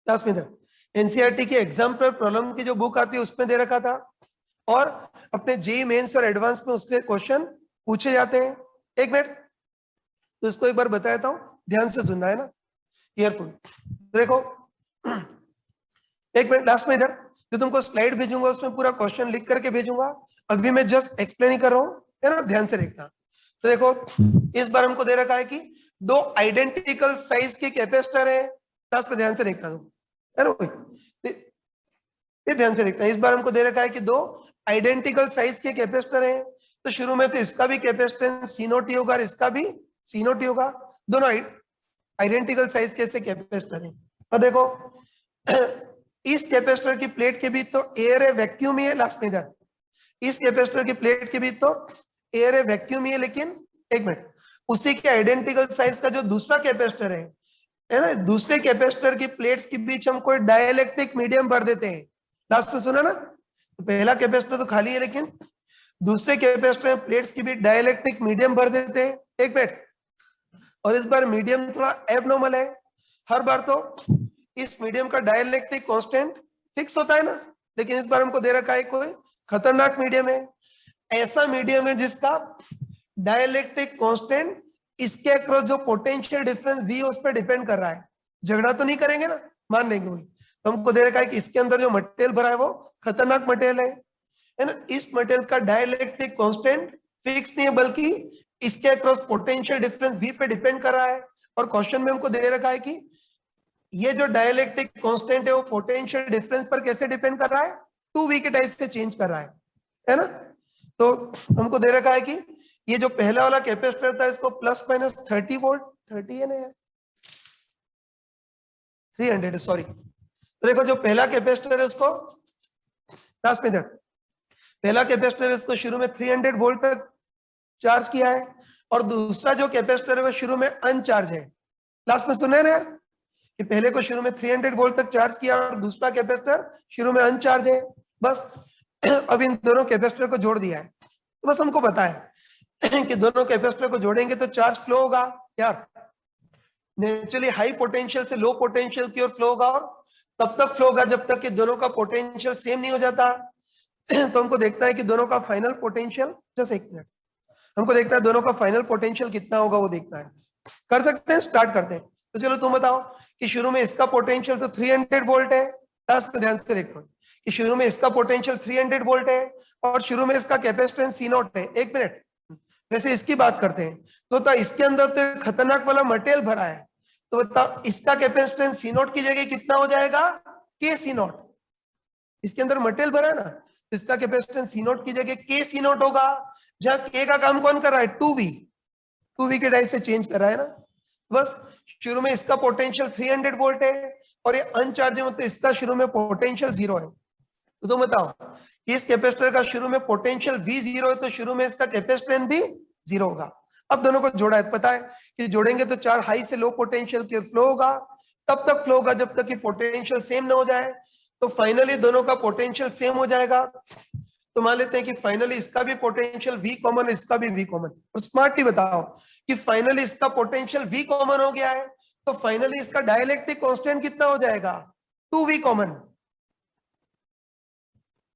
लास्ट में इधर एनसीईआरटी की एग्जाम्पलर प्रॉब्लम की जो बुक आती है उसमें दे रखा था, और अपने जेईई मेंस और एडवांस में उसके क्वेश्चन पूछे जाते हैं। एक मिनट, तो इसको एक बार बता देता हूं, ध्यान से सुनना है ना, केयरफुल देखो, एक मिनट, लास्ट में इधर जो तुमको स्लाइड भेजूंगा उसमें पूरा क्वेश्चन लिख करके भेजूंगा, अभी मैं जस्ट एक्सप्लेन ही कर रहा हूं, है ना, ध्यान से देखना। तो देखो इस बार हमको दे रखा है कि 2 आइडेंटिकल साइज के कैपेसिटर है, लास्ट में ध्यान से देखना तुम, है ना, ये ध्यान से देखना, इस बार हमको दे रखा है कि 2 आइडेंटिकल साइज के कैपेसिटर हैं, तो शुरू में तो इसका भी कैपेसिटेंस C0 होगा और इसका भी C0 होगा, दोनों आइडेंटिकल साइज के ऐसे कैपेसिटर है। और देखो इस कैपेसिटर की प्लेट के बीच तो एयर है, वैक्यूम ही है, लास्ट में इधर इस कैपेसिटर की प्लेट के बीच तो एयर है, वैक्यूम ही है, लेकिन एक मिनट, उसी के आइडेंटिकल साइज का जो दूसरा कैपेसिटर है ना, दूसरे कैपेसिटर की प्लेट्स के बीच हम कोई डाइलेक्ट्रिक मीडियम भर देते हैं। लास्ट में सुना ना, तो पहला कैपेसिटर तो खाली है, लेकिन दूसरे कैपेसिटर प्लेट्स के बीच डाइलेक्ट्रिक मीडियम भर देते हैं। एक मिनट, और इस बार मीडियम थोड़ा एबनॉर्मल है। हर बार तो इस मीडियम का डाइलेक्ट्रिक कांस्टेंट फिक्स होता है ना, लेकिन इस बार हमको दे रखा है कोई खतरनाक मीडियम है, ऐसा मीडियम है जिसका डाइलेक्ट्रिक कांस्टेंट इसके अक्रॉस जो पोटेंशियल डिफरेंस वी उस पर डिपेंड कर रहा है। झगड़ा तो नहीं करेंगे ना, मान लेंगे वही। तो हमको दे रखा है कि इसके अंदर जो मटेरियल भरा है वो खतरनाक मटेरियल है ना। इस मटेरियल का डाइलेक्ट्रिक कांस्टेंट फिक्स नहीं है, बल्कि इसके अक्रॉस पोटेंशियल डिफरेंस वी पे डिपेंड कर रहा है। और क्वेश्चन में हमको दे रखा है कि ये जो डाइलेक्ट्रिक कांस्टेंट है वो पोटेंशियल डिफरेंस पर कैसे डिपेंड कर रहा है, 2v के टाइप से चेंज कर रहा है ना। तो हमको दे रखा है कि ये जो पहला वाला कैपेसिटर था इसको प्लस माइनस 30 वोल्ट, 30 है ना यार, 300 सॉरी। तो देखो जो पहला कैपेसिटर है उसको लास्ट में देख, पहला कैपेसिटर इसको शुरू में 300 वोल्ट तक चार्ज किया है, और दूसरा जो कैपेसिटर है वो शुरू में अनचार्ज है। लास्ट में सुने ना यार कि पहले को शुरू में 300 वोल्ट तक चार्ज किया और दूसरा कैपेसिटर शुरू में अनचार्ज है। बस अब इन दोनों कैपेसिटर को जोड़ दिया है, तो बस हमको पता है कि दोनों कैपेसिटर को जोड़ेंगे तो चार्ज फ्लो होगा यार, नेचुरली हाई पोटेंशियल से लो पोटेंशियल की ओर फ्लो होगा, और तब तक फ्लो होगा जब तक कि दोनों का पोटेंशियल सेम नहीं हो जाता। तो हमको देखना है कि दोनों का फाइनल पोटेंशियल, जस्ट एक मिनट, हमको देखना है दोनों का फाइनल पोटेंशियल कितना होगा, वो देखना है। कर सकते हैं, स्टार्ट करते हैं। तो चलो तुम बताओ कि शुरू में इसका पोटेंशियल तो 300 वोल्ट है, लास्ट में ध्यान से देखो कि शुरू में इसका पोटेंशियल 300 वोल्ट है और शुरू में इसका कैपेसिटेंस C नॉट है। एक मिनट, वैसे इसकी बात करते हैं तो इसके अंदर तो खतरनाक वाला मटेरियल भरा है, तो बताओ इसका कैपेसिटेंस C नॉट की जगह कितना हो जाएगा, के C नॉट। इसके अंदर मटेरियल भरा है ना, तो इसका कैपेसिटेंस C नॉट की जगह के C नॉट होगा, जहां के का काम कौन कर रहा है, 2v के डाइस से चेंज कर रहा है ना। बस शुरू में इसका पोटेंशियल 300 वोल्ट है और ये अनचार्ज है, मतलब इसका शुरू में पोटेंशियल 0 है। तो तुम बताओ कि इस कैपेसिटर का शुरू में पोटेंशियल v 0 है, तो शुरू में इसका कैपेसिटेंस भी 0 होगा। अब दोनों को जोड़ा है, पता है कि जोड़ेंगे तो चार हाई से लो पोटेंशियल की ओर फ्लो होगा, तब तक फ्लो होगा जब तक कि पोटेंशियल सेम ना हो जाए। तो फाइनली दोनों का पोटेंशियल सेम हो जाएगा। तो मान लेते हैं कि फाइनली इसका भी पोटेंशियल v कॉमन, इसका भी v कॉमन। और स्मार्टली बताओ कि फाइनली इसका पोटेंशियल v कॉमन हो गया है, तो फाइनली इसका डाइलेक्ट्रिक कांस्टेंट कितना हो जाएगा, 2v common.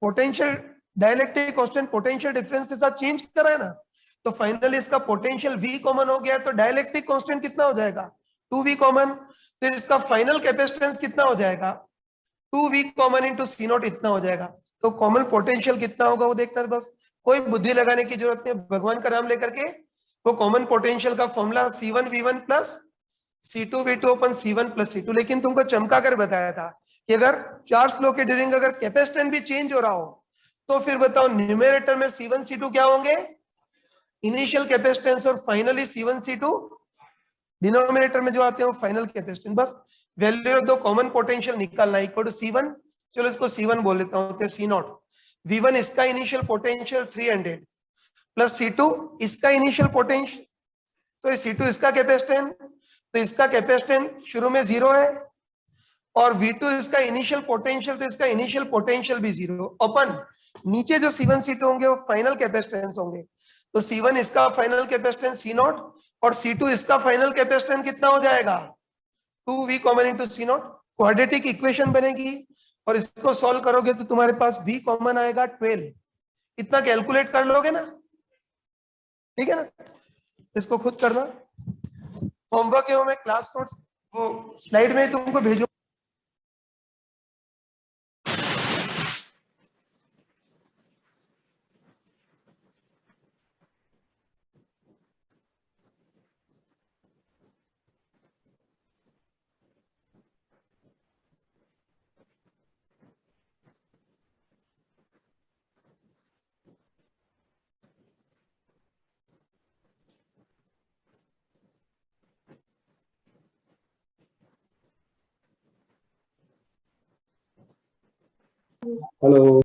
Potential dielectric constant potential difference के साथ चेंज कर रहा है ना, तो फाइनली इसका पोटेंशियल v कॉमन हो गया, तो डाइलेक्ट्रिक कांस्टेंट कितना हो जाएगा, 2v कॉमन। तो इसका फाइनल कैपेसिटेंस कितना हो जाएगा, 2v common into C not इतना हो जाएगा। तो कॉमन पोटेंशियल कितना होगा वो देखना है, बस कोई बुद्धि लगाने की जरूरत नहीं, भगवान का नाम लेकर के वो कॉमन पोटेंशियल का फॉर्मूला C1v1 प्लस C2v2 अपन C1 प्लस C2। लेकिन तुमको चमका कर बताया था कि अगर चार्ज फ्लो के ड्यूरिंग अगर कैपेसिटेंस भी चेंज हो रहा हो तो फिर बताओ न्यूमेरेटर में C1 C2 क्या होंगे, इनिशियल कैपेसिटेंस, और फाइनली C1 C2 डिनोमिनेटर में जो आते हैं वो फाइनल कैपेसिटेंस। बस value of the common potential निकालना इक्वल टू C1, चलो इसको C1 बोल लेता हूं, तो C नॉट V1 इसका इनिशियल पोटेंशियल 300 प्लस C2 इसका इनिशियल पोटेंशियल, सॉरी C2 इसका कैपेसिटेंस, तो इसका कैपेसिटेंस शुरू में 0 है, और V2 इसका इनिशियल पोटेंशियल, तो इसका इनिशियल पोटेंशियल भी 0। अपन नीचे जो C1 C2 होंगे वो फाइनल कैपेसिटेंस होंगे, तो C1 इसका फाइनल कैपेसिटेंस C नॉट और C2 इसका फाइनल कैपेसिटेंस कितना हो जाएगा, 2v common into C not. Quadratic equation बनेगी और इसको सॉल्व करोगे तो तुम्हारे पास v कॉमन आएगा 12। इतना कैलकुलेट कर लोगे ना, ठीक है ना, इसको खुद करना। होमवर्क है वो मैं क्लास नोट्स वो स्लाइड में तुमको भेजूंगा। हेलो